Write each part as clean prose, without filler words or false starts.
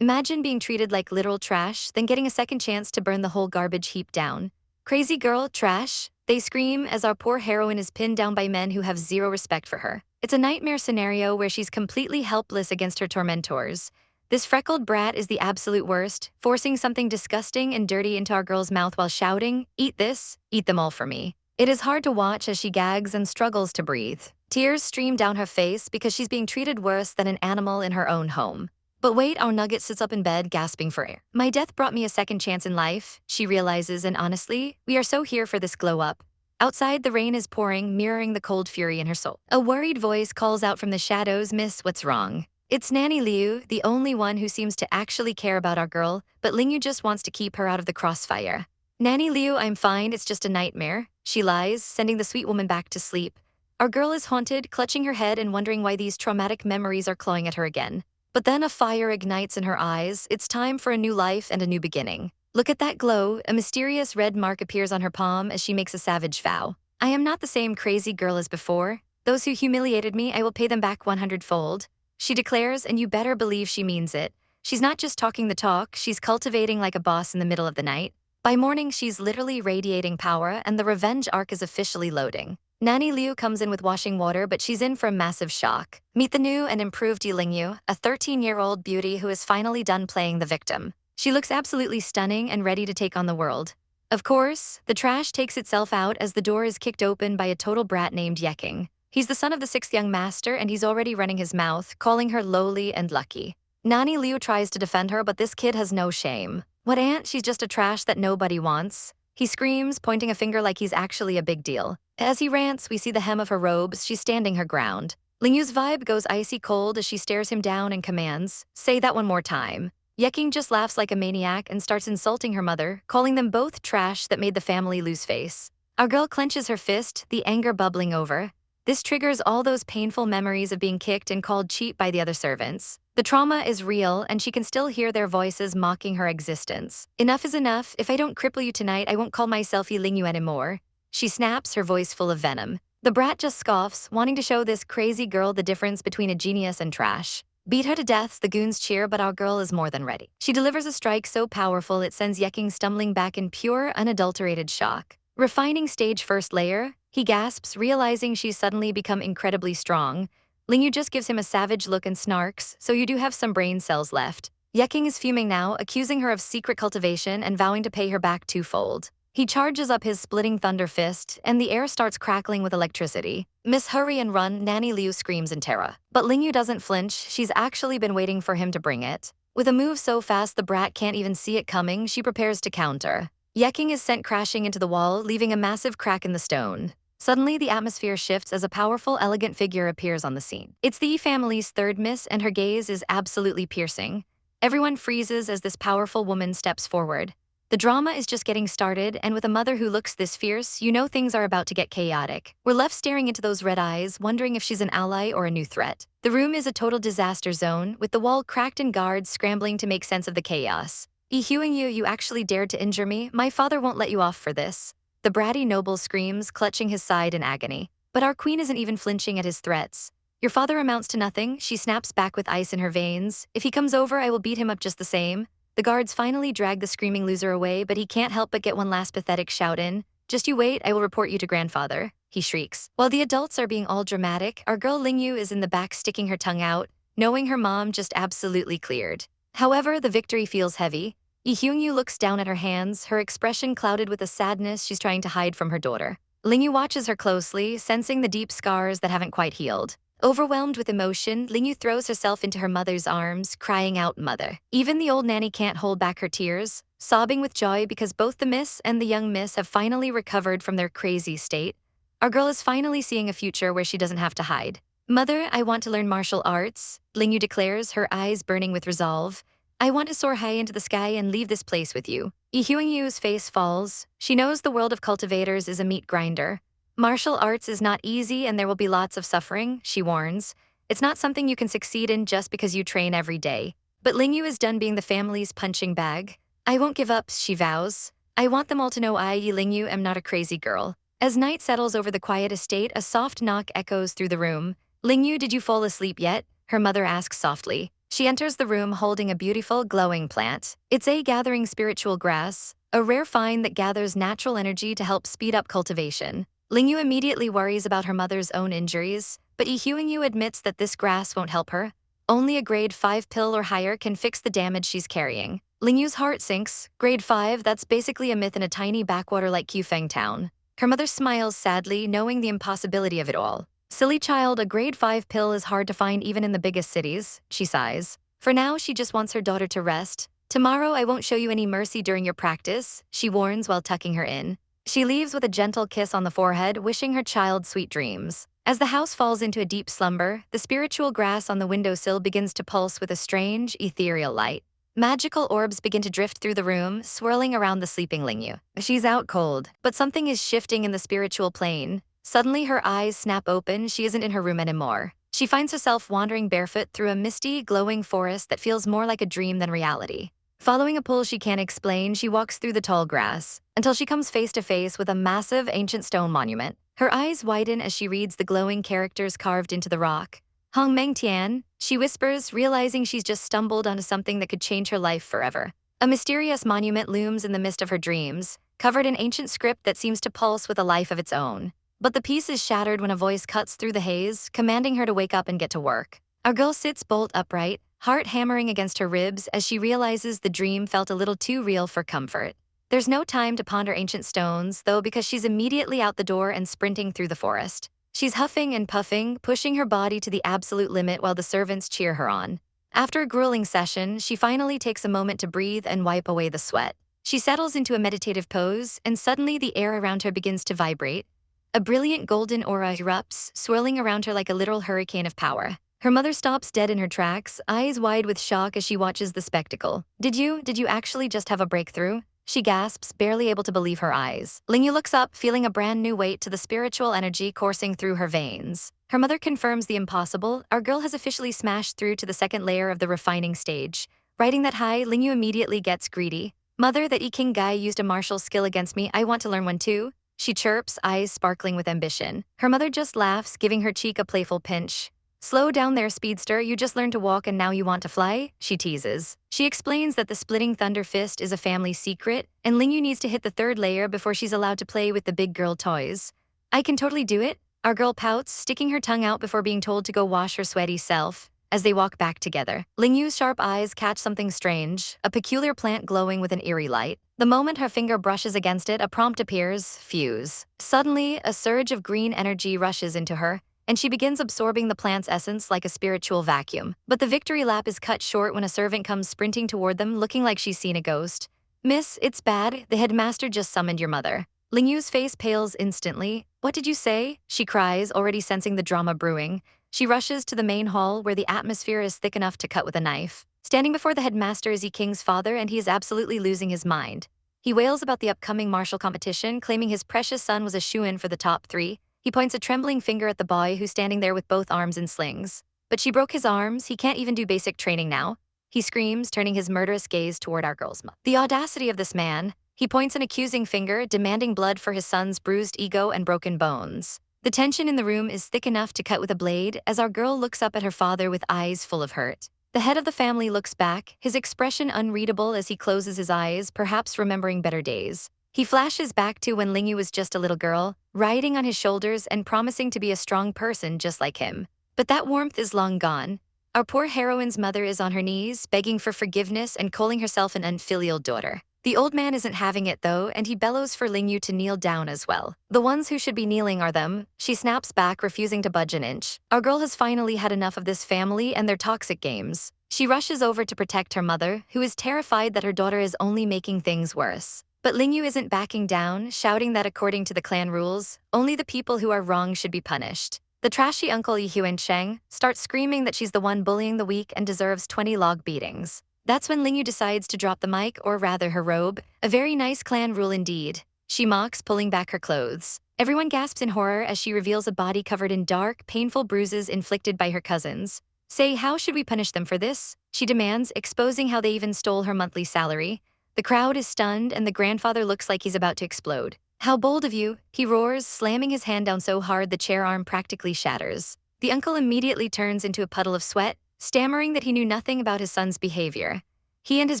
Imagine being treated like literal trash, then getting a second chance to burn the whole garbage heap down. Crazy girl, trash, they scream as our poor heroine is pinned down by men who have zero respect for her. It's a nightmare scenario where she's completely helpless against her tormentors. This freckled brat is the absolute worst, forcing something disgusting and dirty into our girl's mouth while shouting, "Eat this, eat them all for me." It is hard to watch as she gags and struggles to breathe. Tears stream down her face because she's being treated worse than an animal in her own home. But wait, our nugget sits up in bed, gasping for air. My death brought me a second chance in life, she realizes, and honestly, we are so here for this glow up. Outside, the rain is pouring, mirroring the cold fury in her soul. A worried voice calls out from the shadows, "Miss, what's wrong?" It's Nanny Liu, the only one who seems to actually care about our girl, but Lingyu just wants to keep her out of the crossfire. "Nanny Liu, I'm fine, it's just a nightmare," she lies, sending the sweet woman back to sleep. Our girl is haunted, clutching her head and wondering why these traumatic memories are clawing at her again. But then a fire ignites in her eyes. It's time for a new life and a new beginning. Look at that glow. A mysterious red mark appears on her palm as she makes a savage vow. "I am not the same crazy girl as before. Those who humiliated me, I will pay them back 100-fold," she declares, and you better believe she means it. She's not just talking the talk, she's cultivating like a boss in the middle of the night. By morning, she's literally radiating power, and the revenge arc is officially loading. Nanny Liu comes in with washing water, but she's in for a massive shock. Meet the new and improved Lingyu, a 13-year-old beauty who is finally done playing the victim. She looks absolutely stunning and ready to take on the world. Of course, the trash takes itself out as the door is kicked open by a total brat named Yeking. He's the son of the 6th young master, and he's already running his mouth, calling her lowly and lucky. Nanny Liu tries to defend her, but this kid has no shame. "What, aunt? She's just a trash that nobody wants," he screams, pointing a finger like he's actually a big deal. As he rants, we see the hem of her robes. She's standing her ground. Lingyu's vibe goes icy cold as she stares him down and commands, "Say that one more time." Yeking just laughs like a maniac and starts insulting her mother, calling them both trash that made the family lose face. Our girl clenches her fist, the anger bubbling over. This triggers all those painful memories of being kicked and called cheap by the other servants. The trauma is real, and she can still hear their voices mocking her existence. "Enough is enough. If I don't cripple you tonight, I won't call myself Lingyu anymore," she snaps, her voice full of venom. The brat just scoffs, wanting to show this crazy girl the difference between a genius and trash. Beat her to death, the goons cheer, but our girl is more than ready. She delivers a strike so powerful it sends Yeking stumbling back in pure, unadulterated shock. Refining stage first layer, he gasps, realizing she's suddenly become incredibly strong. Lingyu just gives him a savage look and snarks, "So you do have some brain cells left." Yeking is fuming now, accusing her of secret cultivation and vowing to pay her back twofold. He charges up his splitting thunder fist, and the air starts crackling with electricity. "Miss, hurry and run," Nanny Liu screams in terror. But Lingyu doesn't flinch. She's actually been waiting for him to bring it. With a move so fast the brat can't even see it coming, she prepares to counter. Yeking is sent crashing into the wall, leaving a massive crack in the stone. Suddenly, the atmosphere shifts as a powerful, elegant figure appears on the scene. It's the Yi family's third miss, and her gaze is absolutely piercing. Everyone freezes as this powerful woman steps forward. The drama is just getting started, and with a mother who looks this fierce, you know things are about to get chaotic. We're left staring into those red eyes, wondering if she's an ally or a new threat. The room is a total disaster zone, with the wall cracked and guards scrambling to make sense of the chaos. "Yi Heng, you actually dared to injure me? My father won't let you off for this," the bratty noble screams, clutching his side in agony. But our queen isn't even flinching at his threats. "Your father amounts to nothing," she snaps back with ice in her veins. "If he comes over, I will beat him up just the same." The guards finally drag the screaming loser away, but he can't help but get one last pathetic shout in. "Just you wait, I will report you to grandfather," he shrieks. While the adults are being all dramatic, our girl Lingyu is in the back sticking her tongue out, knowing her mom just absolutely cleared. However, the victory feels heavy. Yi Heng looks down at her hands, her expression clouded with a sadness she's trying to hide from her daughter. Lingyu watches her closely, sensing the deep scars that haven't quite healed. Overwhelmed with emotion, Lingyu throws herself into her mother's arms, crying out, "Mother." Even the old nanny can't hold back her tears, sobbing with joy because both the miss and the young miss have finally recovered from their crazy state. Our girl is finally seeing a future where she doesn't have to hide. "Mother, I want to learn martial arts," Lingyu declares, her eyes burning with resolve. "I want to soar high into the sky and leave this place with you." Yi Heng face falls. She knows the world of cultivators is a meat grinder. "Martial arts is not easy and there will be lots of suffering," she warns. "It's not something you can succeed in just because you train every day." But Lingyu is done being the family's punching bag. "I won't give up," she vows. "I want them all to know I, Yi Lingyu, am not a crazy girl." As night settles over the quiet estate, a soft knock echoes through the room. "Lingyu, did you fall asleep yet?" her mother asks softly. She enters the room holding a beautiful, glowing plant. It's a gathering spiritual grass, a rare find that gathers natural energy to help speed up cultivation. Lingyu immediately worries about her mother's own injuries, but Yu admits that this grass won't help her. Only a grade 5 pill or higher can fix the damage she's carrying. Lingyu's heart sinks. Grade 5, that's basically a myth in a tiny backwater like Qifeng town. Her mother smiles sadly, knowing the impossibility of it all. Silly child, a grade 5 pill is hard to find even in the biggest cities, she sighs. For now, she just wants her daughter to rest. Tomorrow, I won't show you any mercy during your practice, she warns while tucking her in. She leaves with a gentle kiss on the forehead, wishing her child sweet dreams. As the house falls into a deep slumber, the spiritual grass on the windowsill begins to pulse with a strange, ethereal light. Magical orbs begin to drift through the room, swirling around the sleeping Lingyu. She's out cold, but something is shifting in the spiritual plane. Suddenly, her eyes snap open. She isn't in her room anymore. She finds herself wandering barefoot through a misty, glowing forest that feels more like a dream than reality. Following a pull she can't explain, she walks through the tall grass until she comes face to face with a massive, ancient stone monument. Her eyes widen as she reads the glowing characters carved into the rock. Hong Meng Tian, she whispers, realizing she's just stumbled onto something that could change her life forever. A mysterious monument looms in the mist of her dreams, covered in ancient script that seems to pulse with a life of its own. But the piece is shattered when a voice cuts through the haze, commanding her to wake up and get to work. Our girl sits bolt upright, heart hammering against her ribs as she realizes the dream felt a little too real for comfort. There's no time to ponder ancient stones, though, because she's immediately out the door and sprinting through the forest. She's huffing and puffing, pushing her body to the absolute limit while the servants cheer her on. After a grueling session, she finally takes a moment to breathe and wipe away the sweat. She settles into a meditative pose, and suddenly the air around her begins to vibrate. A brilliant golden aura erupts, swirling around her like a literal hurricane of power. Her mother stops dead in her tracks, eyes wide with shock as she watches the spectacle. Did you actually just have a breakthrough? She gasps, barely able to believe her eyes. Lingyu looks up, feeling a brand new weight to the spiritual energy coursing through her veins. Her mother confirms the impossible. Our girl has officially smashed through to the second layer of the refining stage. Riding that high, Lingyu immediately gets greedy. Mother, that King guy used a martial skill against me. I want to learn one too. She chirps, eyes sparkling with ambition. Her mother just laughs, giving her cheek a playful pinch. Slow down there, speedster, you just learned to walk and now you want to fly? She teases. She explains that the splitting thunder fist is a family secret, and Lingyu needs to hit the third layer before she's allowed to play with the big girl toys. I can totally do it. Our girl pouts, sticking her tongue out before being told to go wash her sweaty self. As they walk back together, Lingyu's sharp eyes catch something strange, a peculiar plant glowing with an eerie light. The moment her finger brushes against it, a prompt appears, fuse. Suddenly, a surge of green energy rushes into her, and she begins absorbing the plant's essence like a spiritual vacuum. But the victory lap is cut short when a servant comes sprinting toward them, looking like she's seen a ghost. Miss, it's bad. The headmaster just summoned your mother. Lingyu's face pales instantly. What did you say? She cries, already sensing the drama brewing. She rushes to the main hall where the atmosphere is thick enough to cut with a knife. Standing before the headmaster is King's father, and he is absolutely losing his mind. He wails about the upcoming martial competition, claiming his precious son was a shoo-in for the top 3. He points a trembling finger at the boy who's standing there with both arms in slings. But she broke his arms. He can't even do basic training now. He screams, turning his murderous gaze toward our girl's mother. The audacity of this man. He points an accusing finger, demanding blood for his son's bruised ego and broken bones. The tension in the room is thick enough to cut with a blade as our girl looks up at her father with eyes full of hurt. The head of the family looks back, his expression unreadable as he closes his eyes, perhaps remembering better days. He flashes back to when Lingyu was just a little girl, riding on his shoulders and promising to be a strong person just like him. But that warmth is long gone. Our poor heroine's mother is on her knees, begging for forgiveness and calling herself an unfilial daughter. The old man isn't having it though, and he bellows for Lingyu to kneel down as well. The ones who should be kneeling are them. She snaps back, refusing to budge an inch. Our girl has finally had enough of this family and their toxic games. She rushes over to protect her mother, who is terrified that her daughter is only making things worse. But Lingyu isn't backing down, shouting that according to the clan rules, only the people who are wrong should be punished. The trashy uncle Yu Sheng starts screaming that she's the one bullying the weak and deserves 20 log beatings. That's when Lingyu decides to drop the mic, or rather her robe. A very nice clan rule indeed. She mocks, pulling back her clothes. Everyone gasps in horror as she reveals a body covered in dark, painful bruises inflicted by her cousins. Say, how should we punish them for this? She demands, exposing how they even stole her monthly salary. The crowd is stunned, and the grandfather looks like he's about to explode. How bold of you, he roars, slamming his hand down so hard the chair arm practically shatters. The uncle immediately turns into a puddle of sweat, stammering that he knew nothing about his son's behavior. He and his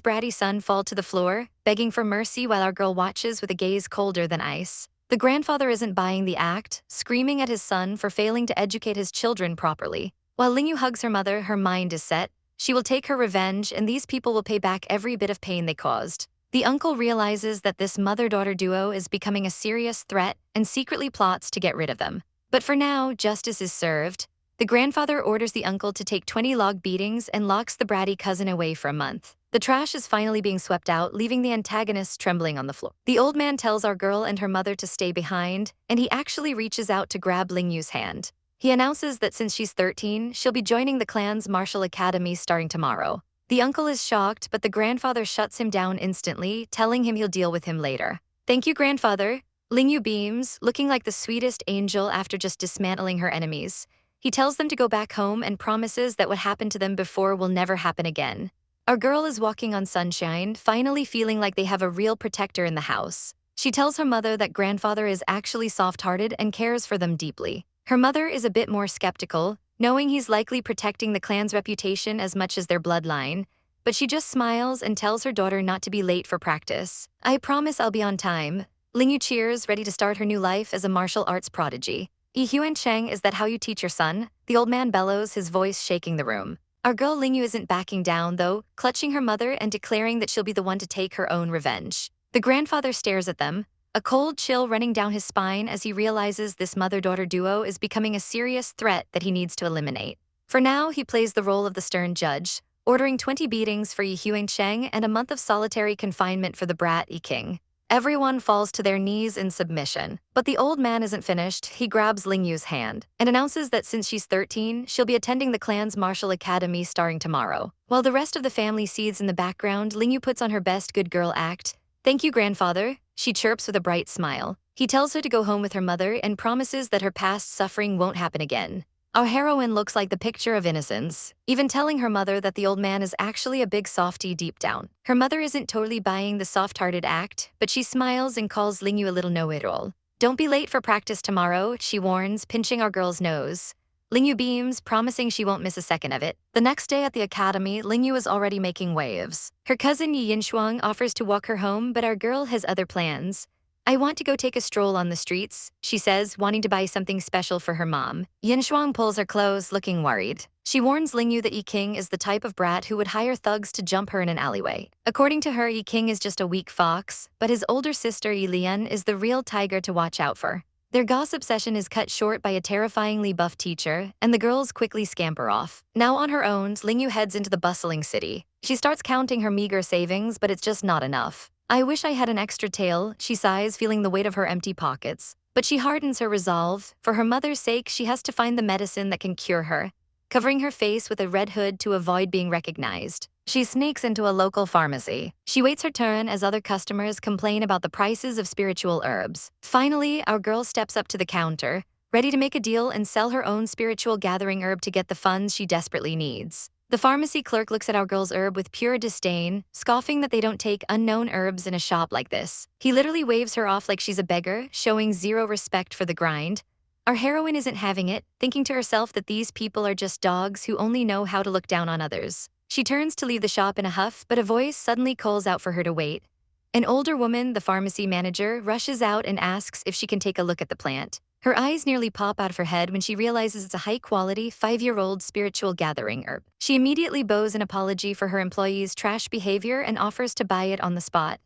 bratty son fall to the floor, begging for mercy while our girl watches with a gaze colder than ice. The grandfather isn't buying the act, screaming at his son for failing to educate his children properly. While Ling Yu hugs her mother, her mind is set. She will take her revenge, and these people will pay back every bit of pain they caused. The uncle realizes that this mother-daughter duo is becoming a serious threat and secretly plots to get rid of them. But for now, justice is served. The grandfather orders the uncle to take 20 log beatings and locks the bratty cousin away for a month. The trash is finally being swept out, leaving the antagonists trembling on the floor. The old man tells our girl and her mother to stay behind, and he actually reaches out to grab Ling Yu's hand. He announces that since she's 13, she'll be joining the clan's martial academy starting tomorrow. The uncle is shocked, but the grandfather shuts him down instantly, telling him he'll deal with him later. "Thank you, grandfather." Ling Yu beams, looking like the sweetest angel after just dismantling her enemies. He tells them to go back home and promises that what happened to them before will never happen again. Our girl is walking on sunshine, finally feeling like they have a real protector in the house. She tells her mother that grandfather is actually soft-hearted and cares for them deeply. Her mother is a bit more skeptical, knowing he's likely protecting the clan's reputation as much as their bloodline, but she just smiles and tells her daughter not to be late for practice. "I promise I'll be on time." Ling Yu cheers, ready to start her new life as a martial arts prodigy. "Cheng, is that how you teach your son?" The old man bellows, his voice shaking the room. Our girl Ling Yu isn't backing down, though, clutching her mother and declaring that she'll be the one to take her own revenge. The grandfather stares at them, a cold chill running down his spine as he realizes this mother-daughter duo is becoming a serious threat that he needs to eliminate. For now, he plays the role of the stern judge, ordering 20 beatings for Cheng and a month of solitary confinement for the brat King. Everyone falls to their knees in submission. But the old man isn't finished. He grabs Ling Yu's hand and announces that since she's 13, she'll be attending the clan's martial academy starting tomorrow. While the rest of the family seethes in the background, Ling Yu puts on her best good girl act. "Thank you, grandfather," she chirps with a bright smile. He tells her to go home with her mother and promises that her past suffering won't happen again. Our heroine looks like the picture of innocence, even telling her mother that the old man is actually a big softie deep down. Her mother isn't totally buying the soft-hearted act, but she smiles and calls Ling Yu a little know-it-all. "Don't be late for practice tomorrow," she warns, pinching our girl's nose. Ling Yu beams, promising she won't miss a second of it. The next day at the academy, Ling Yu is already making waves. Her cousin Yinshuang offers to walk her home, but our girl has other plans. "I want to go take a stroll on the streets," she says, wanting to buy something special for her mom. Yinshuang pulls her clothes, looking worried. She warns Ling Yu that King is the type of brat who would hire thugs to jump her in an alleyway. According to her, King is just a weak fox, but his older sister Lian is the real tiger to watch out for. Their gossip session is cut short by a terrifyingly buff teacher, and the girls quickly scamper off. Now on her own, Ling Yu heads into the bustling city. She starts counting her meager savings, but it's just not enough. "I wish I had an extra tail," she sighs, feeling the weight of her empty pockets. But she hardens her resolve. For her mother's sake, she has to find the medicine that can cure her. Covering her face with a red hood to avoid being recognized, she sneaks into a local pharmacy. She waits her turn as other customers complain about the prices of spiritual herbs. Finally, our girl steps up to the counter, ready to make a deal and sell her own spiritual gathering herb to get the funds she desperately needs. The pharmacy clerk looks at our girl's herb with pure disdain, scoffing that they don't take unknown herbs in a shop like this. He literally waves her off like she's a beggar, showing zero respect for the grind. Our heroine isn't having it, thinking to herself that these people are just dogs who only know how to look down on others. She turns to leave the shop in a huff, but a voice suddenly calls out for her to wait. An older woman, the pharmacy manager, rushes out and asks if she can take a look at the plant. Her eyes nearly pop out of her head when she realizes it's a high-quality, 5-year-old spiritual gathering herb. She immediately bows an apology for her employees' trash behavior and offers to buy it on the spot.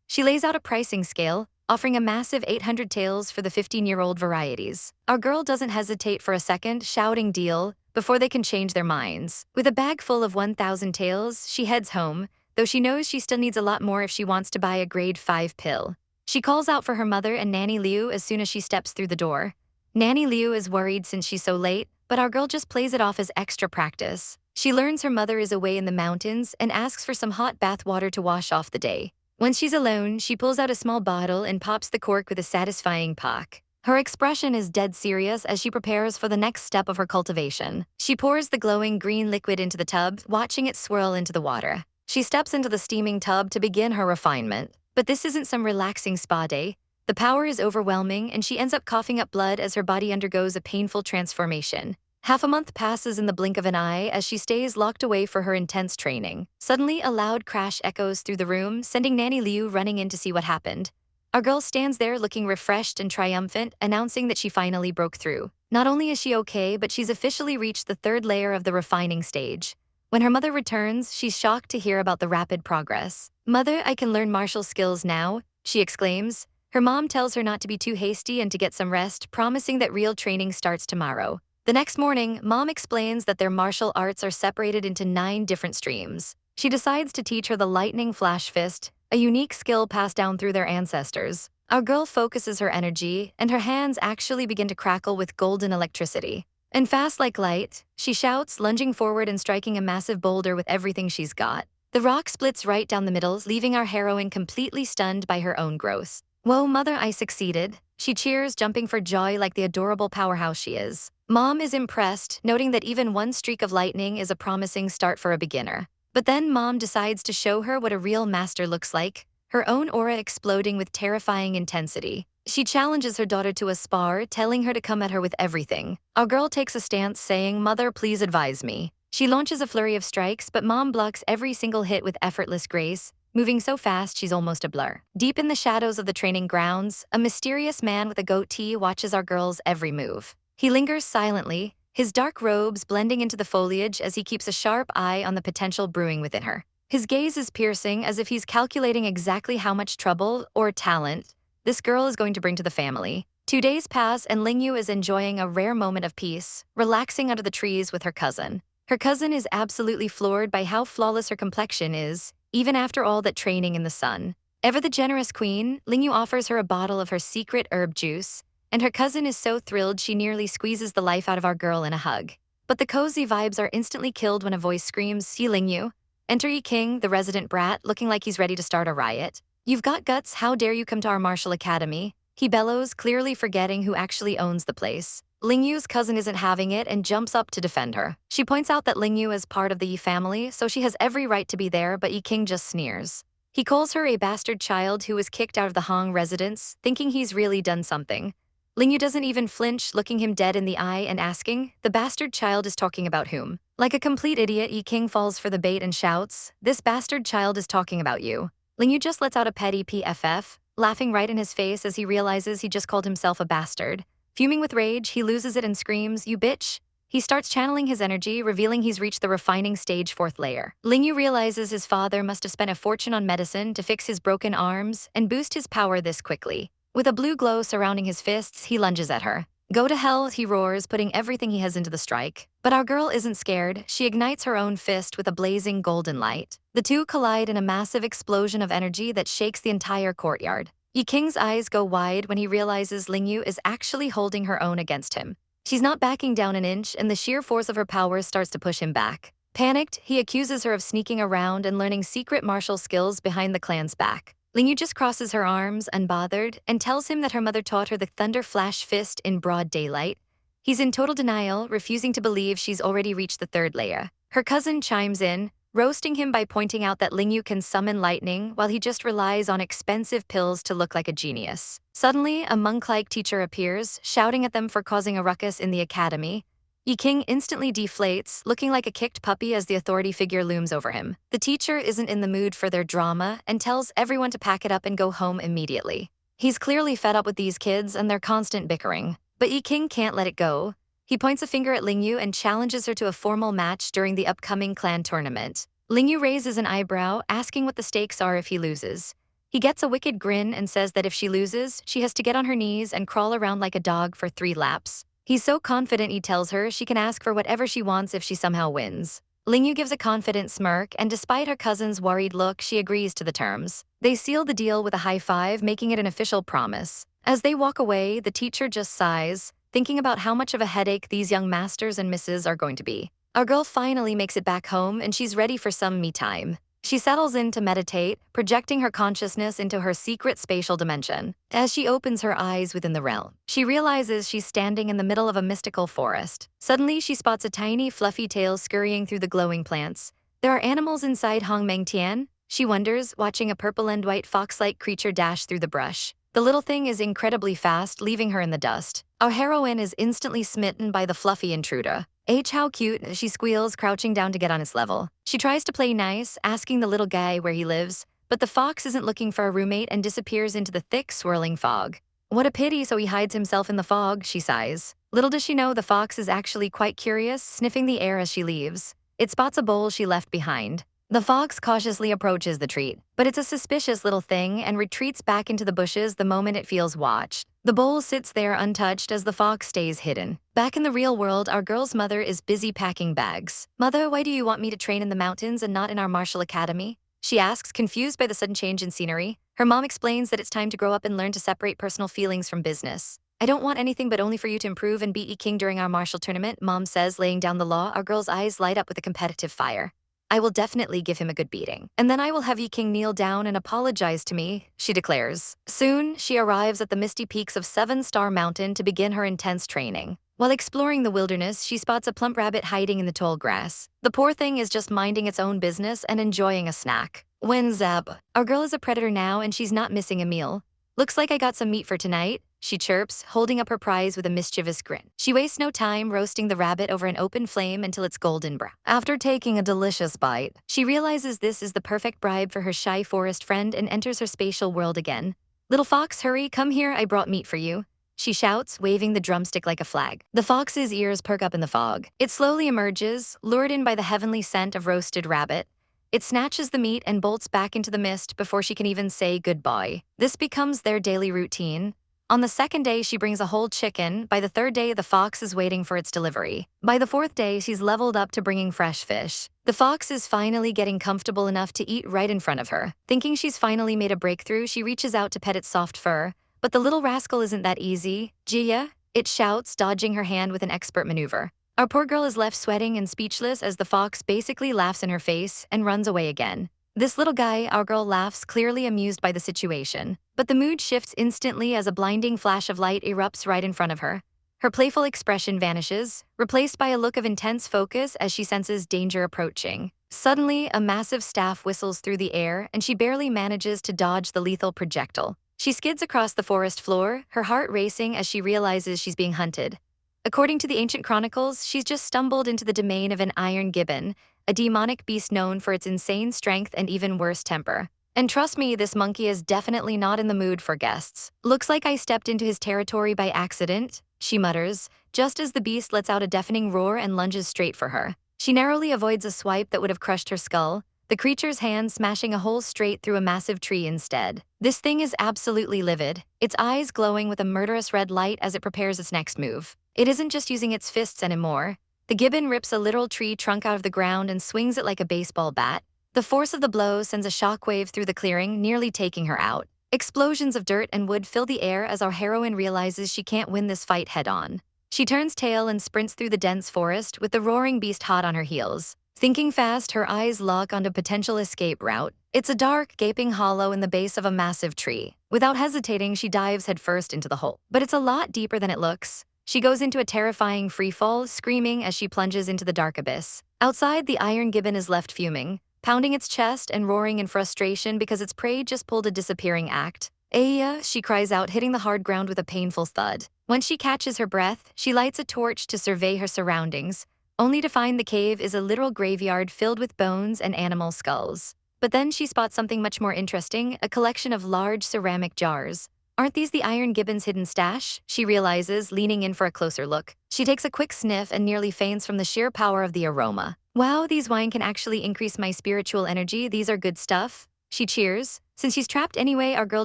She lays out a pricing scale, offering a massive 800 taels for the 15-year-old varieties. Our girl doesn't hesitate for a second, shouting "deal," before they can change their minds. With a bag full of 1,000 taels, she heads home, though she knows she still needs a lot more if she wants to buy a grade 5 pill. She calls out for her mother and Nanny Liu as soon as she steps through the door. Nanny Liu is worried since she's so late, but our girl just plays it off as extra practice. She learns her mother is away in the mountains and asks for some hot bath water to wash off the day. Once she's alone, she pulls out a small bottle and pops the cork with a satisfying pock. Her expression is dead serious as she prepares for the next step of her cultivation. She pours the glowing green liquid into the tub, watching it swirl into the water. She steps into the steaming tub to begin her refinement. But this isn't some relaxing spa day. The power is overwhelming, and she ends up coughing up blood as her body undergoes a painful transformation. Half a month passes in the blink of an eye as she stays locked away for her intense training. Suddenly, a loud crash echoes through the room, sending Nanny Liu running in to see what happened. Our girl stands there looking refreshed and triumphant, announcing that she finally broke through. Not only is she okay, but she's officially reached the third layer of the refining stage. When her mother returns, she's shocked to hear about the rapid progress. "Mother, I can learn martial skills now," she exclaims. Her mom tells her not to be too hasty and to get some rest, promising that real training starts tomorrow. The next morning, Mom explains that their martial arts are separated into 9 different streams. She decides to teach her the lightning flash fist, a unique skill passed down through their ancestors. Our girl focuses her energy, and her hands actually begin to crackle with golden electricity. And fast like light, she shouts, lunging forward and striking a massive boulder with everything she's got. The rock splits right down the middle, leaving our heroine completely stunned by her own growth. "Whoa, mother, I succeeded," she cheers, jumping for joy like the adorable powerhouse she is. Mom is impressed, noting that even one streak of lightning is a promising start for a beginner. But then Mom decides to show her what a real master looks like, her own aura exploding with terrifying intensity. She challenges her daughter to a spar, telling her to come at her with everything. Our girl takes a stance, saying, "Mother, please advise me." She launches a flurry of strikes, but Mom blocks every single hit with effortless grace, moving so fast she's almost a blur. Deep in the shadows of the training grounds, a mysterious man with a goatee watches our girl's every move. He lingers silently, his dark robes blending into the foliage as he keeps a sharp eye on the potential brewing within her. His gaze is piercing, as if he's calculating exactly how much trouble or talent this girl is going to bring to the family. 2 days pass and Ling Yu is enjoying a rare moment of peace, relaxing under the trees with her cousin. Her cousin is absolutely floored by how flawless her complexion is, even after all that training in the sun. Ever the generous queen, Ling Yu offers her a bottle of her secret herb juice, and her cousin is so thrilled she nearly squeezes the life out of our girl in a hug. But the cozy vibes are instantly killed when a voice screams, "See Ling Yu." Enter Yi King, the resident brat, looking like he's ready to start a riot. "You've got guts, how dare you come to our martial academy?" he bellows, clearly forgetting who actually owns the place. Ling Yu's cousin isn't having it and jumps up to defend her. She points out that Ling Yu is part of the Yi family, so she has every right to be there, but Yi King just sneers. He calls her a bastard child who was kicked out of the Hong residence, thinking he's really done something. Ling Yu doesn't even flinch, looking him dead in the eye and asking, "The bastard child is talking about whom?" Like a complete idiot, Yi King falls for the bait and shouts, "This bastard child is talking about you." Ling Yu just lets out a petty PFF, laughing right in his face as he realizes he just called himself a bastard. Fuming with rage, he loses it and screams, "You bitch!" He starts channeling his energy, revealing he's reached the refining stage 4th layer. Ling Yu realizes his father must have spent a fortune on medicine to fix his broken arms and boost his power this quickly. With a blue glow surrounding his fists, he lunges at her. "Go to hell," he roars, putting everything he has into the strike. But our girl isn't scared. She ignites her own fist with a blazing golden light. The two collide in a massive explosion of energy that shakes the entire courtyard. Yi King's eyes go wide when he realizes Ling Yu is actually holding her own against him. She's not backing down an inch, and the sheer force of her power starts to push him back. Panicked, he accuses her of sneaking around and learning secret martial skills behind the clan's back. Ling Yu just crosses her arms, unbothered, and tells him that her mother taught her the thunder flash fist in broad daylight. He's in total denial, refusing to believe she's already reached the 3rd layer. Her cousin chimes in, roasting him by pointing out that Ling Yu can summon lightning while he just relies on expensive pills to look like a genius. Suddenly, a monk-like teacher appears, shouting at them for causing a ruckus in the academy. Yi King instantly deflates, looking like a kicked puppy as the authority figure looms over him. The teacher isn't in the mood for their drama and tells everyone to pack it up and go home immediately. He's clearly fed up with these kids and their constant bickering. But Yi King can't let it go. He points a finger at Ling Yu and challenges her to a formal match during the upcoming clan tournament. Ling Yu raises an eyebrow, asking what the stakes are if he loses. He gets a wicked grin and says that if she loses, she has to get on her knees and crawl around like a dog for 3 laps. He's so confident he tells her she can ask for whatever she wants if she somehow wins. Ling Yu gives a confident smirk, and despite her cousin's worried look, she agrees to the terms. They seal the deal with a high five, making it an official promise. As they walk away, the teacher just sighs, thinking about how much of a headache these young masters and misses are going to be. Our girl finally makes it back home, and she's ready for some me time. She settles in to meditate, projecting her consciousness into her secret spatial dimension. As she opens her eyes within the realm, she realizes she's standing in the middle of a mystical forest. Suddenly, she spots a tiny, fluffy tail scurrying through the glowing plants. There are animals inside Hong Meng Tian, she wonders, watching a purple and white fox-like creature dash through the brush. The little thing is incredibly fast, leaving her in the dust. Our heroine is instantly smitten by the fluffy intruder. H, how cute, she squeals, crouching down to get on his level. She tries to play nice, asking the little guy where he lives, but the fox isn't looking for a roommate and disappears into the thick, swirling fog. What a pity, so he hides himself in the fog, she sighs. Little does she know the fox is actually quite curious, sniffing the air as she leaves. It spots a bowl she left behind. The fox cautiously approaches the treat, but it's a suspicious little thing and retreats back into the bushes the moment it feels watched. The bowl sits there untouched as the fox stays hidden. Back in the real world, our girl's mother is busy packing bags. "Mother, why do you want me to train in the mountains and not in our martial academy?" she asks, confused by the sudden change in scenery. Her mom explains that it's time to grow up and learn to separate personal feelings from business. "I don't want anything but only for you to improve and beat King during our martial tournament," Mom says, laying down the law. Our girl's eyes light up with a competitive fire. "I will definitely give him a good beating. And then I will have King kneel down and apologize to me," she declares. Soon, she arrives at the misty peaks of 7-Star Mountain to begin her intense training. While exploring the wilderness, she spots a plump rabbit hiding in the tall grass. The poor thing is just minding its own business and enjoying a snack. When zap, our girl is a predator now and she's not missing a meal. "Looks like I got some meat for tonight," she chirps, holding up her prize with a mischievous grin. She wastes no time roasting the rabbit over an open flame until it's golden brown. After taking a delicious bite, she realizes this is the perfect bribe for her shy forest friend and enters her spatial world again. "Little fox, hurry, come here, I brought meat for you," she shouts, waving the drumstick like a flag. The fox's ears perk up in the fog. It slowly emerges, lured in by the heavenly scent of roasted rabbit. It snatches the meat and bolts back into the mist before she can even say goodbye. This becomes their daily routine. On the second day, she brings a whole chicken. By the third day, the fox is waiting for its delivery. By the fourth day, she's leveled up to bringing fresh fish. The fox is finally getting comfortable enough to eat right in front of her. Thinking she's finally made a breakthrough, she reaches out to pet its soft fur. But the little rascal isn't that easy. "Gia," it shouts, dodging her hand with an expert maneuver. Our poor girl is left sweating and speechless as the fox basically laughs in her face and runs away again. "This little guy," our girl laughs, clearly amused by the situation. But the mood shifts instantly as a blinding flash of light erupts right in front of her. Her playful expression vanishes, replaced by a look of intense focus as she senses danger approaching. Suddenly, a massive staff whistles through the air and she barely manages to dodge the lethal projectile. She skids across the forest floor, her heart racing as she realizes she's being hunted. According to the ancient chronicles, she's just stumbled into the domain of an iron gibbon, a demonic beast known for its insane strength and even worse temper. And trust me, this monkey is definitely not in the mood for guests. "Looks like I stepped into his territory by accident," she mutters, just as the beast lets out a deafening roar and lunges straight for her. She narrowly avoids a swipe that would have crushed her skull, the creature's hand smashing a hole straight through a massive tree instead. This thing is absolutely livid, its eyes glowing with a murderous red light as it prepares its next move. It isn't just using its fists anymore. The gibbon rips a literal tree trunk out of the ground and swings it like a baseball bat. The force of the blow sends a shockwave through the clearing, nearly taking her out. Explosions of dirt and wood fill the air as our heroine realizes she can't win this fight head-on. She turns tail and sprints through the dense forest with the roaring beast hot on her heels. Thinking fast, her eyes lock onto a potential escape route. It's a dark, gaping hollow in the base of a massive tree. Without hesitating, she dives headfirst into the hole. But it's a lot deeper than it looks. She goes into a terrifying freefall, screaming as she plunges into the dark abyss. Outside, the iron gibbon is left fuming, pounding its chest and roaring in frustration because its prey just pulled a disappearing act. "Aya," she cries out, hitting the hard ground with a painful thud. Once she catches her breath, she lights a torch to survey her surroundings, only to find the cave is a literal graveyard filled with bones and animal skulls. But then she spots something much more interesting, a collection of large ceramic jars. "Aren't these the iron gibbon's hidden stash?" she realizes, leaning in for a closer look. She takes a quick sniff and nearly faints from the sheer power of the aroma. "Wow, these wine can actually increase my spiritual energy. These are good stuff," she cheers. Since she's trapped anyway, our girl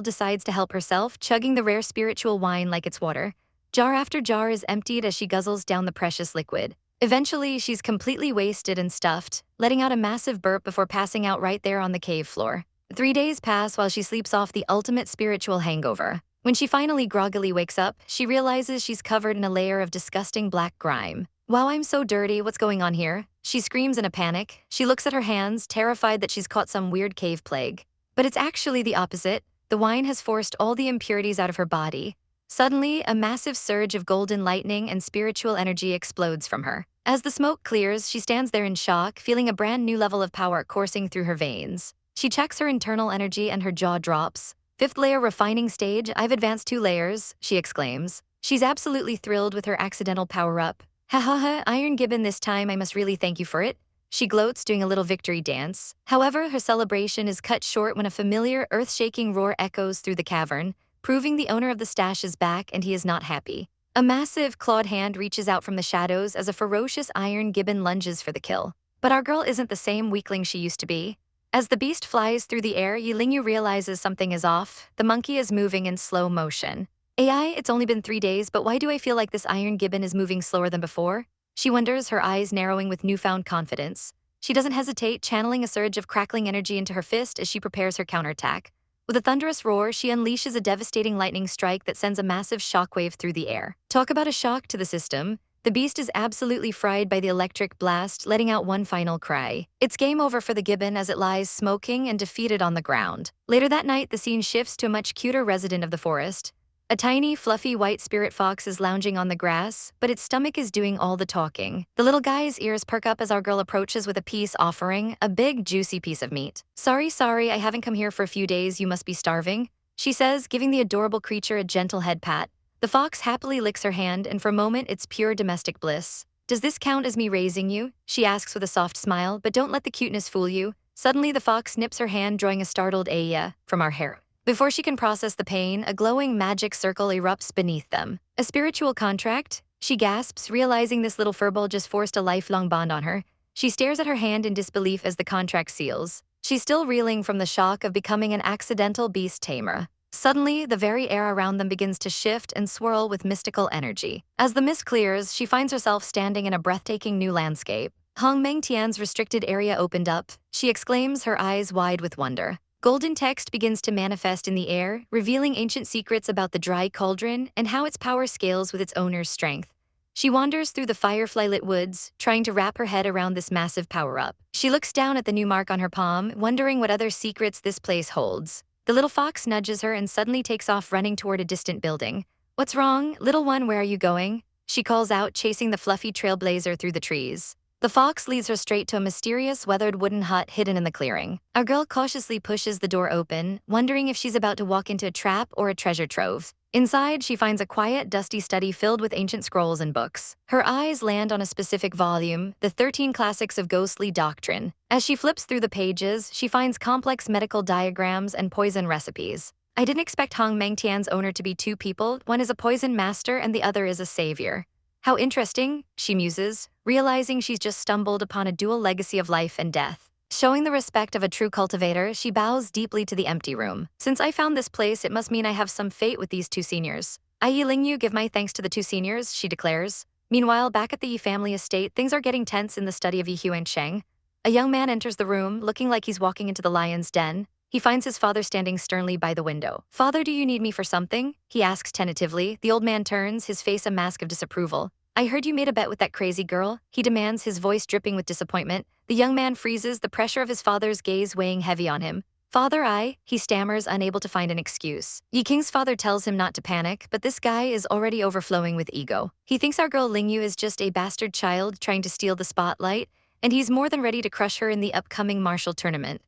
decides to help herself, chugging the rare spiritual wine like it's water. Jar after jar is emptied as she guzzles down the precious liquid. Eventually, she's completely wasted and stuffed, letting out a massive burp before passing out right there on the cave floor. 3 days pass while she sleeps off the ultimate spiritual hangover. When she finally groggily wakes up, she realizes she's covered in a layer of disgusting black grime. "Wow, I'm so dirty, what's going on here?" she screams in a panic. She looks at her hands, terrified that she's caught some weird cave plague. But it's actually the opposite. The wine has forced all the impurities out of her body. Suddenly, a massive surge of golden lightning and spiritual energy explodes from her. As the smoke clears, she stands there in shock, feeling a brand new level of power coursing through her veins. She checks her internal energy and her jaw drops. "5th layer refining stage, I've advanced 2 layers, she exclaims. She's absolutely thrilled with her accidental power-up. Ha ha ha, Iron Gibbon, this time I must really thank you for it. She gloats, doing a little victory dance. However, her celebration is cut short when a familiar, earth-shaking roar echoes through the cavern, proving the owner of the stash is back and he is not happy. A massive, clawed hand reaches out from the shadows as a ferocious Iron Gibbon lunges for the kill. But our girl isn't the same weakling she used to be. As the beast flies through the air, Yilingyu realizes something is off. The monkey is moving in slow motion. AI, it's only been 3 days, but why do I feel like this Iron Gibbon is moving slower than before? She wonders, her eyes narrowing with newfound confidence. She doesn't hesitate, channeling a surge of crackling energy into her fist as she prepares her counterattack. With a thunderous roar, she unleashes a devastating lightning strike that sends a massive shockwave through the air. Talk about a shock to the system. The beast is absolutely fried by the electric blast, letting out one final cry. It's game over for the gibbon as it lies smoking and defeated on the ground. Later that night, the scene shifts to a much cuter resident of the forest. A tiny, fluffy white spirit fox is lounging on the grass, but its stomach is doing all the talking. The little guy's ears perk up as our girl approaches with a peace offering, a big, juicy piece of meat. Sorry, I haven't come here for a few days, you must be starving, she says, giving the adorable creature a gentle head pat. The fox happily licks her hand, and for a moment it's pure domestic bliss. Does this count as me raising you? She asks with a soft smile, but don't let the cuteness fool you. Suddenly the fox nips her hand, drawing a startled "Aya" from our hair. Before she can process the pain, a glowing magic circle erupts beneath them. A spiritual contract? She gasps, realizing this little furball just forced a lifelong bond on her. She stares at her hand in disbelief as the contract seals. She's still reeling from the shock of becoming an accidental beast tamer. Suddenly, the very air around them begins to shift and swirl with mystical energy. As the mist clears, she finds herself standing in a breathtaking new landscape. Hong Mengtian's restricted area opened up. She exclaims, her eyes wide with wonder. Golden text begins to manifest in the air, revealing ancient secrets about the dry cauldron and how its power scales with its owner's strength. She wanders through the firefly-lit woods, trying to wrap her head around this massive power-up. She looks down at the new mark on her palm, wondering what other secrets this place holds. The little fox nudges her and suddenly takes off, running toward a distant building. What's wrong? Little one, where are you going? She calls out, chasing the fluffy trailblazer through the trees. The fox leads her straight to a mysterious, weathered wooden hut hidden in the clearing. Our girl cautiously pushes the door open, wondering if she's about to walk into a trap or a treasure trove. Inside, she finds a quiet, dusty study filled with ancient scrolls and books. Her eyes land on a specific volume, the 13 Classics of Ghostly Doctrine. As she flips through the pages, she finds complex medical diagrams and poison recipes. I didn't expect Hong Mengtian's owner to be two people. One is a poison master and the other is a savior. How interesting, she muses, realizing she's just stumbled upon a dual legacy of life and death. Showing the respect of a true cultivator, she bows deeply to the empty room. Since I found this place, it must mean I have some fate with these two seniors. I, Yilingyu, give my thanks to the two seniors, she declares. Meanwhile, back at the Yi family estate, things are getting tense in the study of Yi Huansheng. A young man enters the room, looking like he's walking into the lion's den. He finds his father standing sternly by the window. Father, do you need me for something? He asks tentatively. The old man turns, his face a mask of disapproval. I heard you made a bet with that crazy girl, he demands, his voice dripping with disappointment. The young man freezes, the pressure of his father's gaze weighing heavy on him. Father, he stammers, unable to find an excuse. Yi King's father tells him not to panic, but this guy is already overflowing with ego. He thinks our girl Lingyu is just a bastard child trying to steal the spotlight, and he's more than ready to crush her in the upcoming martial tournament.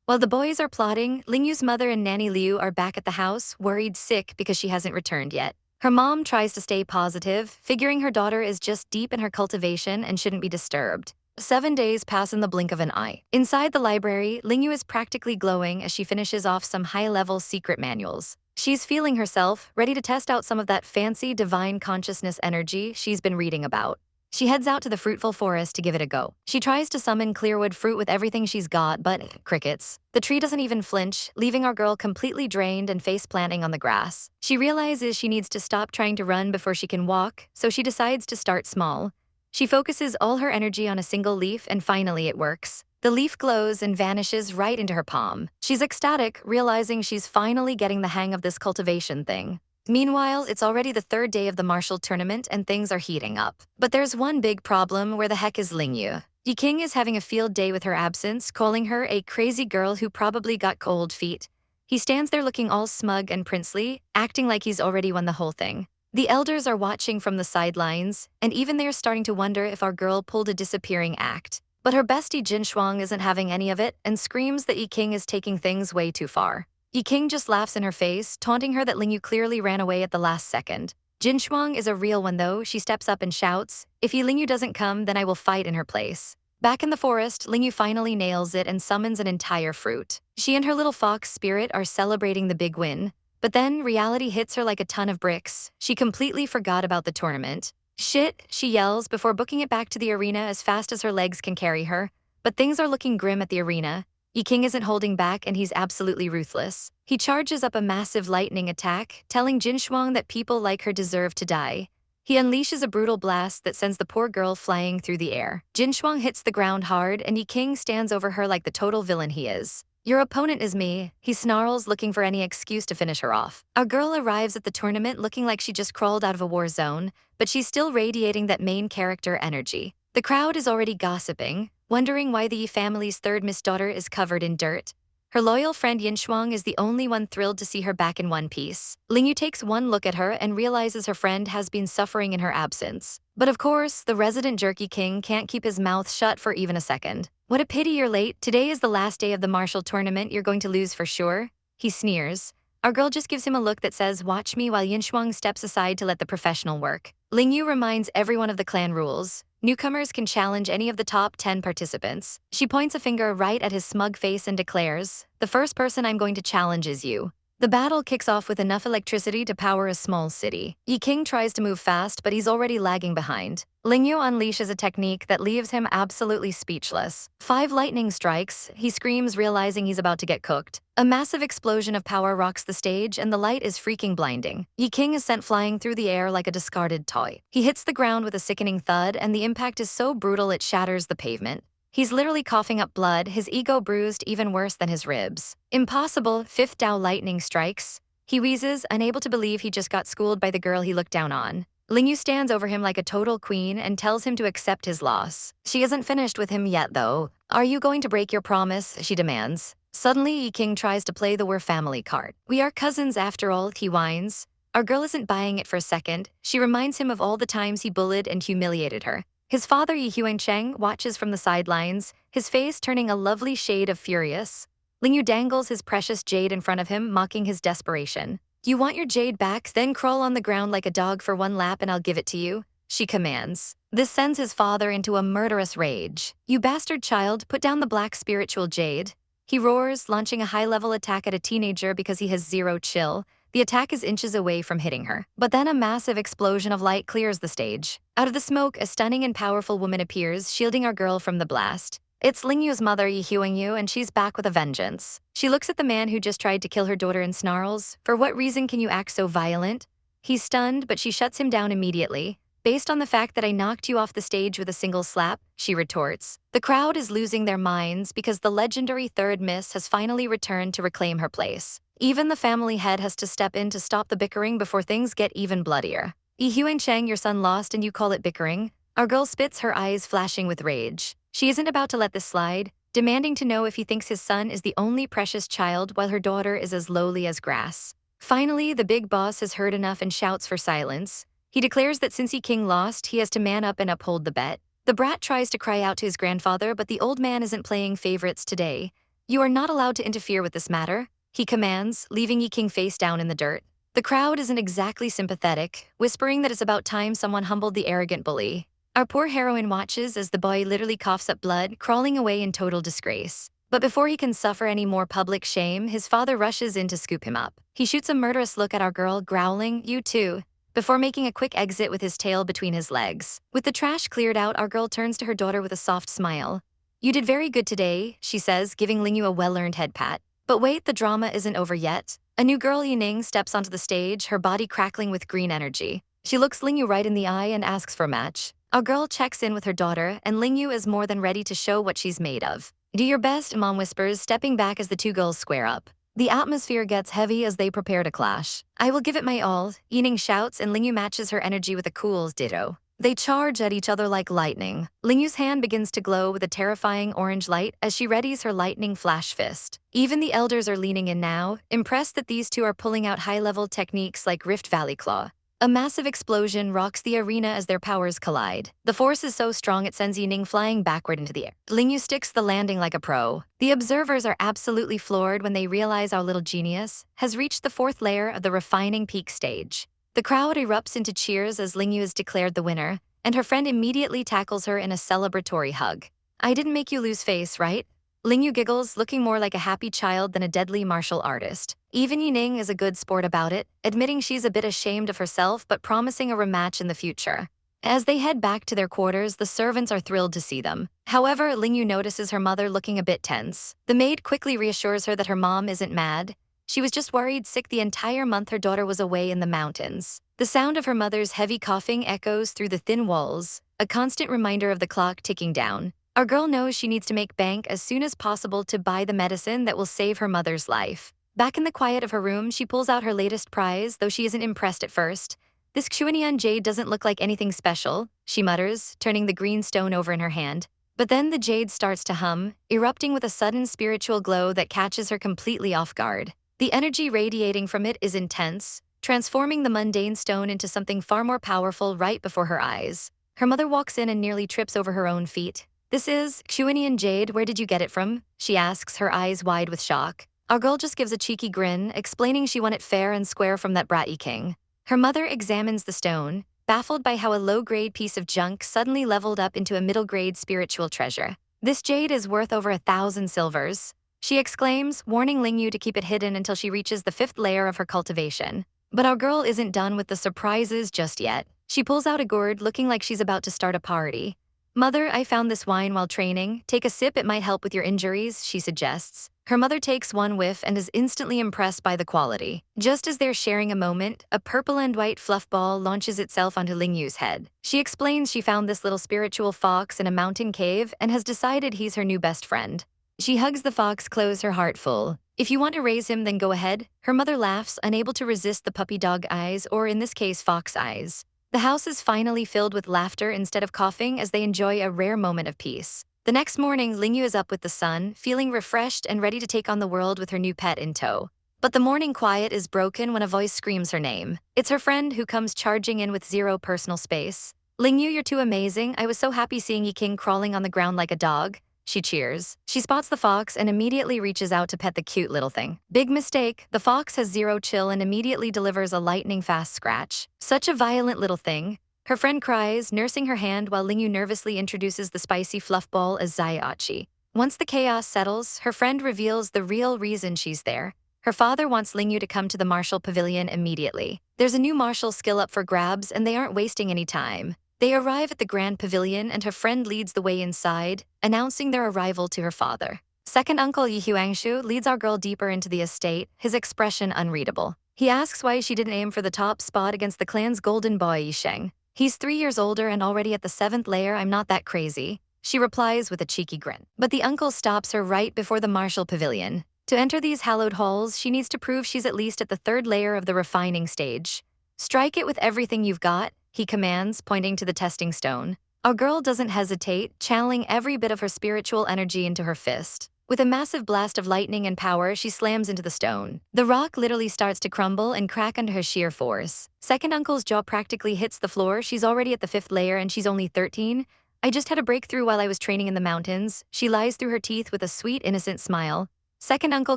While the boys are plotting, Lingyu's mother and Nanny Liu are back at the house, worried sick because she hasn't returned yet. Her mom tries to stay positive, figuring her daughter is just deep in her cultivation and shouldn't be disturbed. 7 days pass in the blink of an eye. Inside the library, Lingyu is practically glowing as she finishes off some high-level secret manuals. She's feeling herself, ready to test out some of that fancy divine consciousness energy she's been reading about. She heads out to the fruitful forest to give it a go. She tries to summon clearwood fruit with everything she's got, but crickets. The tree doesn't even flinch, leaving our girl completely drained and face-planting on the grass. She realizes she needs to stop trying to run before she can walk, so she decides to start small. She focuses all her energy on a single leaf, and finally it works. The leaf glows and vanishes right into her palm. She's ecstatic, realizing she's finally getting the hang of this cultivation thing. Meanwhile, it's already the 3rd day of the martial tournament and things are heating up. But there's one big problem: where the heck is Lingyu? Yi King is having a field day with her absence, calling her a crazy girl who probably got cold feet. He stands there looking all smug and princely, acting like he's already won the whole thing. The elders are watching from the sidelines, and even they're starting to wonder if our girl pulled a disappearing act. But her bestie Jin Shuang isn't having any of it and screams that Yi King is taking things way too far. Yi King just laughs in her face, taunting her that Lingyu clearly ran away at the last second. Jin Shuang is a real one though. She steps up and shouts, "If Ling Yu doesn't come, then I will fight in her place." Back in the forest, Ling Yu finally nails it and summons an entire fruit. She and her little fox spirit are celebrating the big win. But then reality hits her like a ton of bricks. She completely forgot about the tournament. "Shit," she yells before booking it back to the arena as fast as her legs can carry her. But things are looking grim at the arena. Yi King isn't holding back and he's absolutely ruthless. He charges up a massive lightning attack, telling Jin Shuang that people like her deserve to die. He unleashes a brutal blast that sends the poor girl flying through the air. Jin Shuang hits the ground hard and Yi King stands over her like the total villain he is. "Your opponent is me," he snarls, looking for any excuse to finish her off. Our girl arrives at the tournament looking like she just crawled out of a war zone, but she's still radiating that main character energy. The crowd is already gossiping, wondering why the Yi family's third Miss daughter is covered in dirt. Her loyal friend Yin Shuang is the only one thrilled to see her back in one piece. Ling Yu takes one look at her and realizes her friend has been suffering in her absence. But of course, the resident jerky king can't keep his mouth shut for even a second. "What a pity you're late. Today is the last day of the martial tournament. You're going to lose for sure," he sneers. Our girl just gives him a look that says, "Watch me," while Yin Shuang steps aside to let the professional work. Ling Yu reminds everyone of the clan rules. Newcomers can challenge any of the top 10 participants. She points a finger right at his smug face and declares, "The first person I'm going to challenge is you." The battle kicks off with enough electricity to power a small city. Yi King tries to move fast, but he's already lagging behind. Ling Yu unleashes a technique that leaves him absolutely speechless. 5 lightning strikes, he screams, realizing he's about to get cooked. A massive explosion of power rocks the stage and the light is freaking blinding. Yi King is sent flying through the air like a discarded toy. He hits the ground with a sickening thud and the impact is so brutal it shatters the pavement. He's literally coughing up blood, his ego bruised even worse than his ribs. "Impossible," 5th Dao lightning strikes. He wheezes, unable to believe he just got schooled by the girl he looked down on. Ling Yu stands over him like a total queen and tells him to accept his loss. She isn't finished with him yet though. "Are you going to break your promise?" she demands. Suddenly, Yi King tries to play the "we're family" card. "We are cousins after all," he whines. Our girl isn't buying it for a second. She reminds him of all the times he bullied and humiliated her. His father, Yi Huancheng, watches from the sidelines, his face turning a lovely shade of furious. Ling Yu dangles his precious jade in front of him, mocking his desperation. "You want your jade back? Then crawl on the ground like a dog for one lap and I'll give it to you," she commands. This sends his father into a murderous rage. "You bastard child, put down the black spiritual jade," he roars, launching a high-level attack at a teenager because he has zero chill. The attack is inches away from hitting her. But then a massive explosion of light clears the stage. Out of the smoke, a stunning and powerful woman appears, shielding our girl from the blast. It's Ling Yu's mother, Yi Huangyu, and she's back with a vengeance. She looks at the man who just tried to kill her daughter and snarls, "For what reason can you act so violent?" He's stunned, but she shuts him down immediately. "Based on the fact that I knocked you off the stage with a single slap," she retorts. The crowd is losing their minds because the legendary third miss has finally returned to reclaim her place. Even the family head has to step in to stop the bickering before things get even bloodier. "Yi Huancheng, your son lost and you call it bickering?" Our girl spits, her eyes flashing with rage. She isn't about to let this slide, demanding to know if he thinks his son is the only precious child while her daughter is as lowly as grass. Finally, the big boss has heard enough and shouts for silence. He declares that since Yi King lost, he has to man up and uphold the bet. The brat tries to cry out to his grandfather, but the old man isn't playing favorites today. "You are not allowed to interfere with this matter," he commands, leaving Yi King face down in the dirt. The crowd isn't exactly sympathetic, whispering that it's about time someone humbled the arrogant bully. Our poor heroine watches as the boy literally coughs up blood, crawling away in total disgrace. But before he can suffer any more public shame, his father rushes in to scoop him up. He shoots a murderous look at our girl, growling, "You too," before making a quick exit with his tail between his legs. With the trash cleared out, our girl turns to her daughter with a soft smile. "You did very good today," she says, giving Ling Yu a well-earned head pat. But wait, the drama isn't over yet. A new girl, Yining, steps onto the stage, her body crackling with green energy. She looks Ling Yu right in the eye and asks for a match. Our girl checks in with her daughter, and Ling Yu is more than ready to show what she's made of. "Do your best," Mom whispers, stepping back as the two girls square up. The atmosphere gets heavy as they prepare to clash. "I will give it my all," Yining shouts, and Ling Yu matches her energy with a cool ditto. They charge at each other like lightning. Ling Yu's hand begins to glow with a terrifying orange light as she readies her lightning flash fist. Even the elders are leaning in now, impressed that these two are pulling out high-level techniques like Rift Valley Claw. A massive explosion rocks the arena as their powers collide. The force is so strong it sends Yining flying backward into the air. Ling Yu sticks the landing like a pro. The observers are absolutely floored when they realize our little genius has reached the 4th layer of the refining peak stage. The crowd erupts into cheers as Ling Yu is declared the winner, and her friend immediately tackles her in a celebratory hug. I didn't make you lose face, right? Ling Yu giggles, looking more like a happy child than a deadly martial artist. Even Yining is a good sport about it, admitting she's a bit ashamed of herself but promising a rematch in the future. As they head back to their quarters, the servants are thrilled to see them. However, Ling Yu notices her mother looking a bit tense. The maid quickly reassures her that her mom isn't mad. She was just worried sick the entire month her daughter was away in the mountains. The sound of her mother's heavy coughing echoes through the thin walls, a constant reminder of the clock ticking down. Our girl knows she needs to make bank as soon as possible to buy the medicine that will save her mother's life. Back in the quiet of her room, she pulls out her latest prize, though she isn't impressed at first. This Xuanian jade doesn't look like anything special, she mutters, turning the green stone over in her hand. But then the jade starts to hum, erupting with a sudden spiritual glow that catches her completely off guard. The energy radiating from it is intense, transforming the mundane stone into something far more powerful right before her eyes. Her mother walks in and nearly trips over her own feet. This is Xuanian jade, where did you get it from? She asks, her eyes wide with shock. Our girl just gives a cheeky grin, explaining she won it fair and square from that bratty king. Her mother examines the stone, baffled by how a low-grade piece of junk suddenly leveled up into a middle-grade spiritual treasure. This jade is worth over 1,000 silvers, she exclaims, warning Ling Yu to keep it hidden until she reaches the 5th layer of her cultivation. But our girl isn't done with the surprises just yet. She pulls out a gourd, looking like she's about to start a party. Mother, I found this wine while training. Take a sip, it might help with your injuries, she suggests. Her mother takes one whiff and is instantly impressed by the quality. Just as they're sharing a moment, a purple and white fluff ball launches itself onto Ling Yu's head. She explains she found this little spiritual fox in a mountain cave and has decided he's her new best friend. She hugs the fox close, her heart full. If you want to raise him, then go ahead. Her mother laughs, unable to resist the puppy dog eyes, or in this case, fox eyes. The house is finally filled with laughter instead of coughing as they enjoy a rare moment of peace. The next morning, Ling Yu is up with the sun, feeling refreshed and ready to take on the world with her new pet in tow. But the morning quiet is broken when a voice screams her name. It's her friend, who comes charging in with zero personal space. Ling Yu, you're too amazing. I was so happy seeing Yi King crawling on the ground like a dog. She cheers. She spots the fox and immediately reaches out to pet the cute little thing. Big mistake. The fox has zero chill and immediately delivers a lightning-fast scratch. Such a violent little thing. Her friend cries, nursing her hand while Ling Yu nervously introduces the spicy fluff ball as Zaiachi. Once the chaos settles, her friend reveals the real reason she's there. Her father wants Ling Yu to come to the martial pavilion immediately. There's a new martial skill up for grabs and they aren't wasting any time. They arrive at the grand pavilion and her friend leads the way inside, announcing their arrival to her father. Second uncle Yi Huangshu leads our girl deeper into the estate, his expression unreadable. He asks why she didn't aim for the top spot against the clan's golden boy Yi Sheng. He's 3 years older and already at the 7th layer. I'm not that crazy, she replies with a cheeky grin. But the uncle stops her right before the martial pavilion. To enter these hallowed halls, she needs to prove she's at least at the 3rd layer of the refining stage. Strike it with everything you've got, he commands, pointing to the testing stone. Our girl doesn't hesitate, channeling every bit of her spiritual energy into her fist. With a massive blast of lightning and power, she slams into the stone. The rock literally starts to crumble and crack under her sheer force. Second uncle's jaw practically hits the floor. She's already at the 5th layer and she's only 13. I just had a breakthrough while I was training in the mountains. She lies through her teeth with a sweet, innocent smile. Second uncle,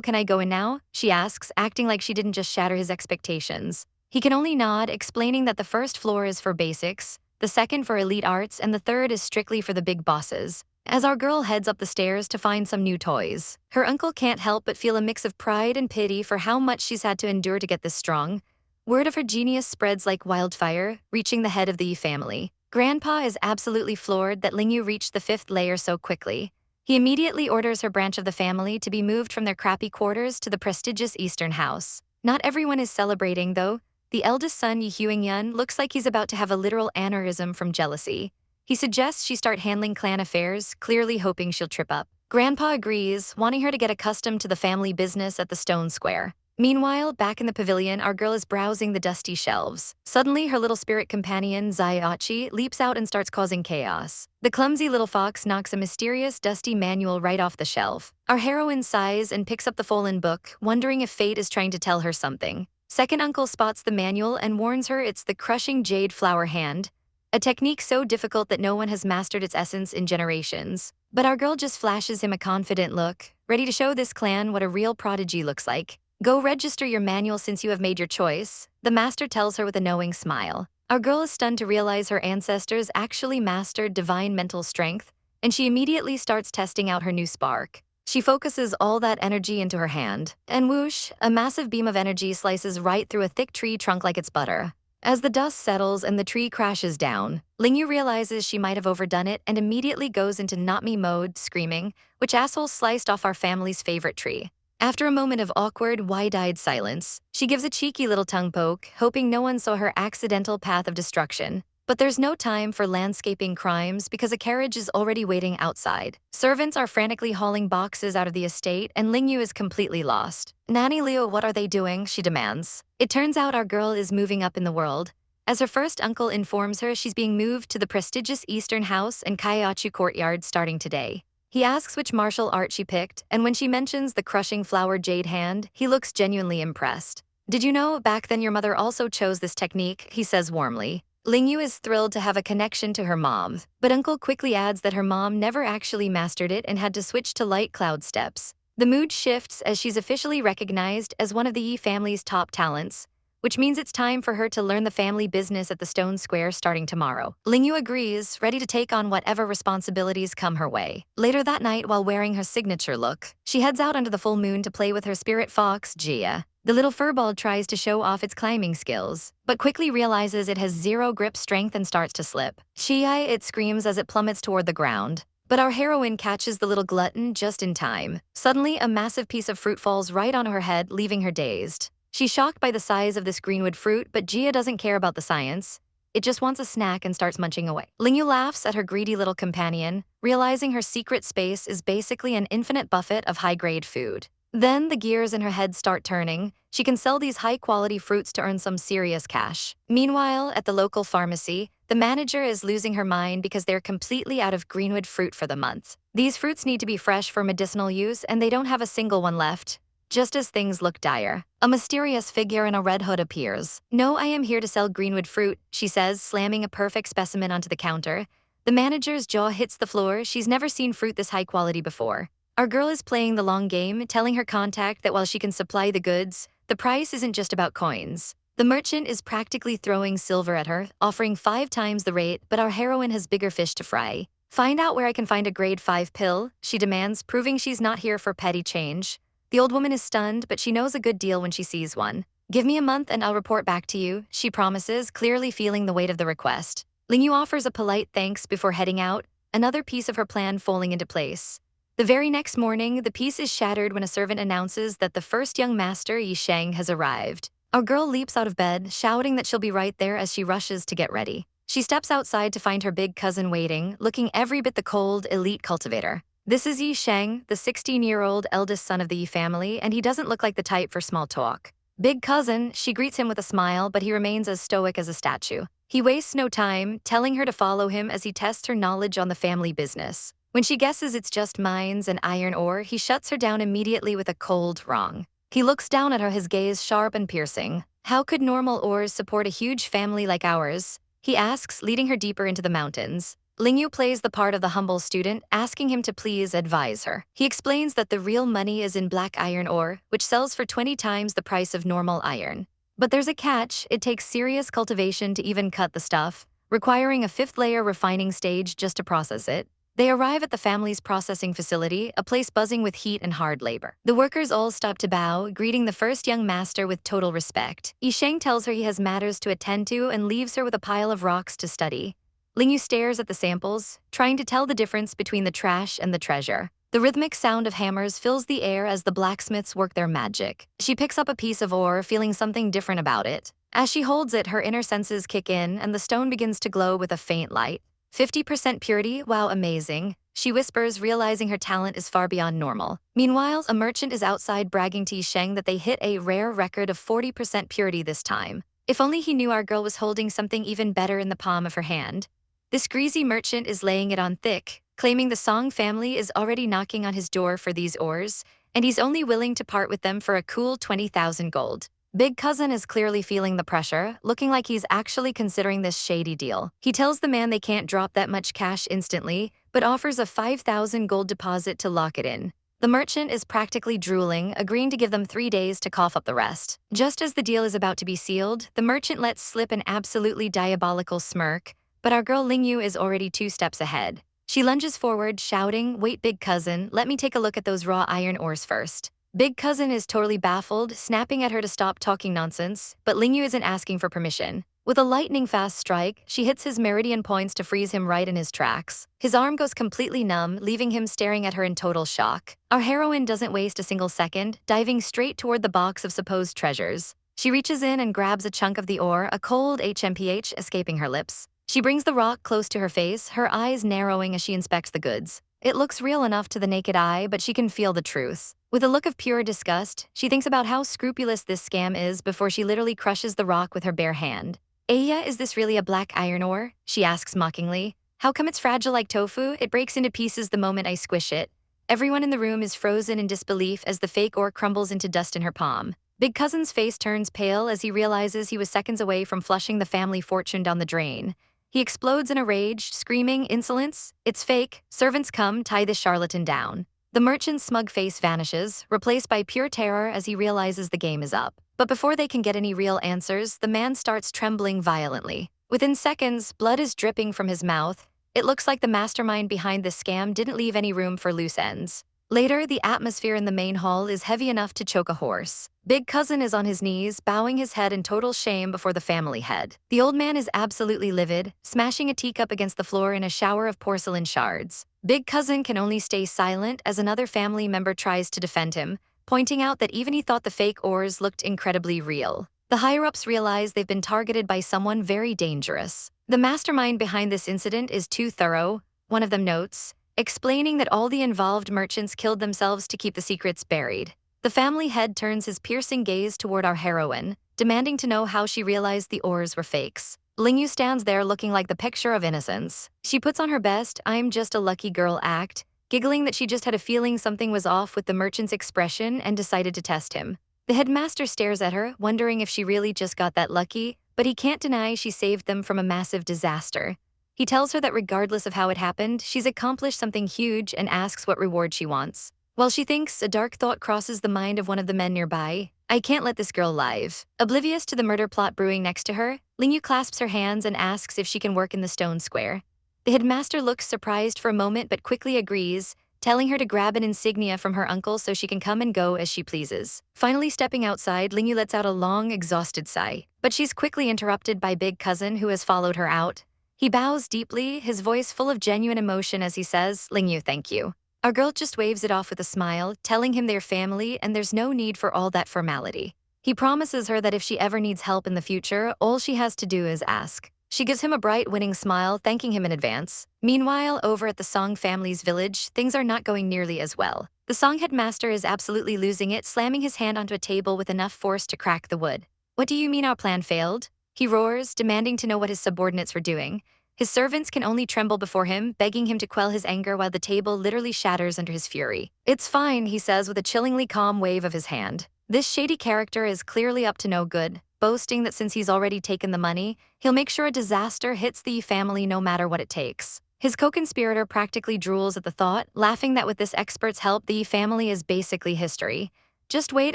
can I go in now? She asks, acting like she didn't just shatter his expectations. He can only nod, explaining that the 1st floor is for basics, the 2nd for elite arts, and the 3rd is strictly for the big bosses. As our girl heads up the stairs to find some new toys, her uncle can't help but feel a mix of pride and pity for how much she's had to endure to get this strong. Word of her genius spreads like wildfire, reaching the head of the Yi family. Grandpa is absolutely floored that Ling Yu reached the 5th layer so quickly. He immediately orders her branch of the family to be moved from their crappy quarters to the prestigious Eastern house. Not everyone is celebrating, though. The eldest son, Yi Huangyun, looks like he's about to have a literal aneurysm from jealousy. He suggests she start handling clan affairs, clearly hoping she'll trip up. Grandpa agrees, wanting her to get accustomed to the family business at the stone square. Meanwhile, back in the pavilion, our girl is browsing the dusty shelves. Suddenly, her little spirit companion, Zaiachi, leaps out and starts causing chaos. The clumsy little fox knocks a mysterious, dusty manual right off the shelf. Our heroine sighs and picks up the fallen book, wondering if fate is trying to tell her something. Second uncle spots the manual and warns her it's the crushing jade flower hand, a technique so difficult that no one has mastered its essence in generations. But our girl just flashes him a confident look, ready to show this clan what a real prodigy looks like. Go register your manual since you have made your choice, the master tells her with a knowing smile. Our girl is stunned to realize her ancestors actually mastered divine mental strength, and she immediately starts testing out her new spark. She focuses all that energy into her hand, and whoosh, a massive beam of energy slices right through a thick tree trunk like it's butter. As the dust settles and the tree crashes down, Lingyu realizes she might have overdone it and immediately goes into not me mode, screaming, "Which asshole sliced off our family's favorite tree?" After a moment of awkward, wide-eyed silence, she gives a cheeky little tongue poke, hoping no one saw her accidental path of destruction. But there's no time for landscaping crimes because a carriage is already waiting outside. Servants are frantically hauling boxes out of the estate, and Lingyu is completely lost. "Nanny Liu, what are they doing?" she demands. It turns out our girl is moving up in the world. As her first uncle informs her, she's being moved to the prestigious Eastern House and Kaiachu Courtyard starting today. He asks which martial art she picked, and when she mentions the crushing flower jade hand, he looks genuinely impressed. "Did you know back then your mother also chose this technique?" he says warmly. Lingyu is thrilled to have a connection to her mom, but Uncle quickly adds that her mom never actually mastered it and had to switch to light cloud steps. The mood shifts as she's officially recognized as one of the Yi family's top talents, which means it's time for her to learn the family business at the Stone Square starting tomorrow. Lingyu agrees, ready to take on whatever responsibilities come her way. Later that night, while wearing her signature look, she heads out under the full moon to play with her spirit fox, Jia. The little furball tries to show off its climbing skills, but quickly realizes it has zero grip strength and starts to slip. "Chia," it screams as it plummets toward the ground. But our heroine catches the little glutton just in time. Suddenly, a massive piece of fruit falls right on her head, leaving her dazed. She's shocked by the size of this greenwood fruit, but Jia doesn't care about the science. It just wants a snack and starts munching away. Lingyu laughs at her greedy little companion, realizing her secret space is basically an infinite buffet of high-grade food. Then the gears in her head start turning. She can sell these high-quality fruits to earn some serious cash. Meanwhile, at the local pharmacy, the manager is losing her mind because they're completely out of greenwood fruit for the month. These fruits need to be fresh for medicinal use, and they don't have a single one left. Just as things look dire, a mysterious figure in a red hood appears. "No, I am here to sell greenwood fruit," she says, slamming a perfect specimen onto the counter. The manager's jaw hits the floor. She's never seen fruit this high quality before. Our girl is playing the long game, telling her contact that while she can supply the goods, the price isn't just about coins. The merchant is practically throwing silver at her, offering 5 times the rate, but our heroine has bigger fish to fry. "Find out where I can find a grade 5 pill," she demands, proving she's not here for petty change. The old woman is stunned, but she knows a good deal when she sees one. "Give me a month and I'll report back to you," she promises, clearly feeling the weight of the request. Lingyu offers a polite thanks before heading out, another piece of her plan falling into place. The very next morning, the peace is shattered when a servant announces that the first young master, Yi Sheng, has arrived. Our girl leaps out of bed, shouting that she'll be right there as she rushes to get ready. She steps outside to find her big cousin waiting, looking every bit the cold, elite cultivator. This is Yi Sheng, the 16-year-old eldest son of the Yi family, and he doesn't look like the type for small talk. "Big cousin," she greets him with a smile, but he remains as stoic as a statue. He wastes no time, telling her to follow him as he tests her knowledge on the family business. When she guesses it's just mines and iron ore, he shuts her down immediately with a cold wrong. He looks down at her, his gaze sharp and piercing. "How could normal ores support a huge family like ours?" he asks, leading her deeper into the mountains. Lingyu plays the part of the humble student, asking him to please advise her. He explains that the real money is in black iron ore, which sells for 20 times the price of normal iron. But there's a catch: it takes serious cultivation to even cut the stuff, requiring a 5th-layer refining stage just to process it. They arrive at the family's processing facility, a place buzzing with heat and hard labor. The workers all stop to bow, greeting the first young master with total respect. Yi Sheng tells her he has matters to attend to and leaves her with a pile of rocks to study. Lingyu stares at the samples, trying to tell the difference between the trash and the treasure. The rhythmic sound of hammers fills the air as the blacksmiths work their magic. She picks up a piece of ore, feeling something different about it. As she holds it, her inner senses kick in, and the stone begins to glow with a faint light. 50% purity, wow, amazing, she whispers, realizing her talent is far beyond normal. Meanwhile, a merchant is outside bragging to Yi Sheng that they hit a rare record of 40% purity this time. If only he knew our girl was holding something even better in the palm of her hand. This greasy merchant is laying it on thick, claiming the Song family is already knocking on his door for these ores, and he's only willing to part with them for a cool 20,000 gold. Big cousin is clearly feeling the pressure, looking like he's actually considering this shady deal. He tells the man they can't drop that much cash instantly, but offers a 5,000 gold deposit to lock it in. The merchant is practically drooling, agreeing to give them 3 days to cough up the rest. Just as the deal is about to be sealed, the merchant lets slip an absolutely diabolical smirk, but our girl Lingyu is already 2 steps ahead. She lunges forward, shouting, "Wait, big cousin, let me take a look at those raw iron ores first." Big cousin is totally baffled, snapping at her to stop talking nonsense, but Lingyu isn't asking for permission. With a lightning-fast strike, she hits his meridian points to freeze him right in his tracks. His arm goes completely numb, leaving him staring at her in total shock. Our heroine doesn't waste a single second, diving straight toward the box of supposed treasures. She reaches in and grabs a chunk of the ore, a cold HMPH escaping her lips. She brings the rock close to her face, her eyes narrowing as she inspects the goods. It looks real enough to the naked eye, but she can feel the truth. With a look of pure disgust, she thinks about how scrupulous this scam is before she literally crushes the rock with her bare hand. "Aya, is this really a black iron ore?" she asks mockingly. "How come it's fragile like tofu? It breaks into pieces the moment I squish it." Everyone in the room is frozen in disbelief as the fake ore crumbles into dust in her palm. Big cousin's face turns pale as he realizes he was seconds away from flushing the family fortune down the drain. He explodes in a rage, screaming, "Insolence! It's fake! Servants come, tie this charlatan down." The merchant's smug face vanishes, replaced by pure terror as he realizes the game is up. But before they can get any real answers, the man starts trembling violently. Within seconds, blood is dripping from his mouth. It looks like the mastermind behind this scam didn't leave any room for loose ends. Later, the atmosphere in the main hall is heavy enough to choke a horse. Big cousin is on his knees, bowing his head in total shame before the family head. The old man is absolutely livid, smashing a teacup against the floor in a shower of porcelain shards. Big cousin can only stay silent as another family member tries to defend him, pointing out that even he thought the fake ores looked incredibly real. The higher-ups realize they've been targeted by someone very dangerous. The mastermind behind this incident is too thorough, one of them notes, explaining that all the involved merchants killed themselves to keep the secrets buried. The family head turns his piercing gaze toward our heroine, demanding to know how she realized the ores were fakes. Lingyu stands there looking like the picture of innocence. She puts on her best "I'm just a lucky girl" act, giggling that she just had a feeling something was off with the merchant's expression and decided to test him. The headmaster stares at her, wondering if she really just got that lucky, but he can't deny she saved them from a massive disaster. He tells her that regardless of how it happened, she's accomplished something huge and asks what reward she wants. While she thinks, a dark thought crosses the mind of one of the men nearby. "I can't let this girl live." Oblivious to the murder plot brewing next to her, Lingyu clasps her hands and asks if she can work in the stone square. The headmaster looks surprised for a moment but quickly agrees, telling her to grab an insignia from her uncle so she can come and go as she pleases. Finally stepping outside, Lingyu lets out a long, exhausted sigh. But she's quickly interrupted by Big Cousin, who has followed her out. He bows deeply, his voice full of genuine emotion as he says, "Lingyu, thank you." Our girl just waves it off with a smile, telling him they're family and there's no need for all that formality. He promises her that if she ever needs help in the future, all she has to do is ask. She gives him a bright, winning smile, thanking him in advance. Meanwhile, over at the Song family's village, things are not going nearly as well. The Song headmaster is absolutely losing it, slamming his hand onto a table with enough force to crack the wood. "What do you mean our plan failed?" He roars, demanding to know what his subordinates were doing. His servants can only tremble before him, begging him to quell his anger while the table literally shatters under his fury. "It's fine," he says with a chillingly calm wave of his hand. This shady character is clearly up to no good, boasting that since he's already taken the money, he'll make sure a disaster hits the family no matter what it takes. His co-conspirator practically drools at the thought, laughing that with this expert's help, the family is basically history. "Just wait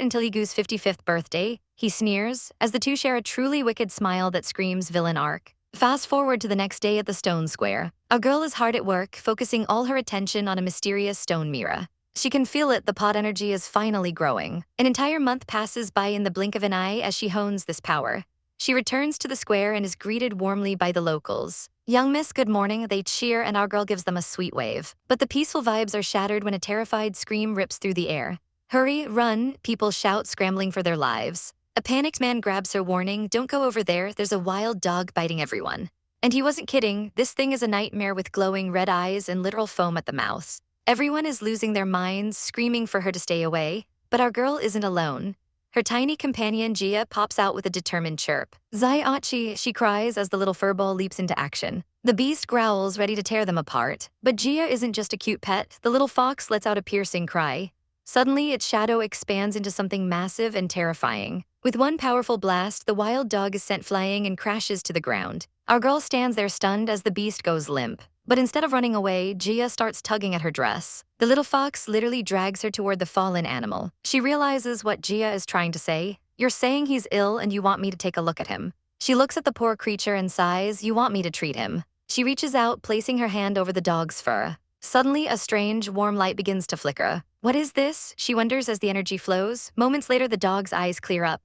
until Igu's 55th birthday," he sneers, as the two share a truly wicked smile that screams villain arc. Fast forward to the next day at the stone square. A girl is hard at work, focusing all her attention on a mysterious stone mirror. She can feel it, the pot energy is finally growing. An entire month passes by in the blink of an eye as she hones this power. She returns to the square and is greeted warmly by the locals. "Young miss, good morning," they cheer and our girl gives them a sweet wave. But the peaceful vibes are shattered when a terrified scream rips through the air. "Hurry, run," people shout, scrambling for their lives. A panicked man grabs her, warning, "Don't go over there, there's a wild dog biting everyone." And he wasn't kidding, this thing is a nightmare with glowing red eyes and literal foam at the mouth. Everyone is losing their minds, screaming for her to stay away, but our girl isn't alone. Her tiny companion Gia pops out with a determined chirp. "Zai-achi," she cries as the little furball leaps into action. The beast growls, ready to tear them apart. But Gia isn't just a cute pet, the little fox lets out a piercing cry. Suddenly, its shadow expands into something massive and terrifying. With one powerful blast, the wild dog is sent flying and crashes to the ground. Our girl stands there stunned as the beast goes limp. But instead of running away, Gia starts tugging at her dress. The little fox literally drags her toward the fallen animal. She realizes what Gia is trying to say. You're saying he's ill and you want me to take a look at him. She looks at the poor creature and sighs, you want me to treat him. She reaches out, placing her hand over the dog's fur. Suddenly, a strange, warm light begins to flicker. What is this? She wonders as the energy flows. Moments later, the dog's eyes clear up.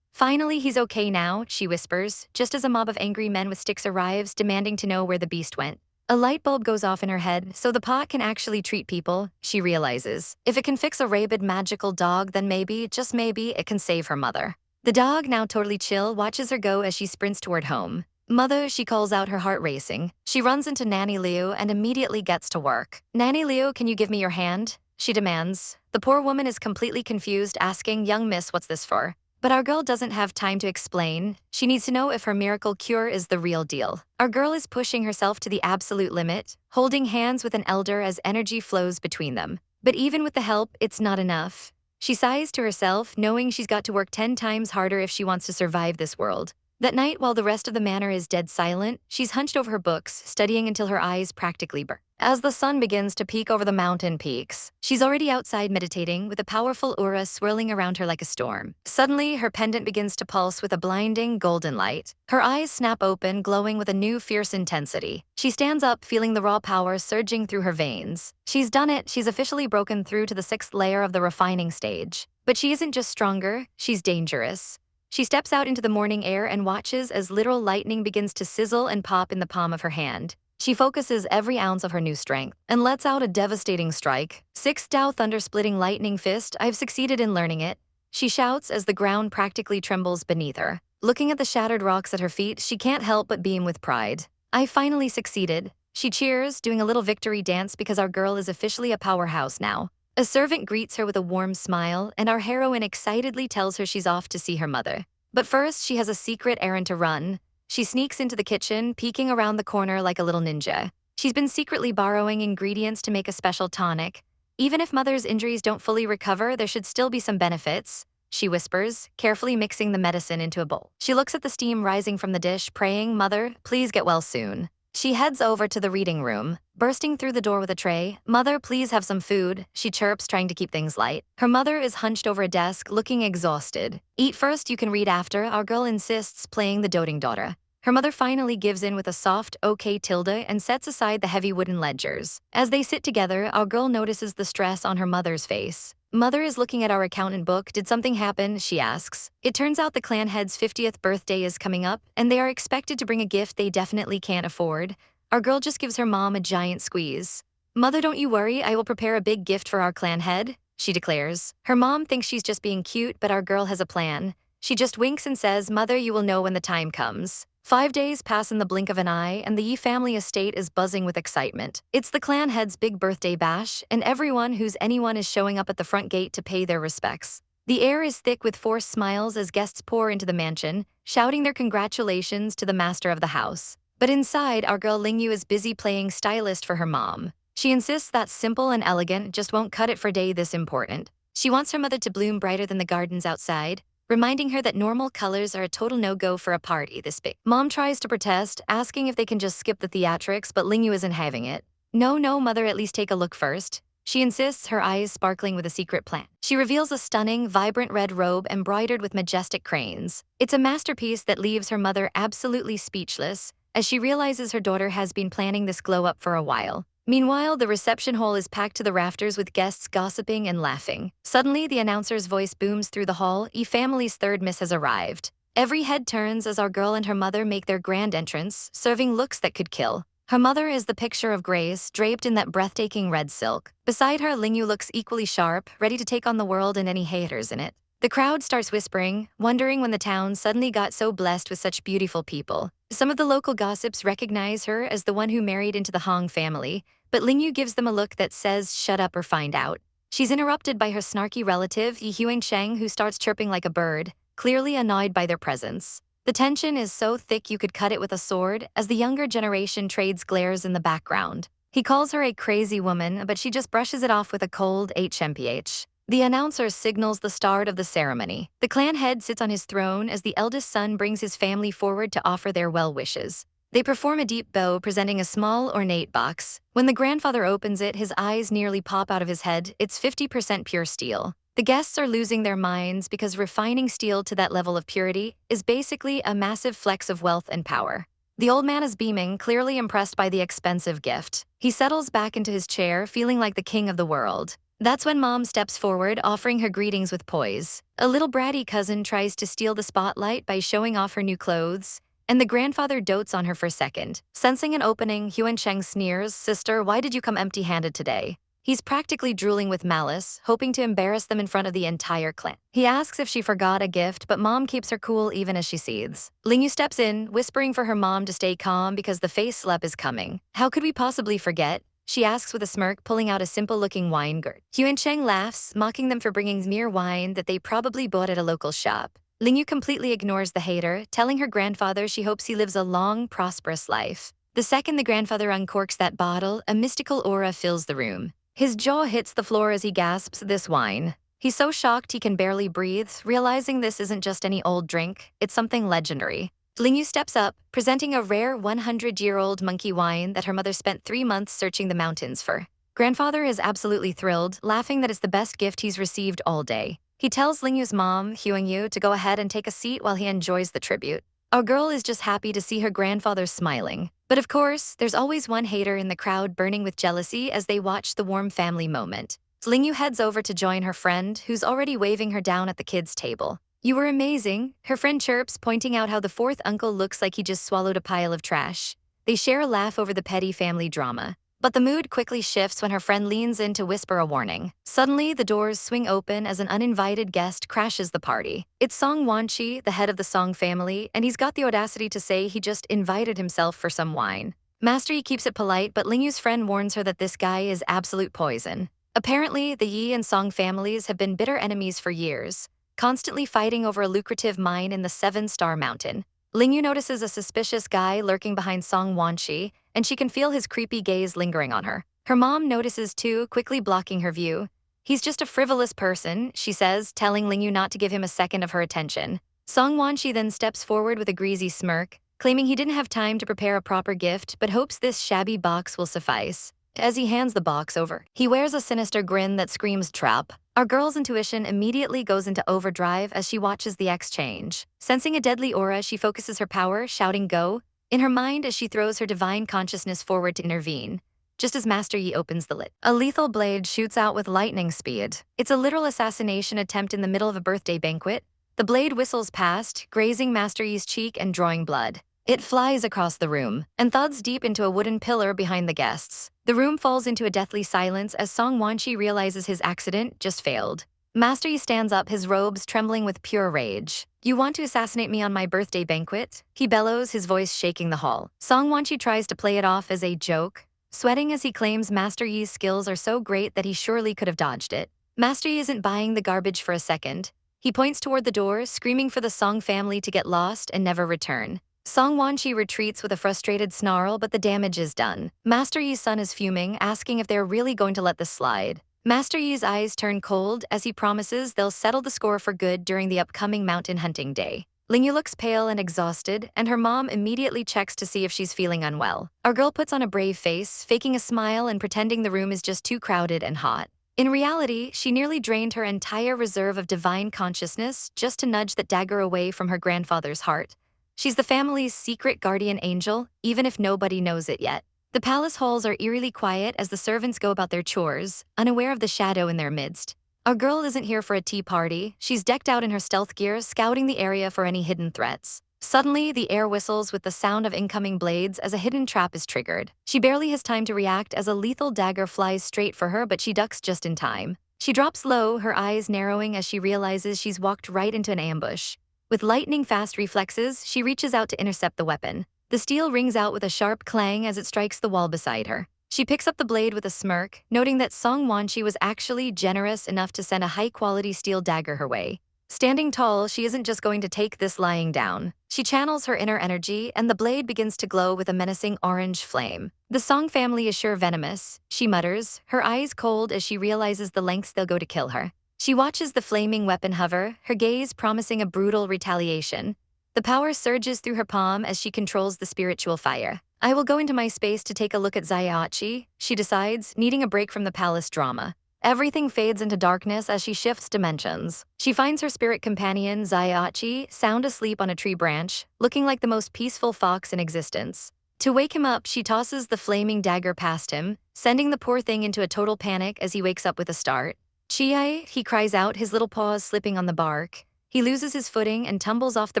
Finally, he's okay now, she whispers, just as a mob of angry men with sticks arrives, demanding to know where the beast went. A light bulb goes off in her head, so the pot can actually treat people, she realizes. If it can fix a rabid magical dog, then maybe, just maybe, it can save her mother. The dog, now totally chill, watches her go as she sprints toward home. Mother, she calls out, her heart racing. She runs into Nanny Liu and immediately gets to work. Nanny Liu, can you give me your hand? She demands. The poor woman is completely confused, asking, young miss, what's this for? But our girl doesn't have time to explain. She needs to know if her miracle cure is the real deal. Our girl is pushing herself to the absolute limit, holding hands with an elder as energy flows between them. But even with the help, it's not enough. She sighs to herself, knowing she's got to work 10 times harder if she wants to survive this world. That night, while the rest of the manor is dead silent, she's hunched over her books, studying until her eyes practically burn. As the sun begins to peek over the mountain peaks, she's already outside meditating, with a powerful aura swirling around her like a storm. Suddenly, her pendant begins to pulse with a blinding golden light. Her eyes snap open, glowing with a new fierce intensity. She stands up, feeling the raw power surging through her veins. She's done it. She's officially broken through to the 6th layer of the refining stage. But she isn't just stronger, she's dangerous. She steps out into the morning air and watches as literal lightning begins to sizzle and pop in the palm of her hand. She focuses every ounce of her new strength and lets out a devastating strike. 6th Tao thunder-splitting lightning fist, I've succeeded in learning it. She shouts as the ground practically trembles beneath her. Looking at the shattered rocks at her feet, she can't help but beam with pride. I finally succeeded. She cheers, doing a little victory dance because our girl is officially a powerhouse now. A servant greets her with a warm smile, and our heroine excitedly tells her she's off to see her mother. But first, she has a secret errand to run. She sneaks into the kitchen, peeking around the corner like a little ninja. She's been secretly borrowing ingredients to make a special tonic. Even if mother's injuries don't fully recover, there should still be some benefits, she whispers, carefully mixing the medicine into a bowl. She looks at the steam rising from the dish, praying, Mother, please get well soon. She heads over to the reading room, bursting through the door with a tray. Mother, please have some food, she chirps, trying to keep things light. Her mother is hunched over a desk, looking exhausted. Eat first, you can read after, our girl insists, playing the doting daughter. Her mother finally gives in with a soft, okay tilde and sets aside the heavy wooden ledgers. As they sit together, our girl notices the stress on her mother's face. Mother is looking at our accountant book. Did something happen? She asks. It turns out the clan head's 50th birthday is coming up, and they are expected to bring a gift they definitely can't afford. Our girl just gives her mom a giant squeeze. Mother, don't you worry, I will prepare a big gift for our clan head, she declares. Her mom thinks she's just being cute, but our girl has a plan. She just winks and says, Mother, you will know when the time comes. 5 days pass in the blink of an eye, and the Yi family estate is buzzing with excitement. It's the clan head's big birthday bash, and everyone who's anyone is showing up at the front gate to pay their respects. The air is thick with forced smiles as guests pour into the mansion, shouting their congratulations to the master of the house. But inside, our girl Ling Yu is busy playing stylist for her mom. She insists that simple and elegant just won't cut it for a day this important. She wants her mother to bloom brighter than the gardens outside, reminding her that normal colors are a total no-go for a party this big. Mom tries to protest, asking if they can just skip the theatrics, but Ling Yu isn't having it. No, Mother, at least take a look first. She insists, her eyes sparkling with a secret plan. She reveals a stunning, vibrant red robe embroidered with majestic cranes. It's a masterpiece that leaves her mother absolutely speechless, as she realizes her daughter has been planning this glow-up for a while. Meanwhile, the reception hall is packed to the rafters with guests gossiping and laughing. Suddenly, the announcer's voice booms through the hall, Yi family's third miss has arrived. Every head turns as our girl and her mother make their grand entrance, serving looks that could kill. Her mother is the picture of grace, draped in that breathtaking red silk. Beside her, Ling Yu looks equally sharp, ready to take on the world and any haters in it. The crowd starts whispering, wondering when the town suddenly got so blessed with such beautiful people. Some of the local gossips recognize her as the one who married into the Hong family, but Ling Yu gives them a look that says, shut up or find out. She's interrupted by her snarky relative, Yi Sheng, who starts chirping like a bird, clearly annoyed by their presence. The tension is so thick you could cut it with a sword, as the younger generation trades glares in the background. He calls her a crazy woman, but she just brushes it off with a cold HMPH. The announcer signals the start of the ceremony. The clan head sits on his throne as the eldest son brings his family forward to offer their well wishes. They perform a deep bow, presenting a small, ornate box. When the grandfather opens it, his eyes nearly pop out of his head. It's 50% pure steel. The guests are losing their minds because refining steel to that level of purity is basically a massive flex of wealth and power. The old man is beaming, clearly impressed by the expensive gift. He settles back into his chair, feeling like the king of the world. That's when Mom steps forward, offering her greetings with poise. A little bratty cousin tries to steal the spotlight by showing off her new clothes, and the grandfather dotes on her for a second. Sensing an opening, Heng sneers, "Sister, why did you come empty-handed today?" He's practically drooling with malice, hoping to embarrass them in front of the entire clan. He asks if she forgot a gift, but Mom keeps her cool even as she seethes. Yu steps in, whispering for her mom to stay calm because the face slap is coming. "How could we possibly forget?" she asks with a smirk, pulling out a simple-looking wine gourd. Cheng laughs, mocking them for bringing mere wine that they probably bought at a local shop. Yu completely ignores the hater, telling her grandfather she hopes he lives a long, prosperous life. The second the grandfather uncorks that bottle, a mystical aura fills the room. His jaw hits the floor as he gasps, "This wine." He's so shocked he can barely breathe, realizing this isn't just any old drink, it's something legendary. Yu steps up, presenting a rare 100-year-old monkey wine that her mother spent 3 months searching the mountains for. Grandfather is absolutely thrilled, laughing that it's the best gift he's received all day. He tells Yu's mom, Yu, to go ahead and take a seat while he enjoys the tribute. Our girl is just happy to see her grandfather smiling. But of course, there's always one hater in the crowd burning with jealousy as they watch the warm family moment. Yu heads over to join her friend, who's already waving her down at the kids' table. "You were amazing," her friend chirps, pointing out how the fourth uncle looks like he just swallowed a pile of trash. They share a laugh over the petty family drama. But the mood quickly shifts when her friend leans in to whisper a warning. Suddenly, the doors swing open as an uninvited guest crashes the party. It's Song Wanchi, the head of the Song family, and he's got the audacity to say he just invited himself for some wine. Master Yi keeps it polite, but Yu's friend warns her that this guy is absolute poison. Apparently, the Yi and Song families have been bitter enemies for years, constantly fighting over a lucrative mine in the 7-star mountain. Yu notices a suspicious guy lurking behind Song Wanchi, and she can feel his creepy gaze lingering on her. Her mom notices too, quickly blocking her view. "He's just a frivolous person," she says, telling Yu not to give him a second of her attention. Song Wanchi then steps forward with a greasy smirk, claiming he didn't have time to prepare a proper gift but hopes this shabby box will suffice. As he hands the box over, he wears a sinister grin that screams trap. Our girl's intuition immediately goes into overdrive as she watches the exchange. Sensing a deadly aura, she focuses her power, shouting "Go!" in her mind as she throws her divine consciousness forward to intervene. Just as Master Yi opens the lid, a lethal blade shoots out with lightning speed. It's a literal assassination attempt in the middle of a birthday banquet. The blade whistles past, grazing Master Yi's cheek and drawing blood. It flies across the room and thuds deep into a wooden pillar behind the guests. The room falls into a deathly silence as Song Wanchi realizes his accident just failed. Master Yi stands up, his robes trembling with pure rage. "You want to assassinate me on my birthday banquet?" he bellows, his voice shaking the hall. Song Wanchi tries to play it off as a joke, sweating as he claims Master Yi's skills are so great that he surely could have dodged it. Master Yi isn't buying the garbage for a second. He points toward the door, screaming for the Song family to get lost and never return. Song Wanchi retreats with a frustrated snarl, but the damage is done. Master Yi's son is fuming, asking if they're really going to let this slide. Master Yi's eyes turn cold as he promises they'll settle the score for good during the upcoming mountain hunting day. Yu looks pale and exhausted, and her mom immediately checks to see if she's feeling unwell. Our girl puts on a brave face, faking a smile and pretending the room is just too crowded and hot. In reality, she nearly drained her entire reserve of divine consciousness just to nudge that dagger away from her grandfather's heart. She's the family's secret guardian angel, even if nobody knows it yet. The palace halls are eerily quiet as the servants go about their chores, unaware of the shadow in their midst. Our girl isn't here for a tea party. She's decked out in her stealth gear, scouting the area for any hidden threats. Suddenly, the air whistles with the sound of incoming blades as a hidden trap is triggered. She barely has time to react as a lethal dagger flies straight for her, but she ducks just in time. She drops low, her eyes narrowing as she realizes she's walked right into an ambush. With lightning-fast reflexes, she reaches out to intercept the weapon. The steel rings out with a sharp clang as it strikes the wall beside her. She picks up the blade with a smirk, noting that Song Wanchi was actually generous enough to send a high-quality steel dagger her way. Standing tall, she isn't just going to take this lying down. She channels her inner energy, and the blade begins to glow with a menacing orange flame. "The Song family is sure venomous," she mutters, her eyes cold as she realizes the lengths they'll go to kill her. She watches the flaming weapon hover, her gaze promising a brutal retaliation. The power surges through her palm as she controls the spiritual fire. I will go into my space to take a look at Zaiachi, she decides, needing a break from the palace drama. Everything fades into darkness as she shifts dimensions. She finds her spirit companion, Zaiachi, sound asleep on a tree branch, looking like the most peaceful fox in existence. To wake him up, she tosses the flaming dagger past him, sending the poor thing into a total panic as he wakes up with a start. Chiai, he cries out, his little paws slipping on the bark. He loses his footing and tumbles off the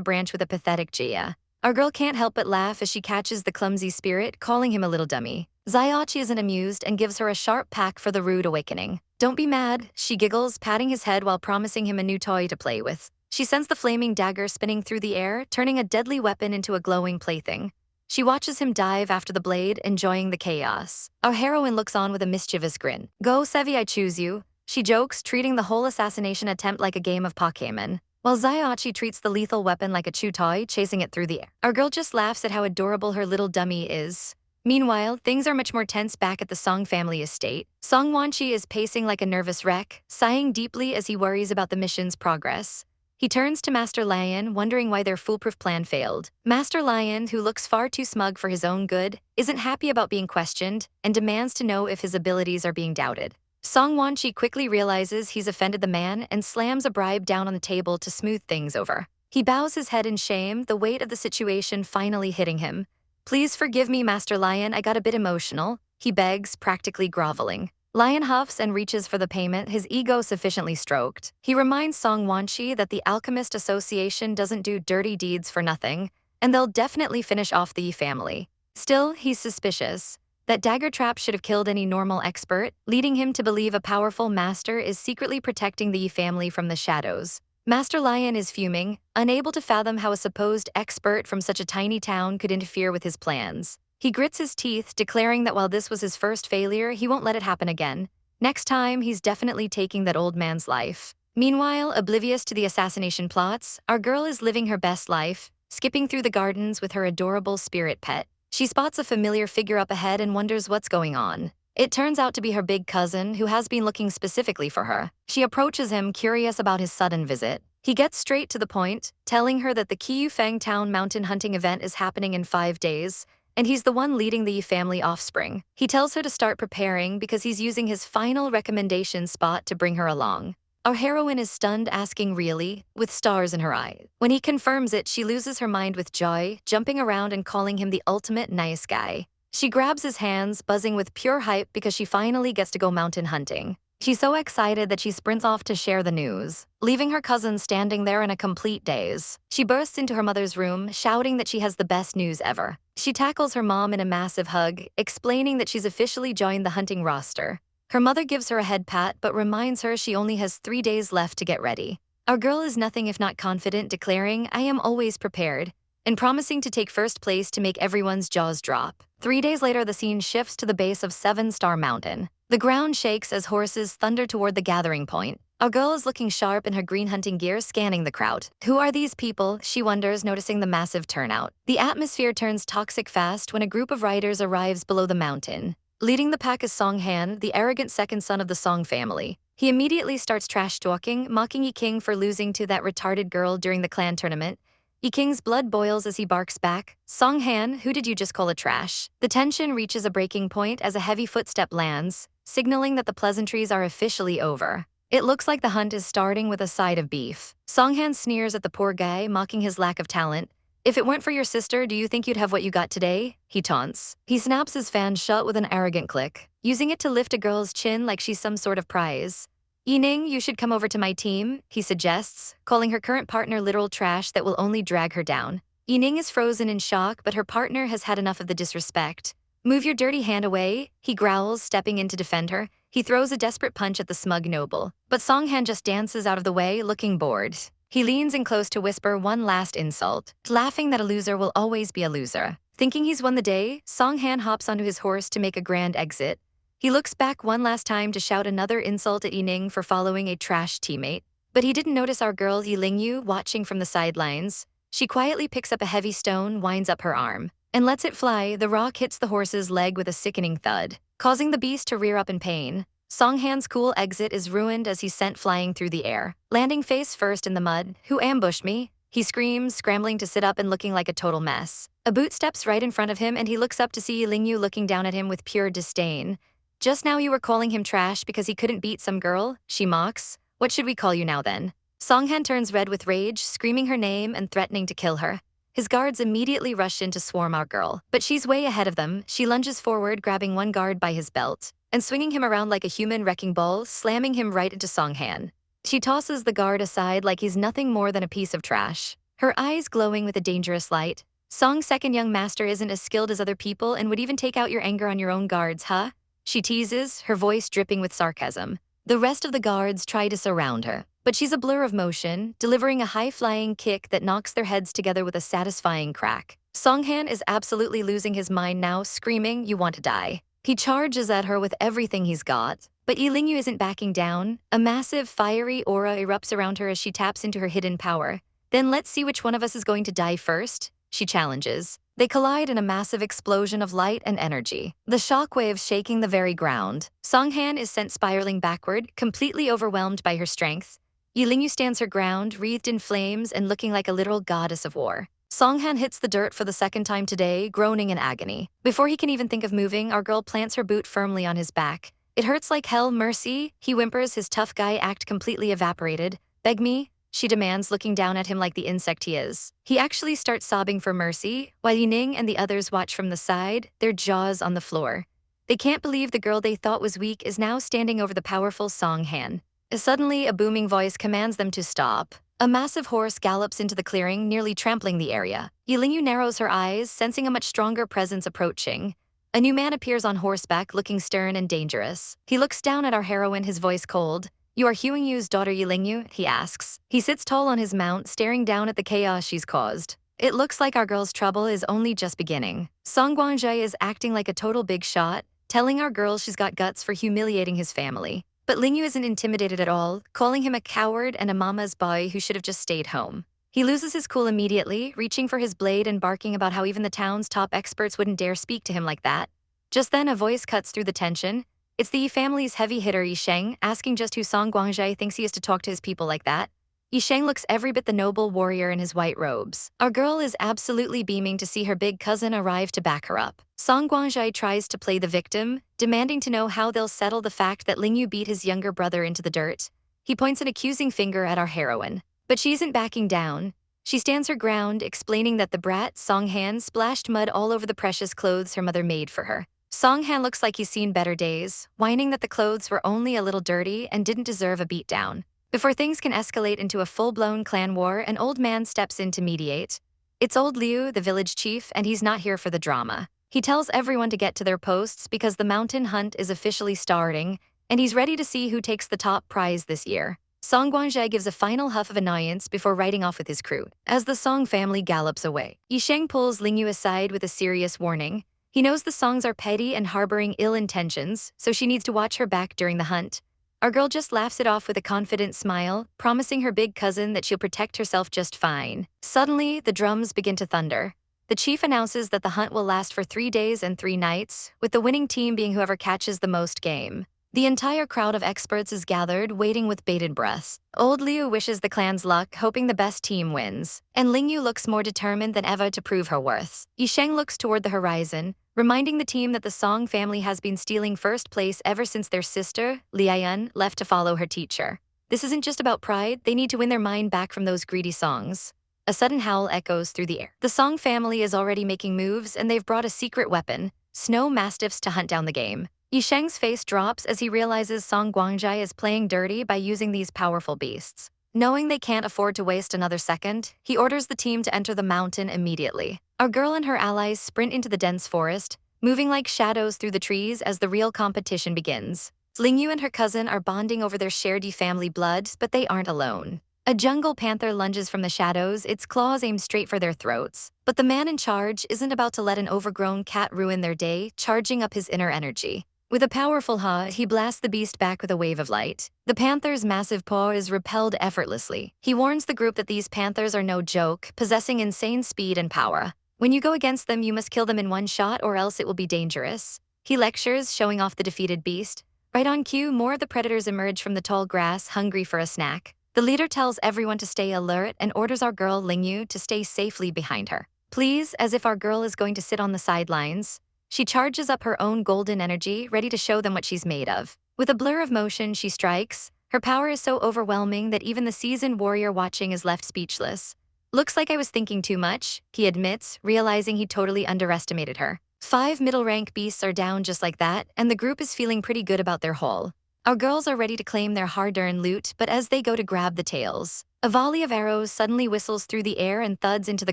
branch with a pathetic Jia. Our girl can't help but laugh as she catches the clumsy spirit, calling him a little dummy. Zaiachi isn't amused and gives her a sharp pack for the rude awakening. Don't be mad, she giggles, patting his head while promising him a new toy to play with. She sends the flaming dagger spinning through the air, turning a deadly weapon into a glowing plaything. She watches him dive after the blade, enjoying the chaos. Our heroine looks on with a mischievous grin. Go, Sevi, I choose you, she jokes, treating the whole assassination attempt like a game of Pokemon, while Zaiachi treats the lethal weapon like a chew toy, chasing it through the air. Our girl just laughs at how adorable her little dummy is. Meanwhile, things are much more tense back at the Song family estate. Song Wanchi is pacing like a nervous wreck, sighing deeply as he worries about the mission's progress. He turns to Master Lion, wondering why their foolproof plan failed. Master Lion, who looks far too smug for his own good, isn't happy about being questioned and demands to know if his abilities are being doubted. Song Wanchi quickly realizes he's offended the man and slams a bribe down on the table to smooth things over. He bows his head in shame, the weight of the situation finally hitting him. Please forgive me, Master Lion, I got a bit emotional, he begs, practically groveling. Lion huffs and reaches for the payment, his ego sufficiently stroked. He reminds Song Wanchi that the Alchemist Association doesn't do dirty deeds for nothing, and they'll definitely finish off the Yi family. Still, he's suspicious. That dagger trap should have killed any normal expert, leading him to believe a powerful master is secretly protecting the Yi family from the shadows. Master Lion is fuming, unable to fathom how a supposed expert from such a tiny town could interfere with his plans. He grits his teeth, declaring that while this was his first failure, he won't let it happen again. Next time, he's definitely taking that old man's life. Meanwhile, oblivious to the assassination plots, our girl is living her best life, skipping through the gardens with her adorable spirit pet. She spots a familiar figure up ahead and wonders what's going on. It turns out to be her big cousin, who has been looking specifically for her. She approaches him, curious about his sudden visit. He gets straight to the point, telling her that the Qiyufeng Town mountain hunting event is happening in 5 days, and he's the one leading the Yi family offspring. He tells her to start preparing because he's using his final recommendation spot to bring her along. Our heroine is stunned, asking really, with stars in her eyes. When he confirms it, she loses her mind with joy, jumping around and calling him the ultimate nice guy. She grabs his hands, buzzing with pure hype because she finally gets to go mountain hunting. She's so excited that she sprints off to share the news, leaving her cousin standing there in a complete daze. She bursts into her mother's room, shouting that she has the best news ever. She tackles her mom in a massive hug, explaining that she's officially joined the hunting roster. Her mother gives her a head pat but reminds her she only has 3 days left to get ready. Our girl is nothing if not confident, declaring, I am always prepared, and promising to take first place to make everyone's jaws drop. 3 days later, the scene shifts to the base of 7-Star Mountain. The ground shakes as horses thunder toward the gathering point. Our girl is looking sharp in her green hunting gear, scanning the crowd. Who are these people, she wonders, noticing the massive turnout. The atmosphere turns toxic fast when a group of riders arrives below the mountain. Leading the pack is Song Han, the arrogant second son of the Song family. He immediately starts trash-talking, mocking Yi King for losing to that retarded girl during the clan tournament. Yi King's blood boils as he barks back, Song Han, who did you just call a trash? The tension reaches a breaking point as a heavy footstep lands, signaling that the pleasantries are officially over. It looks like the hunt is starting with a side of beef. Song Han sneers at the poor guy, mocking his lack of talent. If it weren't for your sister, do you think you'd have what you got today? He taunts. He snaps his fan shut with an arrogant click, using it to lift a girl's chin like she's some sort of prize. Yining, you should come over to my team, he suggests, calling her current partner literal trash that will only drag her down. Yining is frozen in shock, but her partner has had enough of the disrespect. Move your dirty hand away, he growls, stepping in to defend her. He throws a desperate punch at the smug noble, but Song Han just dances out of the way, looking bored. He leans in close to whisper one last insult, laughing that a loser will always be a loser. Thinking he's won the day, Song Han hops onto his horse to make a grand exit. He looks back one last time to shout another insult at Yining for following a trash teammate. But he didn't notice our girl Yilingyu watching from the sidelines. She quietly picks up a heavy stone, winds up her arm, and lets it fly. The rock hits the horse's leg with a sickening thud, causing the beast to rear up in pain. Song Han's cool exit is ruined as he's sent flying through the air, landing face first in the mud. Who ambushed me? He screams, scrambling to sit up and looking like a total mess. A boot steps right in front of him and he looks up to see Lingyu looking down at him with pure disdain. Just now you were calling him trash because he couldn't beat some girl, she mocks. What should we call you now then? Songhan turns red with rage, screaming her name and threatening to kill her. His guards immediately rush in to swarm our girl, but she's way ahead of them. She lunges forward, grabbing one guard by his belt and swinging him around like a human wrecking ball, slamming him right into Songhan. She tosses the guard aside like he's nothing more than a piece of trash, her eyes glowing with a dangerous light. Song's second young master isn't as skilled as other people and would even take out your anger on your own guards, huh? She teases, her voice dripping with sarcasm. The rest of the guards try to surround her, but she's a blur of motion, delivering a high-flying kick that knocks their heads together with a satisfying crack. Songhan is absolutely losing his mind now, screaming, "You want to die." He charges at her with everything he's got, but Yi Lingyu isn't backing down. A massive, fiery aura erupts around her as she taps into her hidden power. "Then let's see which one of us is going to die first," she challenges. They collide in a massive explosion of light and energy, the shockwaves shaking the very ground. Songhan is sent spiraling backward, completely overwhelmed by her strength. Yi Lingyu stands her ground, wreathed in flames and looking like a literal goddess of war. Songhan hits the dirt for the second time today, groaning in agony. Before he can even think of moving, our girl plants her boot firmly on his back. "It hurts like hell, mercy," he whimpers, his tough guy act completely evaporated. "Beg me," she demands, looking down at him like the insect he is. He actually starts sobbing for mercy, while Yining and the others watch from the side, their jaws on the floor. They can't believe the girl they thought was weak is now standing over the powerful Songhan. Suddenly, a booming voice commands them to stop. A massive horse gallops into the clearing, nearly trampling the area. Yi Lingyu narrows her eyes, sensing a much stronger presence approaching. A new man appears on horseback, looking stern and dangerous. He looks down at our heroine, his voice cold. "You are Huang Yu's daughter Yi Lingyu?" he asks. He sits tall on his mount, staring down at the chaos she's caused. It looks like our girl's trouble is only just beginning. Song Guangjie is acting like a total big shot, telling our girl she's got guts for humiliating his family. But Lingyu isn't intimidated at all, calling him a coward and a mama's boy who should have just stayed home. He loses his cool immediately, reaching for his blade and barking about how even the town's top experts wouldn't dare speak to him like that. Just then, a voice cuts through the tension. It's the Yi family's heavy hitter Yi Sheng, asking just who Song Guangjie thinks he is to talk to his people like that. Yi Sheng looks every bit the noble warrior in his white robes. Our girl is absolutely beaming to see her big cousin arrive to back her up. Song Guangjie tries to play the victim, demanding to know how they'll settle the fact that Lingyu beat his younger brother into the dirt. He points an accusing finger at our heroine. But she isn't backing down. She stands her ground, explaining that the brat, Songhan, splashed mud all over the precious clothes her mother made for her. Songhan looks like he's seen better days, whining that the clothes were only a little dirty and didn't deserve a beatdown. Before things can escalate into a full-blown clan war, an old man steps in to mediate. It's old Liu, the village chief, and he's not here for the drama. He tells everyone to get to their posts because the mountain hunt is officially starting, and he's ready to see who takes the top prize this year. Song Guangjie gives a final huff of annoyance before riding off with his crew. As the Song family gallops away, Yi Sheng pulls Lingyu aside with a serious warning. He knows the Songs are petty and harboring ill intentions, so she needs to watch her back during the hunt. Our girl just laughs it off with a confident smile, promising her big cousin that she'll protect herself just fine. Suddenly, the drums begin to thunder. The chief announces that the hunt will last for 3 days and 3 nights, with the winning team being whoever catches the most game. The entire crowd of experts is gathered, waiting with bated breaths. Old Liu wishes the clan's luck, hoping the best team wins. And Lingyu looks more determined than ever to prove her worth. Yi Sheng looks toward the horizon, reminding the team that the Song family has been stealing first place ever since their sister, Liayan, left to follow her teacher. This isn't just about pride, they need to win their mind back from those greedy Songs. A sudden howl echoes through the air. The Song family is already making moves, and they've brought a secret weapon, snow mastiffs, to hunt down the game. Yi Sheng's face drops as he realizes Song Guangjie is playing dirty by using these powerful beasts. Knowing they can't afford to waste another second, he orders the team to enter the mountain immediately. Our girl and her allies sprint into the dense forest, moving like shadows through the trees as the real competition begins. Lingyu and her cousin are bonding over their shared family blood, but they aren't alone. A jungle panther lunges from the shadows, its claws aimed straight for their throats. But the man in charge isn't about to let an overgrown cat ruin their day, charging up his inner energy. With a powerful ha, he blasts the beast back with a wave of light. The panther's massive paw is repelled effortlessly. He warns the group that these panthers are no joke, possessing insane speed and power. When you go against them, you must kill them in one shot or else it will be dangerous. He lectures, showing off the defeated beast. Right on cue, more of the predators emerge from the tall grass, hungry for a snack. The leader tells everyone to stay alert and orders our girl Lingyu to stay safely behind her. Please, as if our girl is going to sit on the sidelines. She charges up her own golden energy, ready to show them what she's made of. With a blur of motion, she strikes. Her power is so overwhelming that even the seasoned warrior watching is left speechless. Looks like I was thinking too much, he admits, realizing he totally underestimated her. 5 middle-rank beasts are down just like that, and the group is feeling pretty good about their haul. Our girls are ready to claim their hard-earned loot, but as they go to grab the tails, a volley of arrows suddenly whistles through the air and thuds into the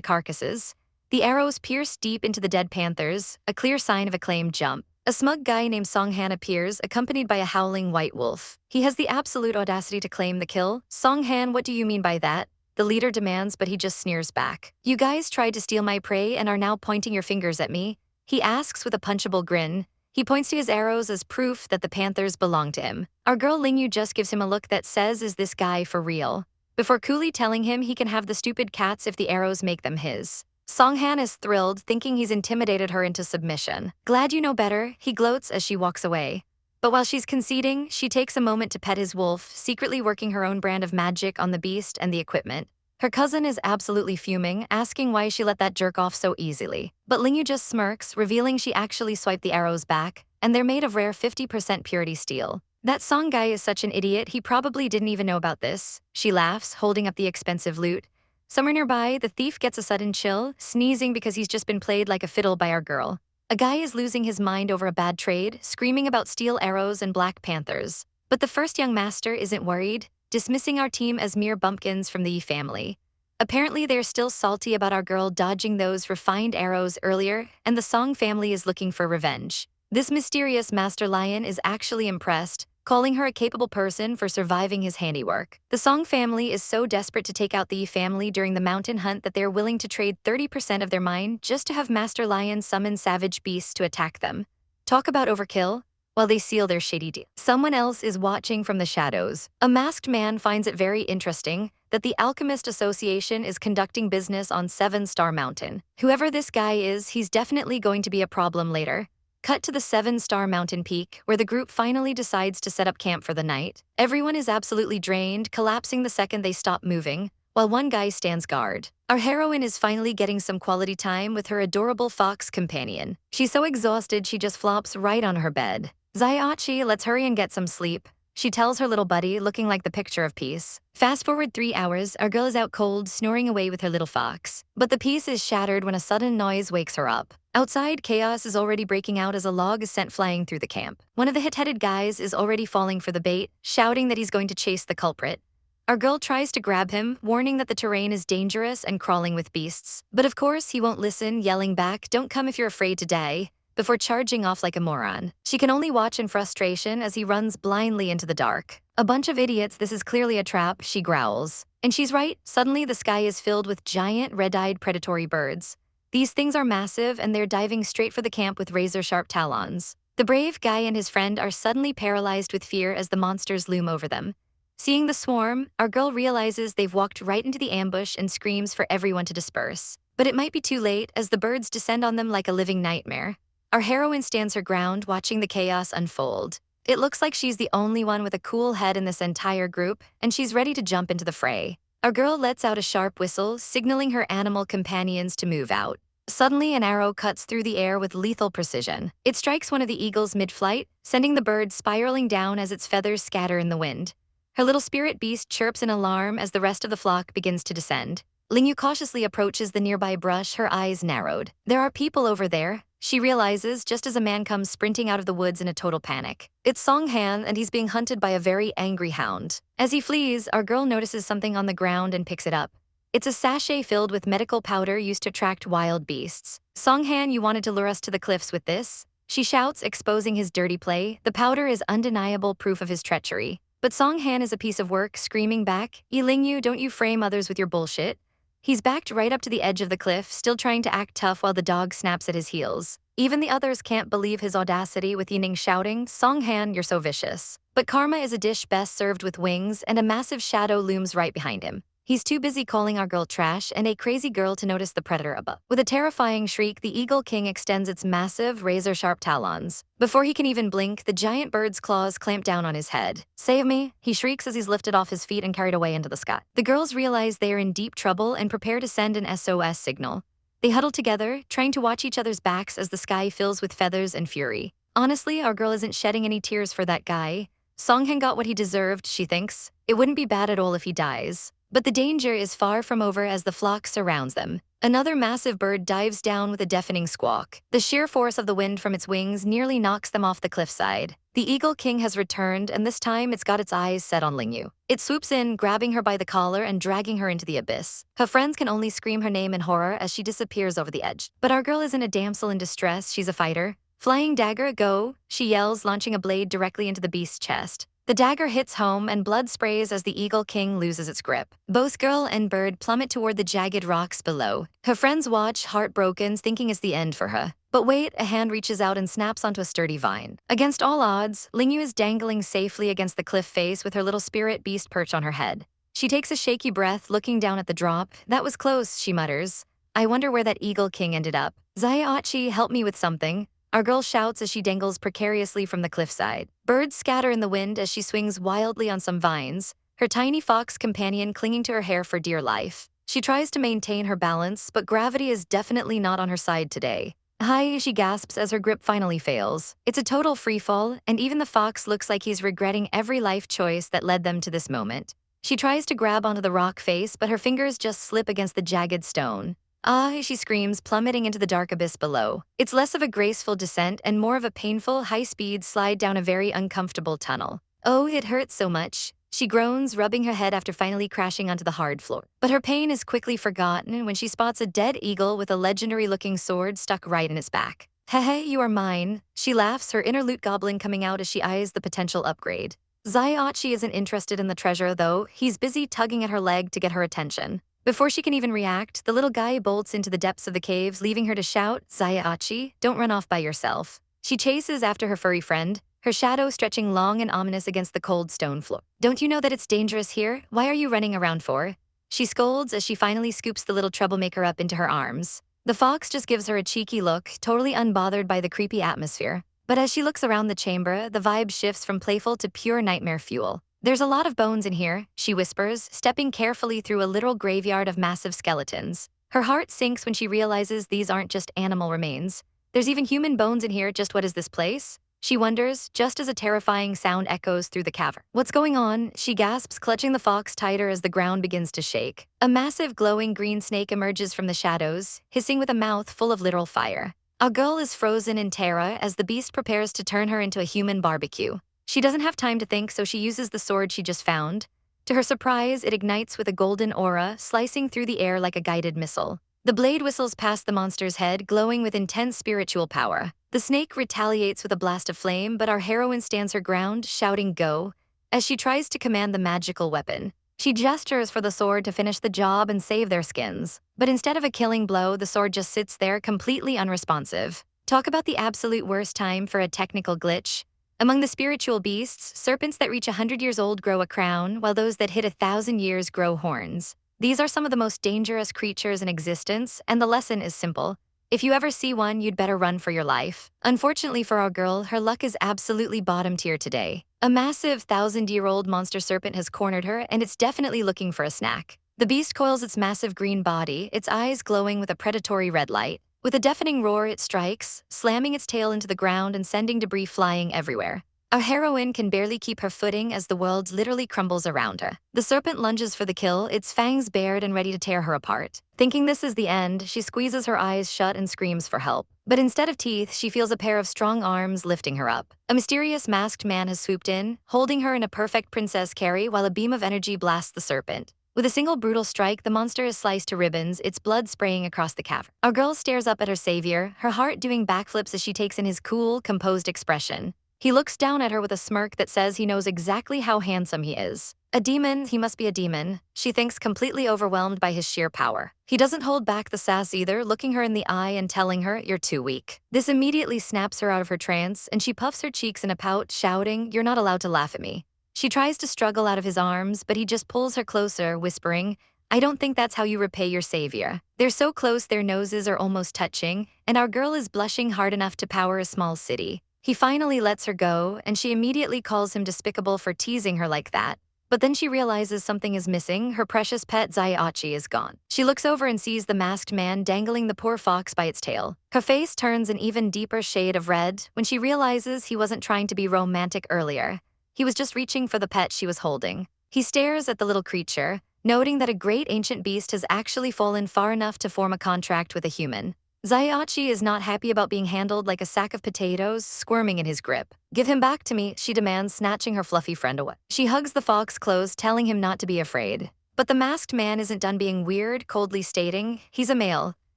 carcasses. The arrows pierce deep into the dead panthers, a clear sign of a claimed jump. A smug guy named Songhan appears, accompanied by a howling white wolf. He has the absolute audacity to claim the kill. Songhan, what do you mean by that? The leader demands, but he just sneers back. You guys tried to steal my prey and are now pointing your fingers at me? He asks with a punchable grin. He points to his arrows as proof that the panthers belong to him. Our girl Lingyu just gives him a look that says, is this guy for real? Before coolly telling him he can have the stupid cats if the arrows make them his. Songhan is thrilled, thinking he's intimidated her into submission. Glad you know better, he gloats as she walks away. But while she's conceding, she takes a moment to pet his wolf, secretly working her own brand of magic on the beast and the equipment. Her cousin is absolutely fuming, asking why she let that jerk off so easily. But Lingyu just smirks, revealing she actually swiped the arrows back, and they're made of rare 50% purity steel. That Song guy is such an idiot, he probably didn't even know about this. She laughs, holding up the expensive loot. Somewhere nearby, the thief gets a sudden chill, sneezing because he's just been played like a fiddle by our girl. A guy is losing his mind over a bad trade, screaming about steel arrows and black panthers. But the first young master isn't worried, dismissing our team as mere bumpkins from the Yi family. Apparently, they're still salty about our girl dodging those refined arrows earlier, and the Song family is looking for revenge. This mysterious Master Lion is actually impressed, calling her a capable person for surviving his handiwork. The Song family is so desperate to take out the Yi family during the mountain hunt that they're willing to trade 30% of their mine just to have Master Lion summon savage beasts to attack them. Talk about overkill. While they seal their shady deal, someone else is watching from the shadows. A masked man finds it very interesting that the Alchemist Association is conducting business on 7-Star Mountain. Whoever this guy is, he's definitely going to be a problem later. Cut to the 7-Star Mountain peak, where the group finally decides to set up camp for the night. Everyone is absolutely drained, collapsing the second they stop moving, while one guy stands guard. Our heroine is finally getting some quality time with her adorable fox companion. She's so exhausted she just flops right on her bed. Zaiachi, let's hurry and get some sleep, she tells her little buddy, looking like the picture of peace. Fast forward 3 hours, our girl is out cold, snoring away with her little fox. But the peace is shattered when a sudden noise wakes her up. Outside, chaos is already breaking out as a log is sent flying through the camp. One of the hit-headed guys is already falling for the bait, shouting that he's going to chase the culprit. Our girl tries to grab him, warning that the terrain is dangerous and crawling with beasts. But of course, he won't listen, yelling back, "Don't come if you're afraid to die," before charging off like a moron. She can only watch in frustration as he runs blindly into the dark. A bunch of idiots, this is clearly a trap, she growls. And she's right, suddenly the sky is filled with giant, red-eyed predatory birds. These things are massive and they're diving straight for the camp with razor-sharp talons. The brave guy and his friend are suddenly paralyzed with fear as the monsters loom over them. Seeing the swarm, our girl realizes they've walked right into the ambush and screams for everyone to disperse. But it might be too late as the birds descend on them like a living nightmare. Our heroine stands her ground, watching the chaos unfold. It looks like she's the only one with a cool head in this entire group, and she's ready to jump into the fray. Our girl lets out a sharp whistle, signaling her animal companions to move out. Suddenly, an arrow cuts through the air with lethal precision. It strikes one of the eagles mid-flight, sending the bird spiraling down as its feathers scatter in the wind. Her little spirit beast chirps in alarm as the rest of the flock begins to descend. Lingyu cautiously approaches the nearby brush, her eyes narrowed. There are people over there, she realizes just as a man comes sprinting out of the woods in a total panic. It's Songhan, and he's being hunted by a very angry hound. As he flees, our girl notices something on the ground and picks it up. It's a sachet filled with medical powder used to attract wild beasts. Songhan, you wanted to lure us to the cliffs with this? She shouts, exposing his dirty play. The powder is undeniable proof of his treachery. But Songhan is a piece of work, screaming back, Lingyu, don't you frame others with your bullshit. He's backed right up to the edge of the cliff, still trying to act tough while the dog snaps at his heels. Even the others can't believe his audacity, with Yining shouting, Songhan, you're so vicious. But karma is a dish best served with wings, and a massive shadow looms right behind him. He's too busy calling our girl trash and a crazy girl to notice the predator above. With a terrifying shriek, the eagle king extends its massive, razor-sharp talons. Before he can even blink, the giant bird's claws clamp down on his head. "Save me," he shrieks as he's lifted off his feet and carried away into the sky. The girls realize they are in deep trouble and prepare to send an SOS signal. They huddle together, trying to watch each other's backs as the sky fills with feathers and fury. Honestly, our girl isn't shedding any tears for that guy. Songheng got what he deserved, she thinks. It wouldn't be bad at all if he dies. But the danger is far from over as the flock surrounds them. Another massive bird dives down with a deafening squawk. The sheer force of the wind from its wings nearly knocks them off the cliffside. The Eagle King has returned, and this time it's got its eyes set on Ling Yu. It swoops in, grabbing her by the collar and dragging her into the abyss. Her friends can only scream her name in horror as she disappears over the edge. But our girl isn't a damsel in distress, she's a fighter. "Flying dagger, go," she yells, launching a blade directly into the beast's chest. The dagger hits home and blood sprays as the Eagle King loses its grip. Both girl and bird plummet toward the jagged rocks below. Her friends watch, heartbroken, thinking it's the end for her. But wait, a hand reaches out and snaps onto a sturdy vine. Against all odds, Ling Yu is dangling safely against the cliff face with her little spirit beast perched on her head. She takes a shaky breath, looking down at the drop. "That was close," she mutters. "I wonder where that Eagle King ended up." "Zayaachi, help me with something," our girl shouts as she dangles precariously from the cliffside. Birds scatter in the wind as she swings wildly on some vines, her tiny fox companion clinging to her hair for dear life. She tries to maintain her balance, but gravity is definitely not on her side today. "Hi," she gasps as her grip finally fails. It's a total freefall, and even the fox looks like he's regretting every life choice that led them to this moment. She tries to grab onto the rock face, but her fingers just slip against the jagged stone. "Ah," she screams, plummeting into the dark abyss below. It's less of a graceful descent and more of a painful, high-speed slide down a very uncomfortable tunnel. "Oh, it hurts so much," she groans, rubbing her head after finally crashing onto the hard floor. But her pain is quickly forgotten when she spots a dead eagle with a legendary-looking sword stuck right in its back. "Hehe, you are mine," she laughs, her inner loot goblin coming out as she eyes the potential upgrade. Zayaachi isn't interested in the treasure, though. He's busy tugging at her leg to get her attention. Before she can even react, the little guy bolts into the depths of the caves, leaving her to shout, "Zayaachi, don't run off by yourself." She chases after her furry friend, her shadow stretching long and ominous against the cold stone floor. "Don't you know that it's dangerous here? Why are you running around for?" she scolds as she finally scoops the little troublemaker up into her arms. The fox just gives her a cheeky look, totally unbothered by the creepy atmosphere. But as she looks around the chamber, the vibe shifts from playful to pure nightmare fuel. "There's a lot of bones in here," she whispers, stepping carefully through a literal graveyard of massive skeletons. Her heart sinks when she realizes these aren't just animal remains. There's even human bones in here. Just what is this place? She wonders, just as a terrifying sound echoes through the cavern. "What's going on?" she gasps, clutching the fox tighter as the ground begins to shake. A massive glowing green snake emerges from the shadows, hissing with a mouth full of literal fire. Our girl is frozen in terror as the beast prepares to turn her into a human barbecue. She doesn't have time to think, so she uses the sword she just found. To her surprise, it ignites with a golden aura, slicing through the air like a guided missile. The blade whistles past the monster's head, glowing with intense spiritual power. The snake retaliates with a blast of flame, but our heroine stands her ground, shouting "Go!" as she tries to command the magical weapon. She gestures for the sword to finish the job and save their skins. But instead of a killing blow, the sword just sits there, completely unresponsive. Talk about the absolute worst time for a technical glitch. Among the spiritual beasts, serpents that reach 100 years old grow a crown, while those that hit 1,000 years grow horns. These are some of the most dangerous creatures in existence, and the lesson is simple. If you ever see one, you'd better run for your life. Unfortunately for our girl, her luck is absolutely bottom tier today. A massive 1,000-year-old monster serpent has cornered her, and it's definitely looking for a snack. The beast coils its massive green body, its eyes glowing with a predatory red light. With a deafening roar, it strikes, slamming its tail into the ground and sending debris flying everywhere. Our heroine can barely keep her footing as the world literally crumbles around her. The serpent lunges for the kill, its fangs bared and ready to tear her apart. Thinking this is the end, she squeezes her eyes shut and screams for help. But instead of teeth, she feels a pair of strong arms lifting her up. A mysterious masked man has swooped in, holding her in a perfect princess carry while a beam of energy blasts the serpent. With a single brutal strike, the monster is sliced to ribbons, its blood spraying across the cavern. Our girl stares up at her savior, her heart doing backflips as she takes in his cool, composed expression. He looks down at her with a smirk that says he knows exactly how handsome he is. A demon, he must be a demon, she thinks, completely overwhelmed by his sheer power. He doesn't hold back the sass either, looking her in the eye and telling her, "You're too weak." This immediately snaps her out of her trance, and she puffs her cheeks in a pout, shouting, "You're not allowed to laugh at me." She tries to struggle out of his arms, but he just pulls her closer, whispering, I don't think that's how you repay your savior. They're so close their noses are almost touching, and our girl is blushing hard enough to power a small city. He finally lets her go, and she immediately calls him despicable for teasing her like that. But then she realizes something is missing. Her precious pet Zaiachi is gone. She looks over and sees the masked man dangling the poor fox by its tail. Her face turns an even deeper shade of red when she realizes he wasn't trying to be romantic earlier. He was just reaching for the pet she was holding. He stares at the little creature, noting that a great ancient beast has actually fallen far enough to form a contract with a human. Zaiachi is not happy about being handled like a sack of potatoes, squirming in his grip. "Give him back to me," she demands, snatching her fluffy friend away. She hugs the fox close, telling him not to be afraid. But the masked man isn't done being weird, coldly stating, "He's a male.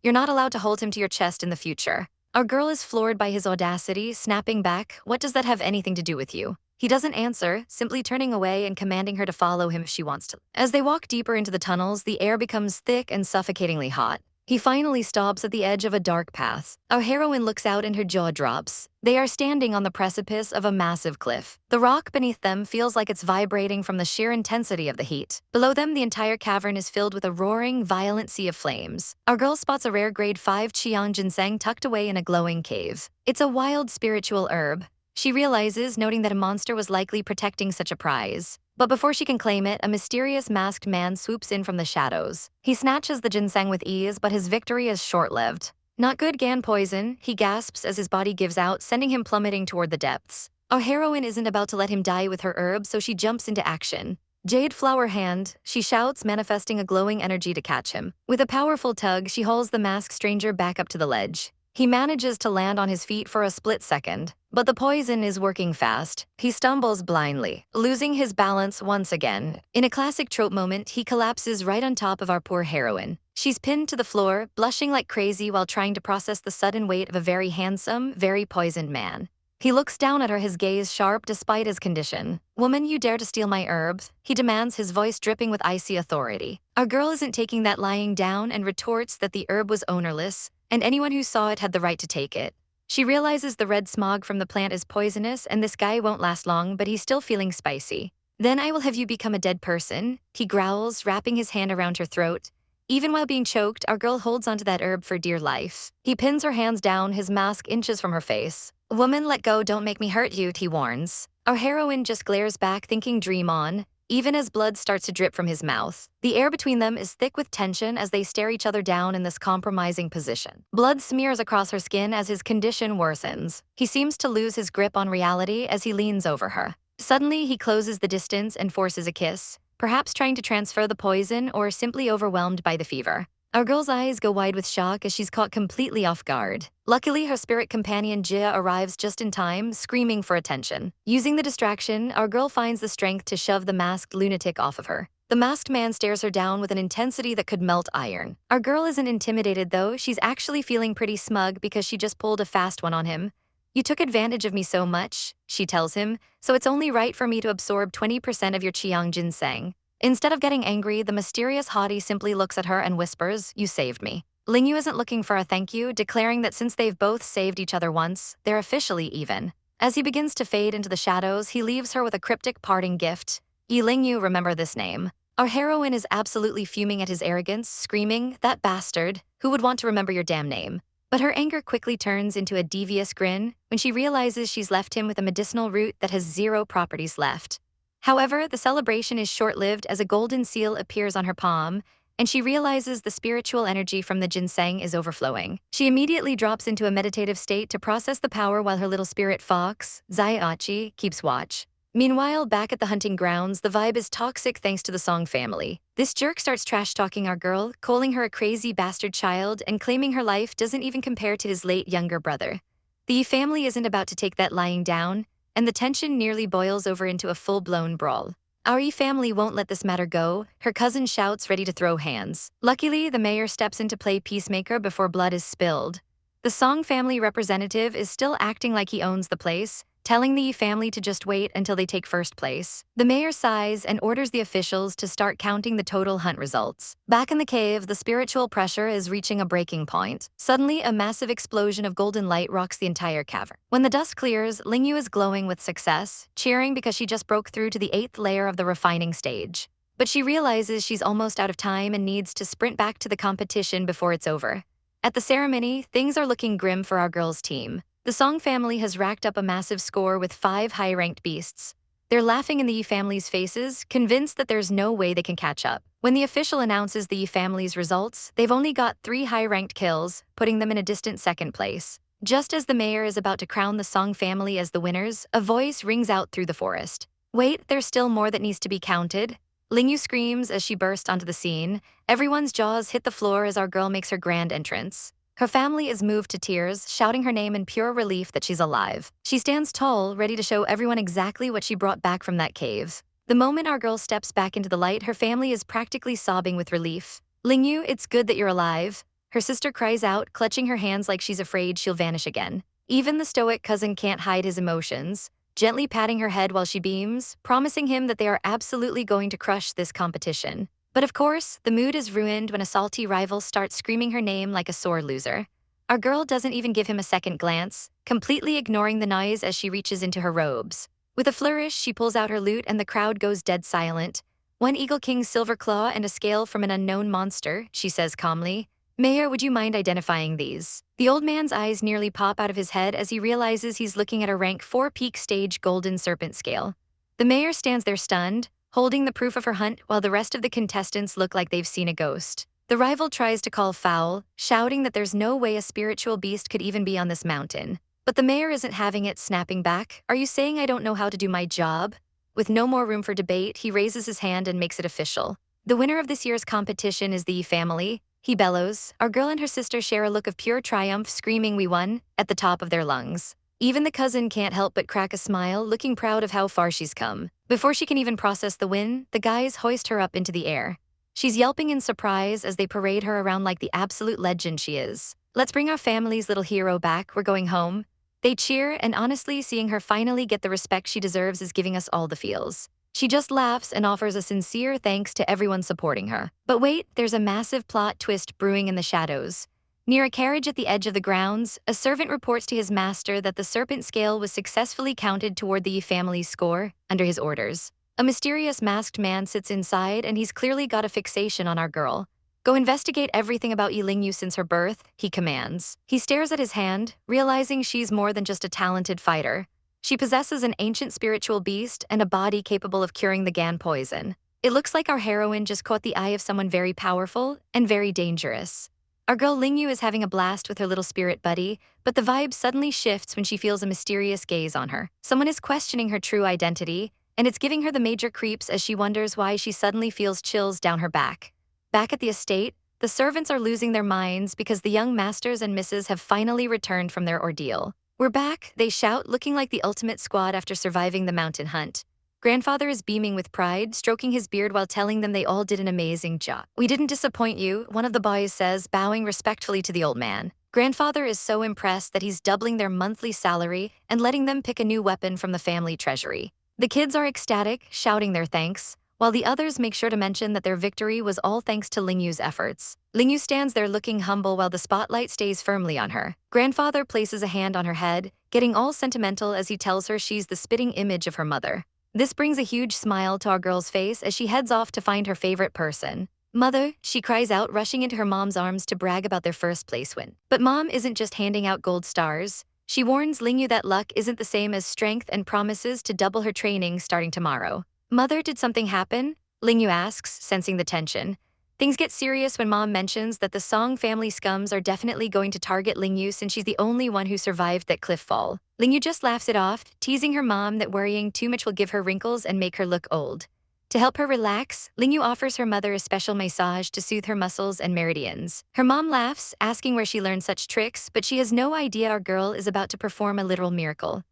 You're not allowed to hold him to your chest in the future." Our girl is floored by his audacity, snapping back, "What does that have anything to do with you?" He doesn't answer, simply turning away and commanding her to follow him if she wants to. As they walk deeper into the tunnels, the air becomes thick and suffocatingly hot. He finally stops at the edge of a dark path. Our heroine looks out and her jaw drops. They are standing on the precipice of a massive cliff. The rock beneath them feels like it's vibrating from the sheer intensity of the heat. Below them, the entire cavern is filled with a roaring, violent sea of flames. Our girl spots a rare grade 5 Qiang ginseng tucked away in a glowing cave. It's a wild spiritual herb. She realizes, noting that a monster was likely protecting such a prize. But before she can claim it, a mysterious masked man swoops in from the shadows. He snatches the ginseng with ease, but his victory is short-lived. "Not good, Gan poison," he gasps as his body gives out, sending him plummeting toward the depths. Our heroine isn't about to let him die with her herb, so she jumps into action. "Jade flower hand," she shouts, manifesting a glowing energy to catch him. With a powerful tug, she hauls the masked stranger back up to the ledge. He manages to land on his feet for a split second, but the poison is working fast. He stumbles blindly, losing his balance once again. In a classic trope moment, he collapses right on top of our poor heroine. She's pinned to the floor, blushing like crazy while trying to process the sudden weight of a very handsome, very poisoned man. He looks down at her, his gaze sharp despite his condition. "Woman, you dare to steal my herbs?" he demands, his voice dripping with icy authority. Our girl isn't taking that lying down and retorts that the herb was ownerless, and anyone who saw it had the right to take it. She realizes the red smog from the plant is poisonous and this guy won't last long, but he's still feeling spicy. "Then I will have you become a dead person," he growls, wrapping his hand around her throat. Even while being choked, our girl holds onto that herb for dear life. He pins her hands down, his mask inches from her face. "Woman, let go, don't make me hurt you," he warns. Our heroine just glares back, thinking dream on, even as blood starts to drip from his mouth. The air between them is thick with tension as they stare each other down in this compromising position. Blood smears across her skin as his condition worsens. He seems to lose his grip on reality as he leans over her. Suddenly, he closes the distance and forces a kiss, perhaps trying to transfer the poison or simply overwhelmed by the fever. Our girl's eyes go wide with shock as she's caught completely off guard. Luckily, her spirit companion Jia arrives just in time, screaming for attention. Using the distraction, our girl finds the strength to shove the masked lunatic off of her. The masked man stares her down with an intensity that could melt iron. Our girl isn't intimidated though, she's actually feeling pretty smug because she just pulled a fast one on him. "You took advantage of me so much," she tells him, "so it's only right for me to absorb 20% of your Qiang ginseng." Instead of getting angry, the mysterious hottie simply looks at her and whispers, "You saved me." Ling Yu isn't looking for a thank you, declaring that since they've both saved each other once, they're officially even. As he begins to fade into the shadows, he leaves her with a cryptic parting gift. Ling Yu, remember this name." Our heroine is absolutely fuming at his arrogance, screaming, "That bastard, who would want to remember your damn name?" But her anger quickly turns into a devious grin when she realizes she's left him with a medicinal root that has 0 properties left. However, the celebration is short-lived as a golden seal appears on her palm, and she realizes the spiritual energy from the ginseng is overflowing. She immediately drops into a meditative state to process the power while her little spirit fox, Zaiachi, keeps watch. Meanwhile, back at the hunting grounds, the vibe is toxic thanks to the Song family. This jerk starts trash-talking our girl, calling her a crazy bastard child and claiming her life doesn't even compare to his late younger brother. The Yi family isn't about to take that lying down, and the tension nearly boils over into a full-blown brawl. Our Yi family won't let this matter go, her cousin shouts, ready to throw hands. Luckily, the mayor steps in to play peacemaker before blood is spilled. The Song family representative is still acting like he owns the place, telling the Yi family to just wait until they take first place. The mayor sighs and orders the officials to start counting the total hunt results. Back in the cave, the spiritual pressure is reaching a breaking point. Suddenly, a massive explosion of golden light rocks the entire cavern. When the dust clears, Ling Yu is glowing with success, cheering because she just broke through to the 8th layer of the refining stage. but she realizes she's almost out of time and needs to sprint back to the competition before it's over. At the ceremony, things are looking grim for our girls' team. The Song family has racked up a massive score with 5 high-ranked beasts. They're laughing in the Yi family's faces, convinced that there's no way they can catch up. When the official announces the Yi family's results, they've only got 3 high-ranked kills, putting them in a distant second place. Just as the mayor is about to crown the Song family as the winners, a voice rings out through the forest. Wait, there's still more that needs to be counted. Ling Yu screams as she bursts onto the scene. Everyone's jaws hit the floor as our girl makes her grand entrance. Her family is moved to tears, shouting her name in pure relief that she's alive. She stands tall, ready to show everyone exactly what she brought back from that cave. The moment our girl steps back into the light, her family is practically sobbing with relief. Ling Yu, it's good that you're alive. Her sister cries out, clutching her hands like she's afraid she'll vanish again. Even the stoic cousin can't hide his emotions, gently patting her head while she beams, promising him that they are absolutely going to crush this competition. But of course, the mood is ruined when a salty rival starts screaming her name like a sore loser. Our girl doesn't even give him a second glance, completely ignoring the noise as she reaches into her robes. With a flourish, she pulls out her lute and the crowd goes dead silent. One Eagle King's silver claw and a scale from an unknown monster, she says calmly. Mayor, would you mind identifying these? The old man's eyes nearly pop out of his head as he realizes he's looking at a rank 4 peak stage golden serpent scale. The mayor stands there stunned, holding the proof of her hunt while the rest of the contestants look like they've seen a ghost. The rival tries to call foul, shouting that there's no way a spiritual beast could even be on this mountain. But the mayor isn't having it, snapping back. Are you saying I don't know how to do my job? With no more room for debate, he raises his hand and makes it official. The winner of this year's competition is the Yi family, he bellows. Our girl and her sister share a look of pure triumph, screaming "We won" at the top of their lungs. Even the cousin can't help but crack a smile, looking proud of how far she's come. Before she can even process the win, the guys hoist her up into the air. She's yelping in surprise as they parade her around like the absolute legend she is. Let's bring our family's little hero back, we're going home. They cheer, and honestly, seeing her finally get the respect she deserves is giving us all the feels. She just laughs and offers a sincere thanks to everyone supporting her. But wait, there's a massive plot twist brewing in the shadows. Near a carriage at the edge of the grounds, a servant reports to his master that the serpent scale was successfully counted toward the Yi family's score, under his orders. A mysterious masked man sits inside, and he's clearly got a fixation on our girl. Go investigate everything about Yi Ling Yu since her birth, he commands. He stares at his hand, realizing she's more than just a talented fighter. She possesses an ancient spiritual beast and a body capable of curing the Gan poison. It looks like our heroine just caught the eye of someone very powerful and very dangerous. Our girl Ling Yu is having a blast with her little spirit buddy, but the vibe suddenly shifts when she feels a mysterious gaze on her. Someone is questioning her true identity, and it's giving her the major creeps as she wonders why she suddenly feels chills down her back. Back at the estate, the servants are losing their minds because the young masters and misses have finally returned from their ordeal. We're back, they shout, looking like the ultimate squad after surviving the mountain hunt. Grandfather is beaming with pride, stroking his beard while telling them they all did an amazing job. We didn't disappoint you, one of the boys says, bowing respectfully to the old man. Grandfather is so impressed that he's doubling their monthly salary and letting them pick a new weapon from the family treasury. The kids are ecstatic, shouting their thanks, while the others make sure to mention that their victory was all thanks to Ling Yu's efforts. Ling Yu stands there looking humble while the spotlight stays firmly on her. Grandfather places a hand on her head, getting all sentimental as he tells her she's the spitting image of her mother. This brings a huge smile to our girl's face as she heads off to find her favorite person. Mother, she cries out, rushing into her mom's arms to brag about their first place win. But mom isn't just handing out gold stars. She warns Ling Yu that luck isn't the same as strength and promises to double her training starting tomorrow. Mother, did something happen? Ling Yu asks, sensing the tension. Things get serious when mom mentions that the Song family scums are definitely going to target Ling Yu since she's the only one who survived that cliff fall. Ling Yu just laughs it off, teasing her mom that worrying too much will give her wrinkles and make her look old. To help her relax, Ling Yu offers her mother a special massage to soothe her muscles and meridians. Her mom laughs, asking where she learned such tricks, but she has no idea our girl is about to perform a literal miracle.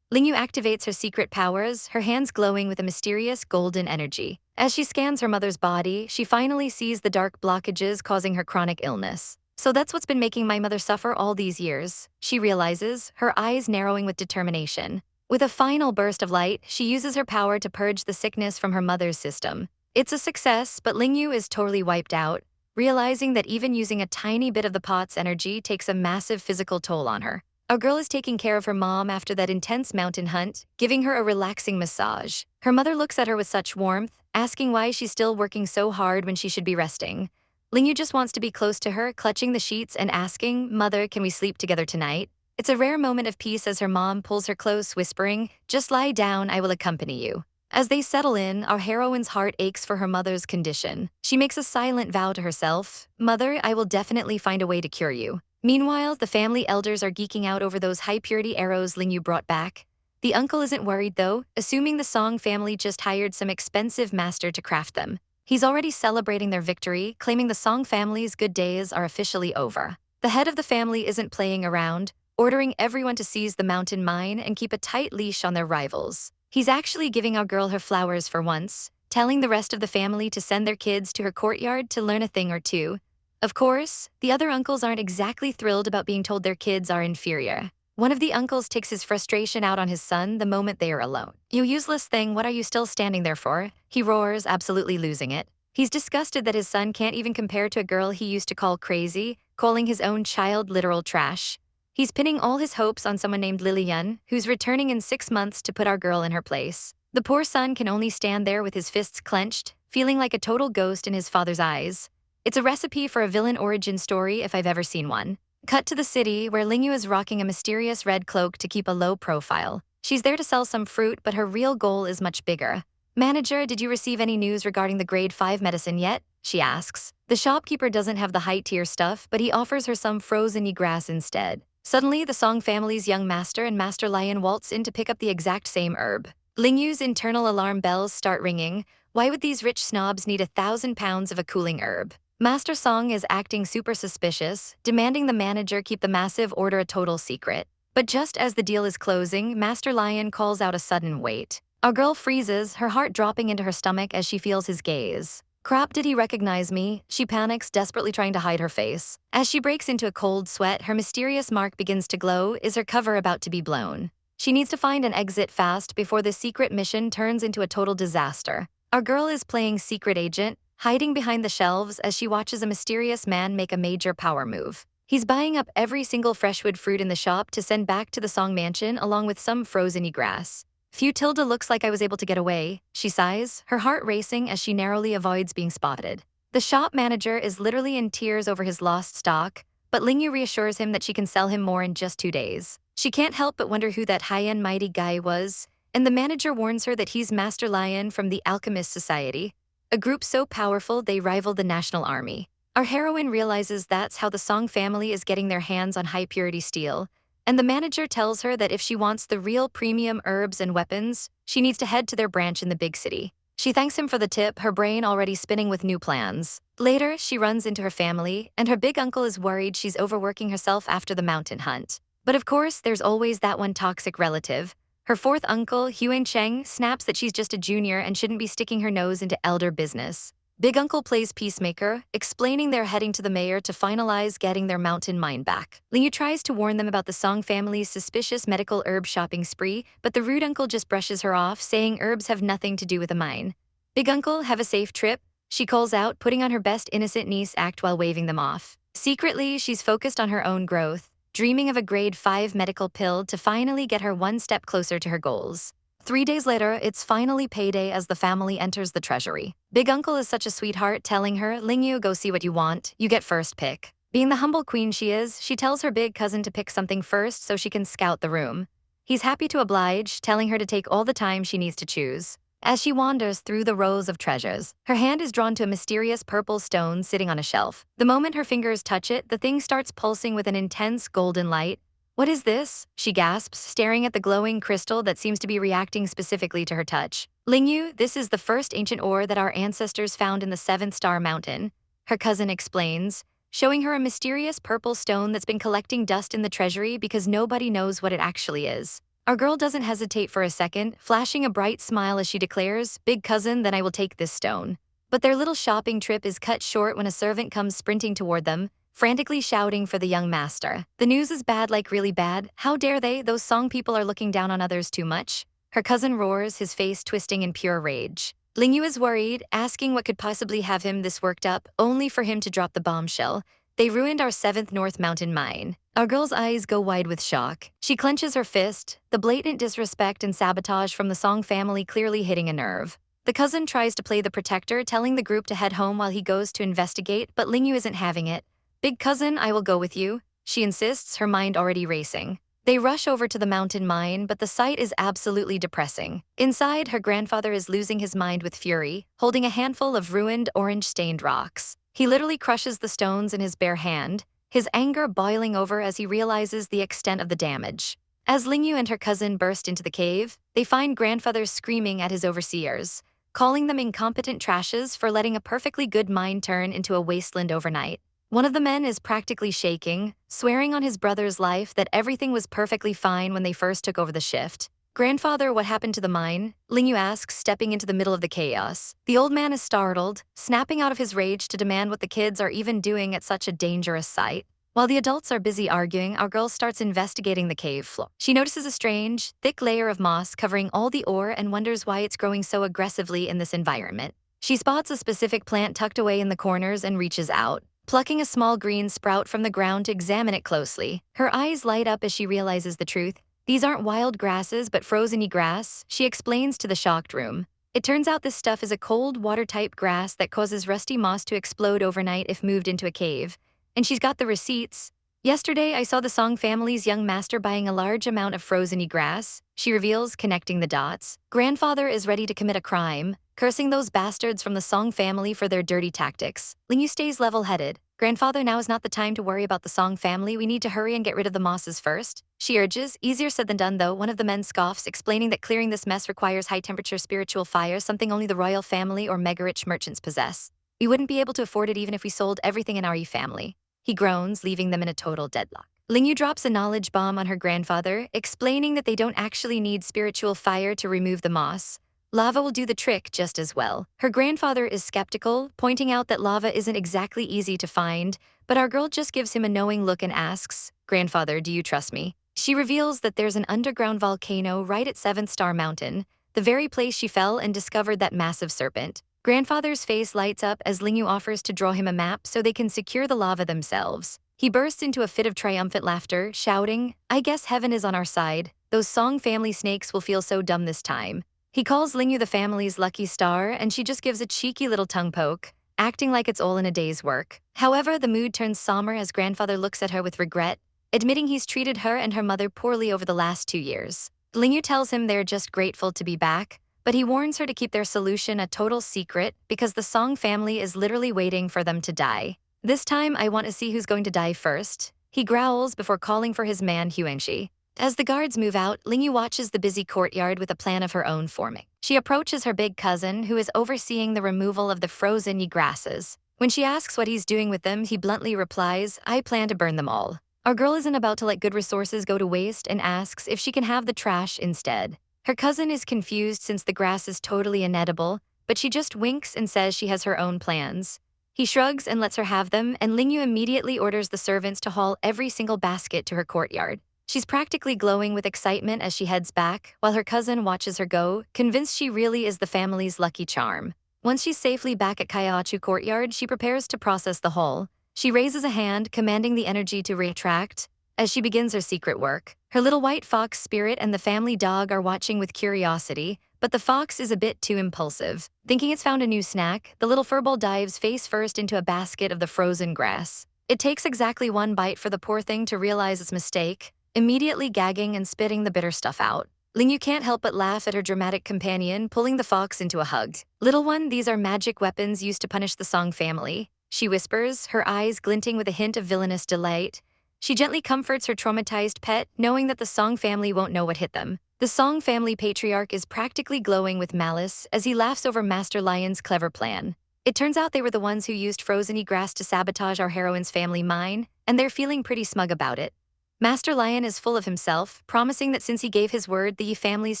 Ling Yu activates her secret powers, her hands glowing with a mysterious golden energy. As she scans her mother's body, she finally sees the dark blockages causing her chronic illness. So that's what's been making my mother suffer all these years, she realizes, her eyes narrowing with determination. With a final burst of light, she uses her power to purge the sickness from her mother's system. It's a success, but Ling Yu is totally wiped out, realizing that even using a tiny bit of the pot's energy takes a massive physical toll on her. Our girl is taking care of her mom after that intense mountain hunt, giving her a relaxing massage. Her mother looks at her with such warmth, asking why she's still working so hard when she should be resting. Ling Yu just wants to be close to her, clutching the sheets and asking, "Mother, can we sleep together tonight?" It's a rare moment of peace as her mom pulls her close, whispering, "Just lie down, I will accompany you." As they settle in, our heroine's heart aches for her mother's condition. She makes a silent vow to herself, "Mother, I will definitely find a way to cure you." Meanwhile, the family elders are geeking out over those high-purity arrows Ling Yu brought back. The uncle isn't worried though, assuming the Song family just hired some expensive master to craft them. He's already celebrating their victory, claiming the Song family's good days are officially over. The head of the family isn't playing around, ordering everyone to seize the mountain mine and keep a tight leash on their rivals. He's actually giving our girl her flowers for once, telling the rest of the family to send their kids to her courtyard to learn a thing or two. Of course, the other uncles aren't exactly thrilled about being told their kids are inferior. One of the uncles takes his frustration out on his son the moment they are alone. "You useless thing, what are you still standing there for?" he roars, absolutely losing it. He's disgusted that his son can't even compare to a girl he used to call crazy, calling his own child literal trash. He's pinning all his hopes on someone named Lillian, who's returning in 6 months to put our girl in her place. The poor son can only stand there with his fists clenched, feeling like a total ghost in his father's eyes. It's a recipe for a villain origin story if I've ever seen one. Cut to the city, where Ling Yu is rocking a mysterious red cloak to keep a low profile. She's there to sell some fruit, but her real goal is much bigger. "Manager, did you receive any news regarding the grade 5 medicine yet?" she asks. The shopkeeper doesn't have the high-tier stuff, but he offers her some frozen grass instead. Suddenly, the Song family's young master and Master Lion waltz in to pick up the exact same herb. Ling Yu's internal alarm bells start ringing. Why would these rich snobs need 1,000 pounds of a cooling herb? Master Song is acting super suspicious, demanding the manager keep the massive order a total secret. But just as the deal is closing, Master Lion calls out a sudden wait. Our girl freezes, her heart dropping into her stomach as she feels his gaze. "Crap, did he recognize me?" She panics, desperately trying to hide her face. As she breaks into a cold sweat, her mysterious mark begins to glow. Is her cover about to be blown? She needs to find an exit fast before this secret mission turns into a total disaster. Our girl is playing secret agent, hiding behind the shelves as she watches a mysterious man make a major power move. He's buying up every single freshwood fruit in the shop to send back to the Song mansion along with some frozen grass. "Phew, Tilda, looks like I was able to get away," she sighs, her heart racing as she narrowly avoids being spotted. The shop manager is literally in tears over his lost stock, but Ling Yu reassures him that she can sell him more in just 2 days. She can't help but wonder who that high-end mighty guy was, and the manager warns her that he's Master Lion from the Alchemist Society, a group so powerful they rival the National Army. Our heroine realizes that's how the Song family is getting their hands on high-purity steel, and the manager tells her that if she wants the real premium herbs and weapons, she needs to head to their branch in the big city. She thanks him for the tip, her brain already spinning with new plans. Later, she runs into her family, and her big uncle is worried she's overworking herself after the mountain hunt. But of course, there's always that one toxic relative. Her fourth uncle, Huang Cheng, snaps that she's just a junior and shouldn't be sticking her nose into elder business. Big uncle plays peacemaker, explaining they're heading to the mayor to finalize getting their mountain mine back. Ling Yu tries to warn them about the Song family's suspicious medical herb shopping spree, but the rude uncle just brushes her off, saying herbs have nothing to do with the mine. "Big uncle, have a safe trip," she calls out, putting on her best innocent niece act while waving them off. Secretly, she's focused on her own growth, dreaming of a grade 5 medical pill to finally get her one step closer to her goals. 3 days later, it's finally payday as the family enters the treasury. Big uncle is such a sweetheart, telling her, "Ling Yu, go see what you want, you get first pick." Being the humble queen she is, she tells her big cousin to pick something first so she can scout the room. He's happy to oblige, telling her to take all the time she needs to choose. As she wanders through the rows of treasures, her hand is drawn to a mysterious purple stone sitting on a shelf. The moment her fingers touch it, the thing starts pulsing with an intense golden light. "What is this?" she gasps, staring at the glowing crystal that seems to be reacting specifically to her touch. "Ling Yu, this is the first ancient ore that our ancestors found in the 7th Star Mountain," her cousin explains, showing her a mysterious purple stone that's been collecting dust in the treasury because nobody knows what it actually is. Our girl doesn't hesitate for a second, flashing a bright smile as she declares, "Big cousin, then I will take this stone." But their little shopping trip is cut short when a servant comes sprinting toward them, frantically shouting for the young master. The news is bad, like really bad. "How dare they? Those Song people are looking down on others too much," her cousin roars, his face twisting in pure rage. Ling Yu is worried, asking what could possibly have him this worked up, only for him to drop the bombshell. "They ruined our 7th North Mountain mine." Our girl's eyes go wide with shock. She clenches her fist, the blatant disrespect and sabotage from the Song family clearly hitting a nerve. The cousin tries to play the protector, telling the group to head home while he goes to investigate, but Ling Yu isn't having it. "Big cousin, I will go with you," she insists, her mind already racing. They rush over to the mountain mine, but the sight is absolutely depressing. Inside, her grandfather is losing his mind with fury, holding a handful of ruined, orange-stained rocks. He literally crushes the stones in his bare hand, his anger boiling over as he realizes the extent of the damage. As Ling Yu and her cousin burst into the cave, they find grandfather screaming at his overseers, calling them incompetent trashes for letting a perfectly good mine turn into a wasteland overnight. One of the men is practically shaking, swearing on his brother's life that everything was perfectly fine when they first took over the shift. "Grandfather, what happened to the mine?" Ling Yu asks, stepping into the middle of the chaos. The old man is startled, snapping out of his rage to demand what the kids are even doing at such a dangerous site. While the adults are busy arguing, our girl starts investigating the cave floor. She notices a strange, thick layer of moss covering all the ore and wonders why it's growing so aggressively in this environment. She spots a specific plant tucked away in the corners and reaches out, plucking a small green sprout from the ground to examine it closely. Her eyes light up as she realizes the truth. "These aren't wild grasses, but frozen-y grass," she explains to the shocked room. It turns out this stuff is a cold, water-type grass that causes rusty moss to explode overnight if moved into a cave. And she's got the receipts. "Yesterday, I saw the Song family's young master buying a large amount of frozen-y grass," she reveals, connecting the dots. Grandfather is ready to commit a crime, cursing those bastards from the Song family for their dirty tactics. Ling Yu stays level-headed. "Grandfather, now is not the time to worry about the Song family. We need to hurry and get rid of the mosses first," she urges. "Easier said than done, though," one of the men scoffs, explaining that clearing this mess requires high-temperature spiritual fire, something only the royal family or mega-rich merchants possess. "We wouldn't be able to afford it even if we sold everything in our family," he groans, leaving them in a total deadlock. Ling Yu drops a knowledge bomb on her grandfather, explaining that they don't actually need spiritual fire to remove the moss. Lava will do the trick just as well. Her grandfather is skeptical, pointing out that lava isn't exactly easy to find, but our girl just gives him a knowing look and asks, "Grandfather, do you trust me?" She reveals that there's an underground volcano right at 7th Star Mountain, the very place she fell and discovered that massive serpent. Grandfather's face lights up as Ling Yu offers to draw him a map so they can secure the lava themselves. He bursts into a fit of triumphant laughter, shouting, "I guess heaven is on our side. Those Song family snakes will feel so dumb this time." He calls Ling Yu the family's lucky star, and she just gives a cheeky little tongue poke, acting like it's all in a day's work. However, the mood turns somber as grandfather looks at her with regret, admitting he's treated her and her mother poorly over the last 2 years. Ling Yu tells him they're just grateful to be back, but he warns her to keep their solution a total secret because the Song family is literally waiting for them to die. "This time, I want to see who's going to die first," he growls before calling for his man Huangshi. As the guards move out, Ling Yu watches the busy courtyard with a plan of her own forming. She approaches her big cousin, who is overseeing the removal of the frozen grasses. When she asks what he's doing with them, he bluntly replies, "I plan to burn them all." Our girl isn't about to let good resources go to waste and asks if she can have the trash instead. Her cousin is confused since the grass is totally inedible, but she just winks and says she has her own plans. He shrugs and lets her have them, and Ling Yu immediately orders the servants to haul every single basket to her courtyard. She's practically glowing with excitement as she heads back, while her cousin watches her go, convinced she really is the family's lucky charm. Once she's safely back at Kaiachu courtyard, she prepares to process the haul. She raises a hand, commanding the energy to retract, as she begins her secret work. Her little white fox Spirit and the family dog are watching with curiosity, but the fox is a bit too impulsive. Thinking it's found a new snack, the little furball dives face first into a basket of the frozen grass. It takes exactly one bite for the poor thing to realize its mistake, immediately gagging and spitting the bitter stuff out. Ling Yu can't help but laugh at her dramatic companion, pulling the fox into a hug. "Little one, these are magic weapons used to punish the Song family," she whispers, her eyes glinting with a hint of villainous delight. She gently comforts her traumatized pet, knowing that the Song family won't know what hit them. The Song family patriarch is practically glowing with malice as he laughs over Master Lion's clever plan. It turns out they were the ones who used frozen grass to sabotage our heroine's family mine, and they're feeling pretty smug about it. Master Lion is full of himself, promising that since he gave his word, the Yi family's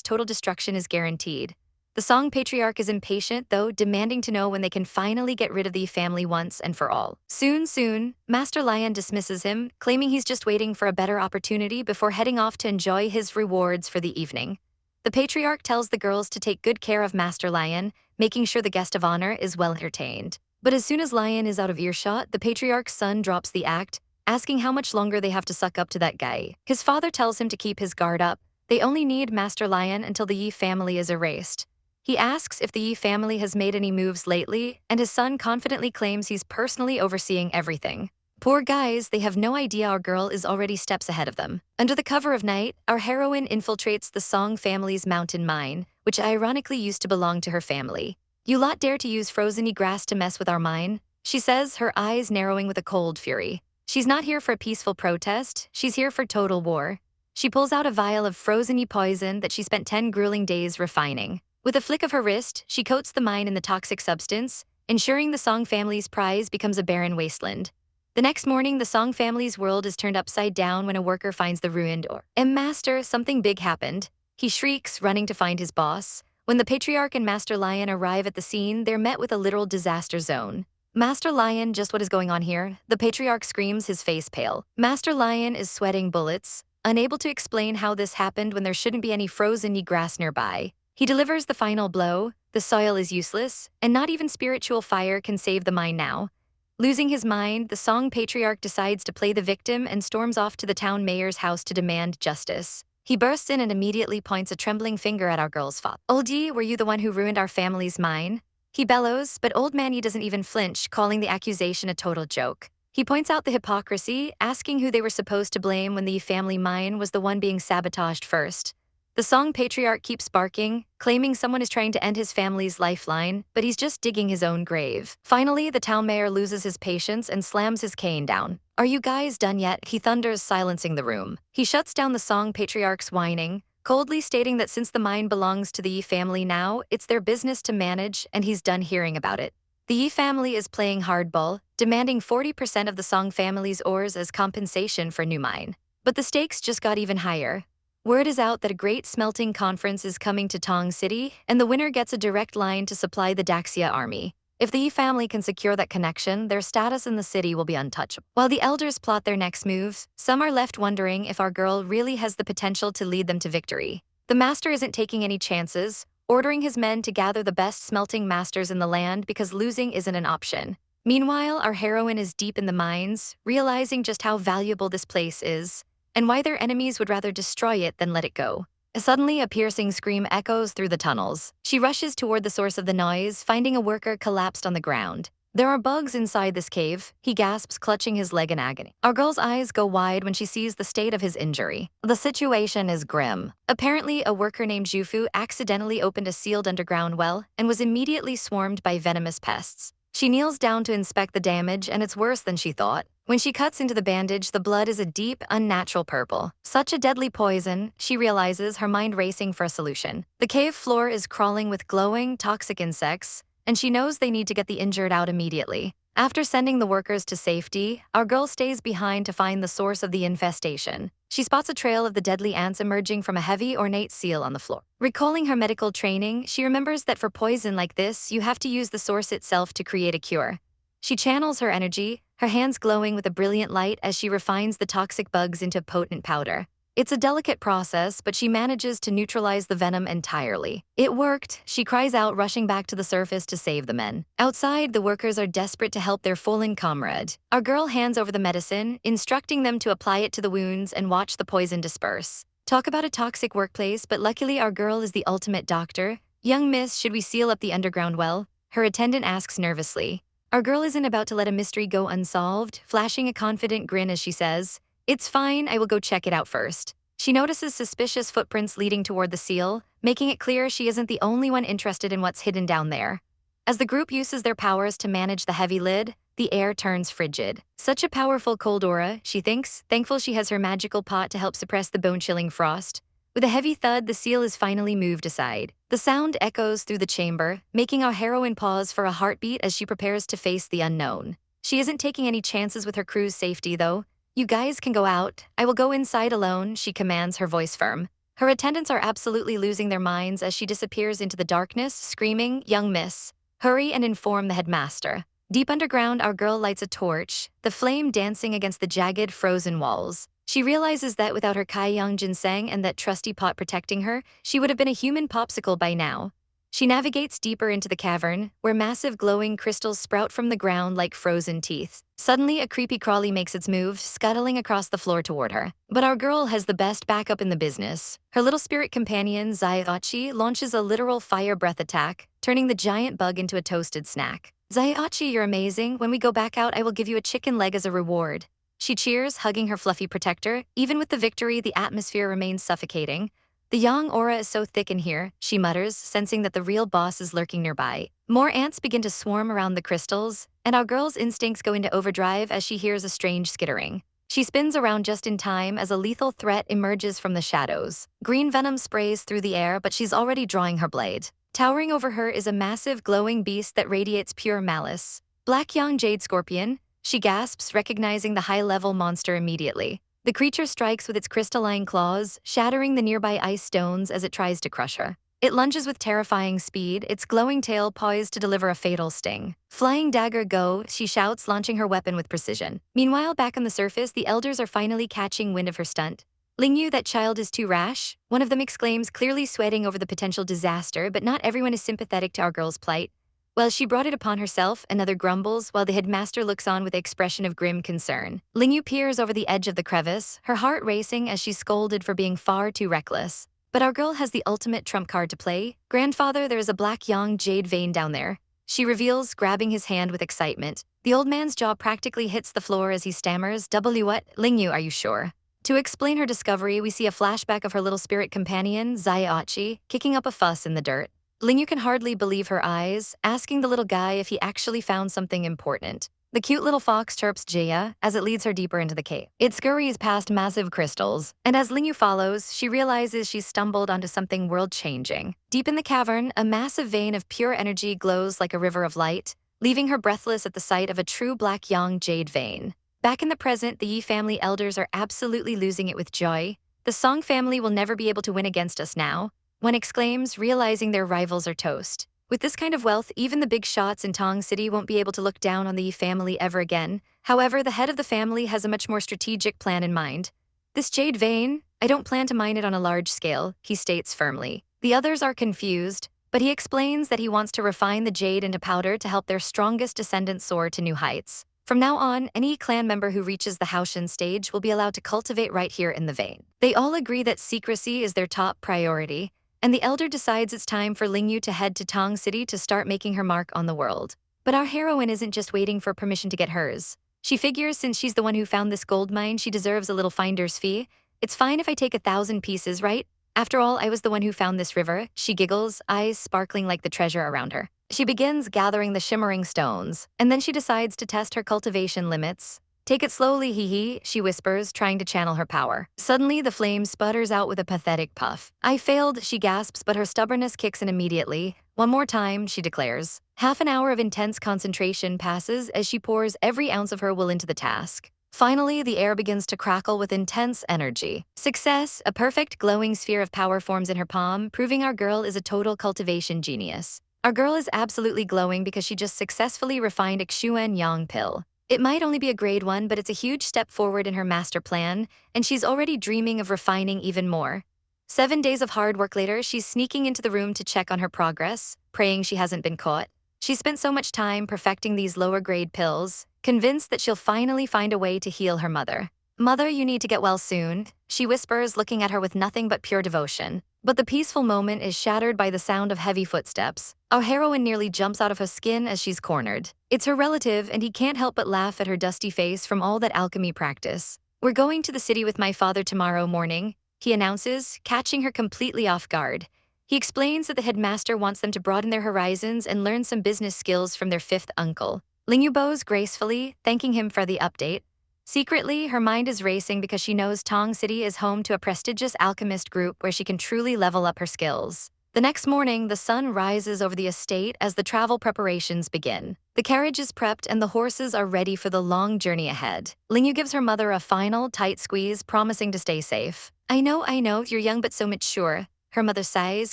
total destruction is guaranteed. The Song patriarch is impatient, though, demanding to know when they can finally get rid of the Yi family once and for all. Soon, Master Lion dismisses him, claiming he's just waiting for a better opportunity before heading off to enjoy his rewards for the evening. The patriarch tells the girls to take good care of Master Lion, making sure the guest of honor is well entertained. But as soon as Lion is out of earshot, the patriarch's son drops the act, asking how much longer they have to suck up to that guy. His father tells him to keep his guard up. They only need Master Lion until the Yi family is erased. He asks if the Yi family has made any moves lately, and his son confidently claims he's personally overseeing everything. Poor guys, they have no idea our girl is already steps ahead of them. Under the cover of night, our heroine infiltrates the Song family's mountain mine, which ironically used to belong to her family. "You lot dare to use frozen grass to mess with our mine?" she says, her eyes narrowing with a cold fury. She's not here for a peaceful protest, she's here for total war. She pulls out a vial of frozen poison that she spent 10 grueling days refining. With a flick of her wrist, she coats the mine in the toxic substance, ensuring the Song family's prize becomes a barren wasteland. The next morning, the Song family's world is turned upside down when a worker finds the ruined ore. Master, something big happened. He shrieks, running to find his boss. When the Patriarch and Master Lion arrive at the scene, they're met with a literal disaster zone. "Master Lion, just what is going on here?" The Patriarch screams, his face pale. Master Lion is sweating bullets, unable to explain how this happened when there shouldn't be any frozen grass nearby. He delivers the final blow. The soil is useless, and not even spiritual fire can save the mine now. Losing his mind, the Song Patriarch decides to play the victim and storms off to the town mayor's house to demand justice. He bursts in and immediately points a trembling finger at our girl's father. "Oldie, were you the one who ruined our family's mine?" He bellows, but Old Manny doesn't even flinch, calling the accusation a total joke. He points out the hypocrisy, asking who they were supposed to blame when the family mine was the one being sabotaged first. The Song Patriarch keeps barking, claiming someone is trying to end his family's lifeline, but he's just digging his own grave. Finally, the town mayor loses his patience and slams his cane down. "Are you guys done yet?" he thunders, silencing the room. He shuts down the Song Patriarch's whining, coldly stating that since the mine belongs to the Yi family now, it's their business to manage, and he's done hearing about it. The Yi family is playing hardball, demanding 40% of the Song family's ores as compensation for new mine. But the stakes just got even higher. Word is out that a great smelting conference is coming to Tong City, and the winner gets a direct line to supply the Daxia army. If the Yi family can secure that connection, their status in the city will be untouchable. While the elders plot their next moves, some are left wondering if our girl really has the potential to lead them to victory. The master isn't taking any chances, ordering his men to gather the best smelting masters in the land because losing isn't an option. Meanwhile, our heroine is deep in the mines, realizing just how valuable this place is, and why their enemies would rather destroy it than let it go. Suddenly, a piercing scream echoes through the tunnels. She rushes toward the source of the noise, finding a worker collapsed on the ground. "There are bugs inside this cave," he gasps, clutching his leg in agony. Our girl's eyes go wide when she sees the state of his injury. The situation is grim. Apparently, a worker named Jufu accidentally opened a sealed underground well and was immediately swarmed by venomous pests. She kneels down to inspect the damage, and it's worse than she thought. When she cuts into the bandage, the blood is a deep, unnatural purple. Such a deadly poison, she realizes, her mind racing for a solution. The cave floor is crawling with glowing, toxic insects, and she knows they need to get the injured out immediately. After sending the workers to safety, our girl stays behind to find the source of the infestation. She spots a trail of the deadly ants emerging from a heavy, ornate seal on the floor. Recalling her medical training, she remembers that for poison like this, you have to use the source itself to create a cure. She channels her energy, her hands glowing with a brilliant light as she refines the toxic bugs into potent powder. It's a delicate process, but she manages to neutralize the venom entirely. "It worked," she cries out, rushing back to the surface to save the men. Outside, the workers are desperate to help their fallen comrade. Our girl hands over the medicine, instructing them to apply it to the wounds and watch the poison disperse. Talk about a toxic workplace, but luckily our girl is the ultimate doctor. "Young miss, should we seal up the underground well?" her attendant asks nervously. Our girl isn't about to let a mystery go unsolved, flashing a confident grin as she says, "It's fine, I will go check it out first." She notices suspicious footprints leading toward the seal, making it clear she isn't the only one interested in what's hidden down there. As the group uses their powers to manage the heavy lid, the air turns frigid. Such a powerful cold aura, she thinks, thankful she has her magical pot to help suppress the bone-chilling frost. With a heavy thud, the seal is finally moved aside. The sound echoes through the chamber, making our heroine pause for a heartbeat as she prepares to face the unknown. She isn't taking any chances with her crew's safety, though. "You guys can go out. I will go inside alone," she commands, her voice firm. Her attendants are absolutely losing their minds as she disappears into the darkness, screaming, "Young miss, hurry and inform the headmaster." Deep underground, our girl lights a torch, the flame dancing against the jagged, frozen walls. She realizes that without her Kaiyang ginseng and that trusty pot protecting her, she would have been a human popsicle by now. She navigates deeper into the cavern, where massive glowing crystals sprout from the ground like frozen teeth. Suddenly, a creepy crawly makes its move, scuttling across the floor toward her. But our girl has the best backup in the business. Her little spirit companion, Zaiachi, launches a literal fire breath attack, turning the giant bug into a toasted snack. Zaiachi, you're amazing. When we go back out, I will give you a chicken leg as a reward. She cheers, hugging her fluffy protector. Even with the victory, the atmosphere remains suffocating. The yang aura is so thick in here, she mutters, sensing that the real boss is lurking nearby. More ants begin to swarm around the crystals, and our girl's instincts go into overdrive as she hears a strange skittering. She spins around just in time as a lethal threat emerges from the shadows. Green venom sprays through the air, but she's already drawing her blade. Towering over her is a massive, glowing beast that radiates pure malice. Black Yang Jade Scorpion, she gasps, recognizing the high-level monster immediately. The creature strikes with its crystalline claws, shattering the nearby ice stones as it tries to crush her. It lunges with terrifying speed, its glowing tail poised to deliver a fatal sting. Flying dagger go, she shouts, launching her weapon with precision. Meanwhile, back on the surface, the elders are finally catching wind of her stunt. Lingyu, that child is too rash, one of them exclaims, clearly sweating over the potential disaster, but not everyone is sympathetic to our girl's plight. Well, she brought it upon herself, another grumbles, while the headmaster looks on with an expression of grim concern. Lingyu peers over the edge of the crevice, her heart racing as she's scolded for being far too reckless. But our girl has the ultimate trump card to play. Grandfather, there is a black yang jade vein down there, she reveals, grabbing his hand with excitement. The old man's jaw practically hits the floor as he stammers, what? Lingyu, are you sure? To explain her discovery, we see a flashback of her little spirit companion, Zaiachi, kicking up a fuss in the dirt. Lingyu can hardly believe her eyes, asking the little guy if he actually found something important. The cute little fox chirps Jaya as it leads her deeper into the cave. It scurries past massive crystals, and as Lingyu follows, she realizes she's stumbled onto something world-changing. Deep in the cavern, a massive vein of pure energy glows like a river of light, leaving her breathless at the sight of a true black yang jade vein. Back in the present, the Yi family elders are absolutely losing it with joy. The Song family will never be able to win against us now, one exclaims, realizing their rivals are toast. With this kind of wealth, even the big shots in Tong City won't be able to look down on the Yi family ever again. However, the head of the family has a much more strategic plan in mind. This jade vein, I don't plan to mine it on a large scale, he states firmly. The others are confused, but he explains that he wants to refine the jade into powder to help their strongest descendants soar to new heights. From now on, any clan member who reaches the Haoshan stage will be allowed to cultivate right here in the vein. They all agree that secrecy is their top priority, and the elder decides it's time for Lingyu to head to Tong City to start making her mark on the world. But our heroine isn't just waiting for permission to get hers. She figures since she's the one who found this gold mine, she deserves a little finder's fee. It's fine if I take 1,000 pieces, right? After all, I was the one who found this river, she giggles, eyes sparkling like the treasure around her. She begins gathering the shimmering stones, and then she decides to test her cultivation limits. Take it slowly, hee, she whispers, trying to channel her power. Suddenly, the flame sputters out with a pathetic puff. I failed, she gasps, but her stubbornness kicks in immediately. One more time, she declares. Half an hour of intense concentration passes as she pours every ounce of her will into the task. Finally, the air begins to crackle with intense energy. Success, a perfect glowing sphere of power forms in her palm, proving our girl is a total cultivation genius. Our girl is absolutely glowing because she just successfully refined a Xuan Yang pill. It might only be a grade 1, but it's a huge step forward in her master plan, and she's already dreaming of refining even more. 7 days of hard work later, she's sneaking into the room to check on her progress, praying she hasn't been caught. She spent so much time perfecting these lower-grade pills, convinced that she'll finally find a way to heal her mother. Mother, you need to get well soon, she whispers, looking at her with nothing but pure devotion. But the peaceful moment is shattered by the sound of heavy footsteps. Our heroine nearly jumps out of her skin as she's cornered. It's her relative, and he can't help but laugh at her dusty face from all that alchemy practice. We're going to the city with my father tomorrow morning, he announces, catching her completely off guard. He explains that the headmaster wants them to broaden their horizons and learn some business skills from their fifth uncle. Lingyu bows gracefully, thanking him for the update. Secretly, her mind is racing because she knows Tong City is home to a prestigious alchemist group where she can truly level up her skills. The next morning, the sun rises over the estate as the travel preparations begin. The carriage is prepped and the horses are ready for the long journey ahead. Lingyu gives her mother a final, tight squeeze, promising to stay safe. I know, you're young but so mature, her mother sighs,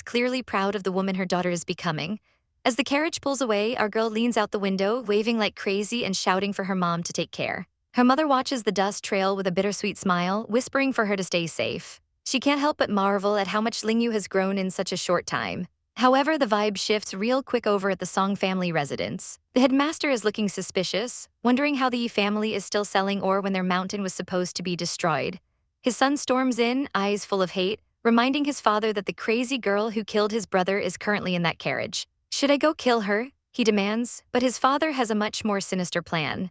clearly proud of the woman her daughter is becoming. As the carriage pulls away, our girl leans out the window, waving like crazy and shouting for her mom to take care. Her mother watches the dust trail with a bittersweet smile, whispering for her to stay safe. She can't help but marvel at how much Lingyu has grown in such a short time. However, the vibe shifts real quick over at the Song family residence. The headmaster is looking suspicious, wondering how the Yi family is still selling ore when their mountain was supposed to be destroyed. His son storms in, eyes full of hate, reminding his father that the crazy girl who killed his brother is currently in that carriage. Should I go kill her? He demands, but his father has a much more sinister plan.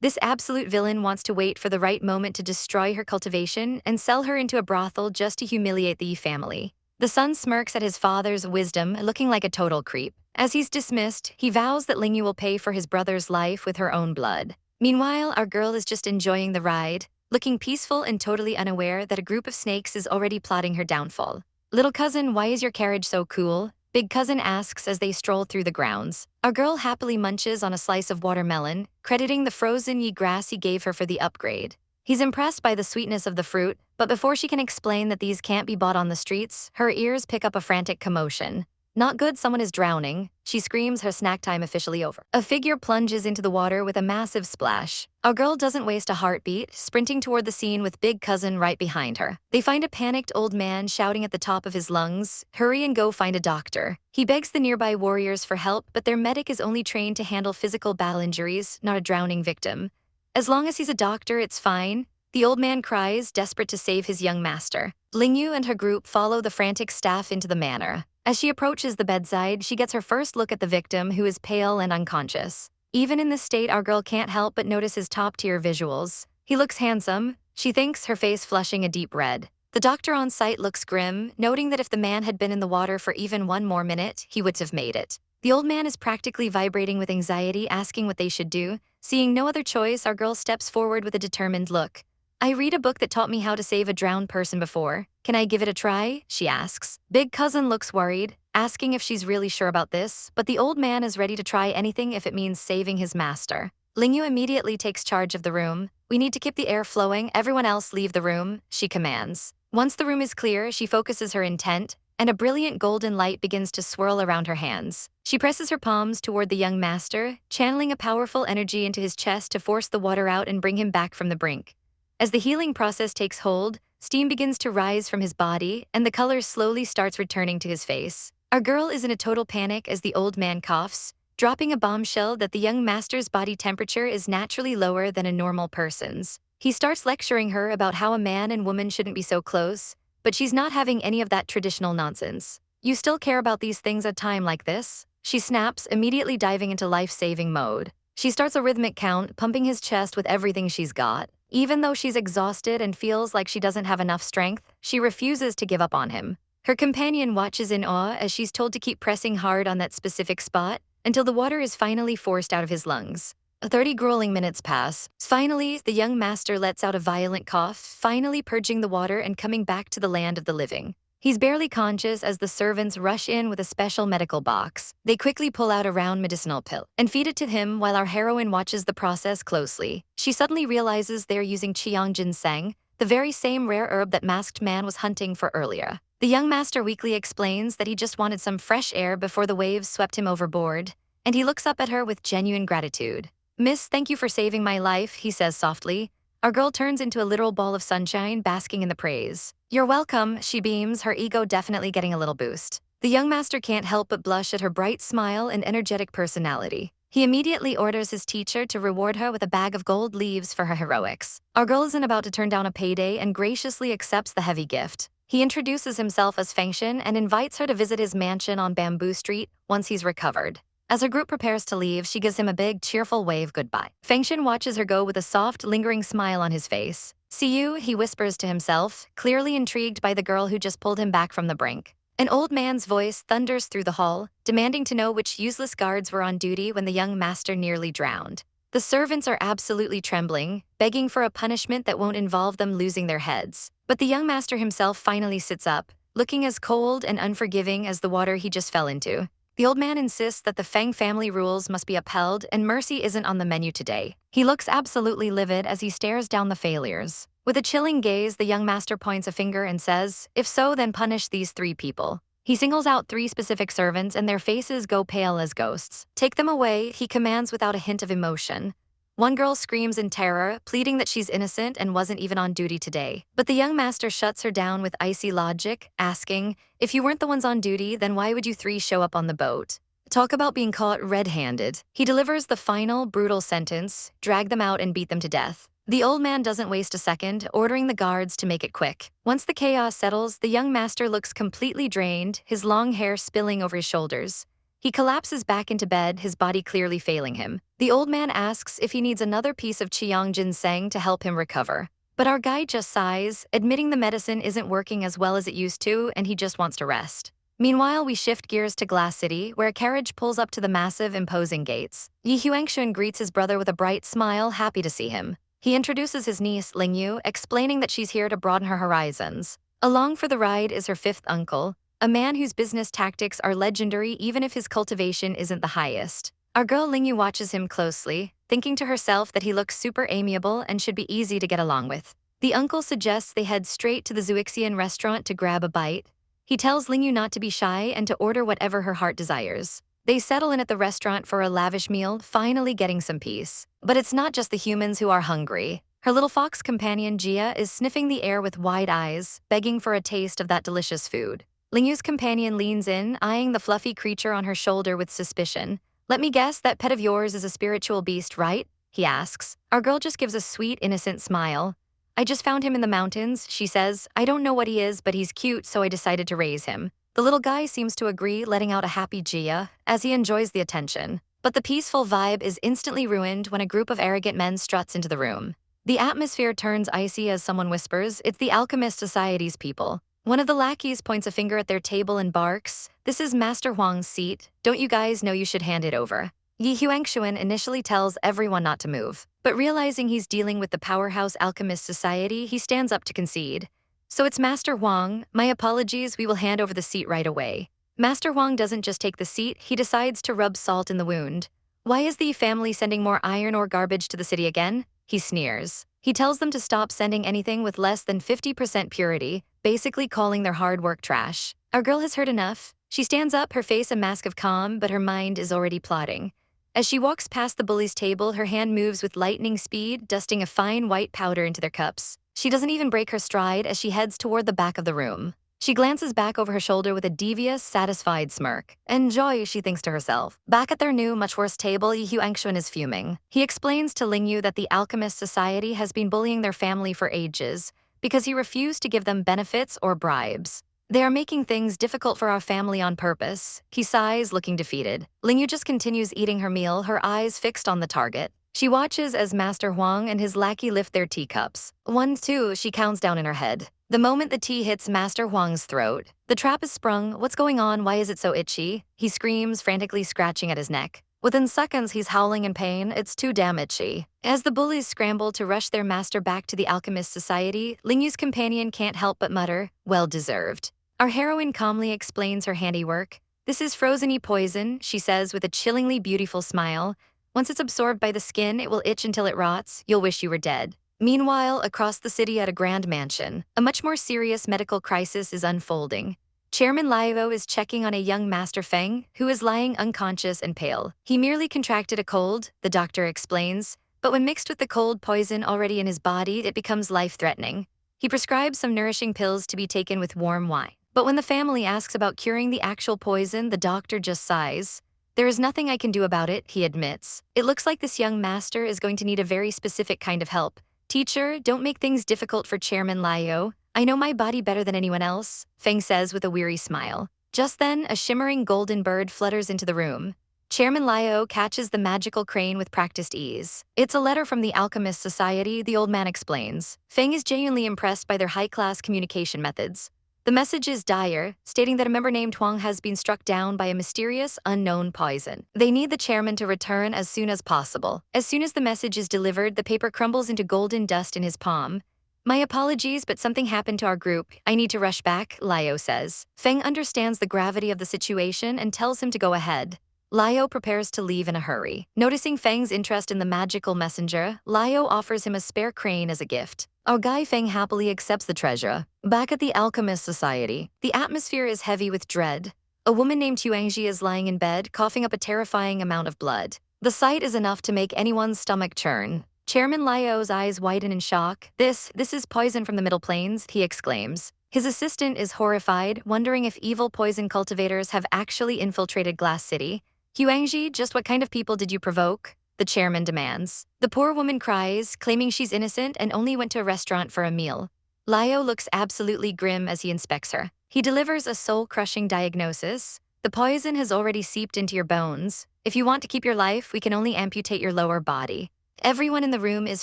This absolute villain wants to wait for the right moment to destroy her cultivation and sell her into a brothel just to humiliate the Yi family. The son smirks at his father's wisdom, looking like a total creep. As he's dismissed, he vows that Ling Yu will pay for his brother's life with her own blood. Meanwhile, our girl is just enjoying the ride, looking peaceful and totally unaware that a group of snakes is already plotting her downfall. Little cousin, why is your carriage so cool? Big cousin asks as they stroll through the grounds. Our girl happily munches on a slice of watermelon, crediting the frozen Yi grass he gave her for the upgrade. He's impressed by the sweetness of the fruit, but before she can explain that these can't be bought on the streets, her ears pick up a frantic commotion. Not good, someone is drowning. She screams, her snack time officially over. A figure plunges into the water with a massive splash. Our girl doesn't waste a heartbeat, sprinting toward the scene with big cousin right behind her. They find a panicked old man shouting at the top of his lungs, "Hurry and go find a doctor." He begs the nearby warriors for help, but their medic is only trained to handle physical battle injuries, not a drowning victim. As long as he's a doctor, it's fine. The old man cries, desperate to save his young master. Ling Yu and her group follow the frantic staff into the manor. As she approaches the bedside, she gets her first look at the victim, who is pale and unconscious. Even in this state, our girl can't help but notice his top-tier visuals. He looks handsome, she thinks, her face flushing a deep red. The doctor on site looks grim, noting that if the man had been in the water for even one more minute, he would have made it. The old man is practically vibrating with anxiety, asking what they should do. Seeing no other choice, our girl steps forward with a determined look. "I read a book that taught me how to save a drowned person before. Can I give it a try?" she asks. Big cousin looks worried, asking if she's really sure about this, but the old man is ready to try anything if it means saving his master. Ling Yu immediately takes charge of the room. "We need to keep the air flowing, everyone else leave the room," she commands. Once the room is clear, she focuses her intent, and a brilliant golden light begins to swirl around her hands. She presses her palms toward the young master, channeling a powerful energy into his chest to force the water out and bring him back from the brink. As the healing process takes hold, steam begins to rise from his body, and the color slowly starts returning to his face. Our girl is in a total panic as the old man coughs, dropping a bombshell that the young master's body temperature is naturally lower than a normal person's. He starts lecturing her about how a man and woman shouldn't be so close, but she's not having any of that traditional nonsense. "You still care about these things at a time like this?" she snaps, immediately diving into life-saving mode. She starts a rhythmic count, pumping his chest with everything she's got. Even though she's exhausted and feels like she doesn't have enough strength, she refuses to give up on him. Her companion watches in awe as she's told to keep pressing hard on that specific spot until the water is finally forced out of his lungs. 30 grueling minutes pass. Finally, the young master lets out a violent cough, finally purging the water and coming back to the land of the living. He's barely conscious as the servants rush in with a special medical box. They quickly pull out a round medicinal pill and feed it to him while our heroine watches the process closely. She suddenly realizes they're using Qiang ginseng, the very same rare herb that Masked Man was hunting for earlier. The young master weakly explains that he just wanted some fresh air before the waves swept him overboard, and he looks up at her with genuine gratitude. "Miss, thank you for saving my life," he says softly. Our girl turns into a literal ball of sunshine, basking in the praise. "You're welcome," she beams, her ego definitely getting a little boost. The young master can't help but blush at her bright smile and energetic personality. He immediately orders his teacher to reward her with a bag of gold leaves for her heroics. Our girl isn't about to turn down a payday and graciously accepts the heavy gift. He introduces himself as Feng Yu and invites her to visit his mansion on Bamboo Street once he's recovered. As her group prepares to leave, she gives him a big, cheerful wave goodbye. Feng Yu watches her go with a soft, lingering smile on his face. "See you," he whispers to himself, clearly intrigued by the girl who just pulled him back from the brink. An old man's voice thunders through the hall, demanding to know which useless guards were on duty when the young master nearly drowned. The servants are absolutely trembling, begging for a punishment that won't involve them losing their heads. But the young master himself finally sits up, looking as cold and unforgiving as the water he just fell into. The old man insists that the Feng family rules must be upheld and mercy isn't on the menu today. He looks absolutely livid as he stares down the failures. With a chilling gaze, the young master points a finger and says, "If so, then punish these 3 people." He singles out 3 specific servants and their faces go pale as ghosts. "Take them away," he commands without a hint of emotion. One girl screams in terror, pleading that she's innocent and wasn't even on duty today. But the young master shuts her down with icy logic, asking, if you weren't the ones on duty, then why would you three show up on the boat? Talk about being caught red-handed. He delivers the final, brutal sentence, drag them out and beat them to death. The old man doesn't waste a second, ordering the guards to make it quick. Once the chaos settles, the young master looks completely drained, his long hair spilling over his shoulders. He collapses back into bed, his body clearly failing him. The old man asks if he needs another piece of Qiyang ginseng to help him recover. But our guy just sighs, admitting the medicine isn't working as well as it used to, and he just wants to rest. Meanwhile, we shift gears to Glass City, where a carriage pulls up to the massive, imposing gates. Yi Huangshun greets his brother with a bright smile, happy to see him. He introduces his niece, Ling Yu, explaining that she's here to broaden her horizons. Along for the ride is her fifth uncle, a man whose business tactics are legendary even if his cultivation isn't the highest. Our girl Ling Yu watches him closely, thinking to herself that he looks super amiable and should be easy to get along with. The uncle suggests they head straight to the Zuixian restaurant to grab a bite. He tells Ling Yu not to be shy and to order whatever her heart desires. They settle in at the restaurant for a lavish meal, finally getting some peace. But it's not just the humans who are hungry. Her little fox companion Jia is sniffing the air with wide eyes, begging for a taste of that delicious food. Ling Yu's companion leans in, eyeing the fluffy creature on her shoulder with suspicion. Let me guess, that pet of yours is a spiritual beast, right? He asks. Our girl just gives a sweet, innocent smile. I just found him in the mountains, she says. I don't know what he is, but he's cute, so I decided to raise him. The little guy seems to agree, letting out a happy Jia, as he enjoys the attention. But the peaceful vibe is instantly ruined when a group of arrogant men struts into the room. The atmosphere turns icy as someone whispers, it's the Alchemist Society's people. One of the lackeys points a finger at their table and barks, this is Master Huang's seat, don't you guys know you should hand it over? Yi Huangxuan initially tells everyone not to move, but realizing he's dealing with the powerhouse Alchemist Society, he stands up to concede. So it's Master Huang, my apologies, we will hand over the seat right away. Master Huang doesn't just take the seat, he decides to rub salt in the wound. Why is the family sending more iron ore garbage to the city again? He sneers. He tells them to stop sending anything with less than 50% purity, basically calling their hard work trash. Our girl has heard enough. She stands up, her face a mask of calm, but her mind is already plotting. As she walks past the bully's table, her hand moves with lightning speed, dusting a fine white powder into their cups. She doesn't even break her stride as she heads toward the back of the room. She glances back over her shoulder with a devious, satisfied smirk. Enjoy, she thinks to herself. Back at their new, much worse table, Yi Huangxuan is fuming. He explains to Ling Yu that the Alchemist Society has been bullying their family for ages because he refused to give them benefits or bribes. They are making things difficult for our family on purpose. He sighs, looking defeated. Ling Yu just continues eating her meal, her eyes fixed on the target. She watches as Master Huang and his lackey lift their teacups. 1, 2, she counts down in her head. The moment the tea hits Master Huang's throat, the trap is sprung. What's going on? Why is it so itchy? He screams, frantically scratching at his neck. Within seconds, he's howling in pain. It's too damn itchy. As the bullies scramble to rush their master back to the Alchemist Society, Ling Yu's companion can't help but mutter, well deserved. Our heroine calmly explains her handiwork. This is frozen-y poison, she says with a chillingly beautiful smile. Once it's absorbed by the skin, it will itch until it rots. You'll wish you were dead. Meanwhile, across the city at a grand mansion, a much more serious medical crisis is unfolding. Chairman Liao is checking on a young Master Feng, who is lying unconscious and pale. He merely contracted a cold, the doctor explains, but when mixed with the cold poison already in his body, it becomes life-threatening. He prescribes some nourishing pills to be taken with warm wine. But when the family asks about curing the actual poison, the doctor just sighs. There is nothing I can do about it, he admits. It looks like this young master is going to need a very specific kind of help. Teacher, don't make things difficult for Chairman Liao. I know my body better than anyone else, Feng says with a weary smile. Just then, a shimmering golden bird flutters into the room. Chairman Liao catches the magical crane with practiced ease. It's a letter from the Alchemist Society, the old man explains. Feng is genuinely impressed by their high-class communication methods. The message is dire, stating that a member named Huang has been struck down by a mysterious, unknown poison. They need the chairman to return as soon as possible. As soon as the message is delivered, the paper crumbles into golden dust in his palm. My apologies, but something happened to our group. I need to rush back, Liao says. Feng understands the gravity of the situation and tells him to go ahead. Liao prepares to leave in a hurry. Noticing Feng's interest in the magical messenger, Liao offers him a spare crane as a gift. Our guy Feng happily accepts the treasure. Back at the Alchemist Society, the atmosphere is heavy with dread. A woman named Huangji is lying in bed, coughing up a terrifying amount of blood. The sight is enough to make anyone's stomach churn. Chairman Lio's eyes widen in shock. This is poison from the Middle Plains, he exclaims. His assistant is horrified, wondering if evil poison cultivators have actually infiltrated Glass City. Huangji, just what kind of people did you provoke? The chairman demands. The poor woman cries, claiming she's innocent and only went to a restaurant for a meal. Lio looks absolutely grim as he inspects her. He delivers a soul-crushing diagnosis. The poison has already seeped into your bones. If you want to keep your life, we can only amputate your lower body. Everyone in the room is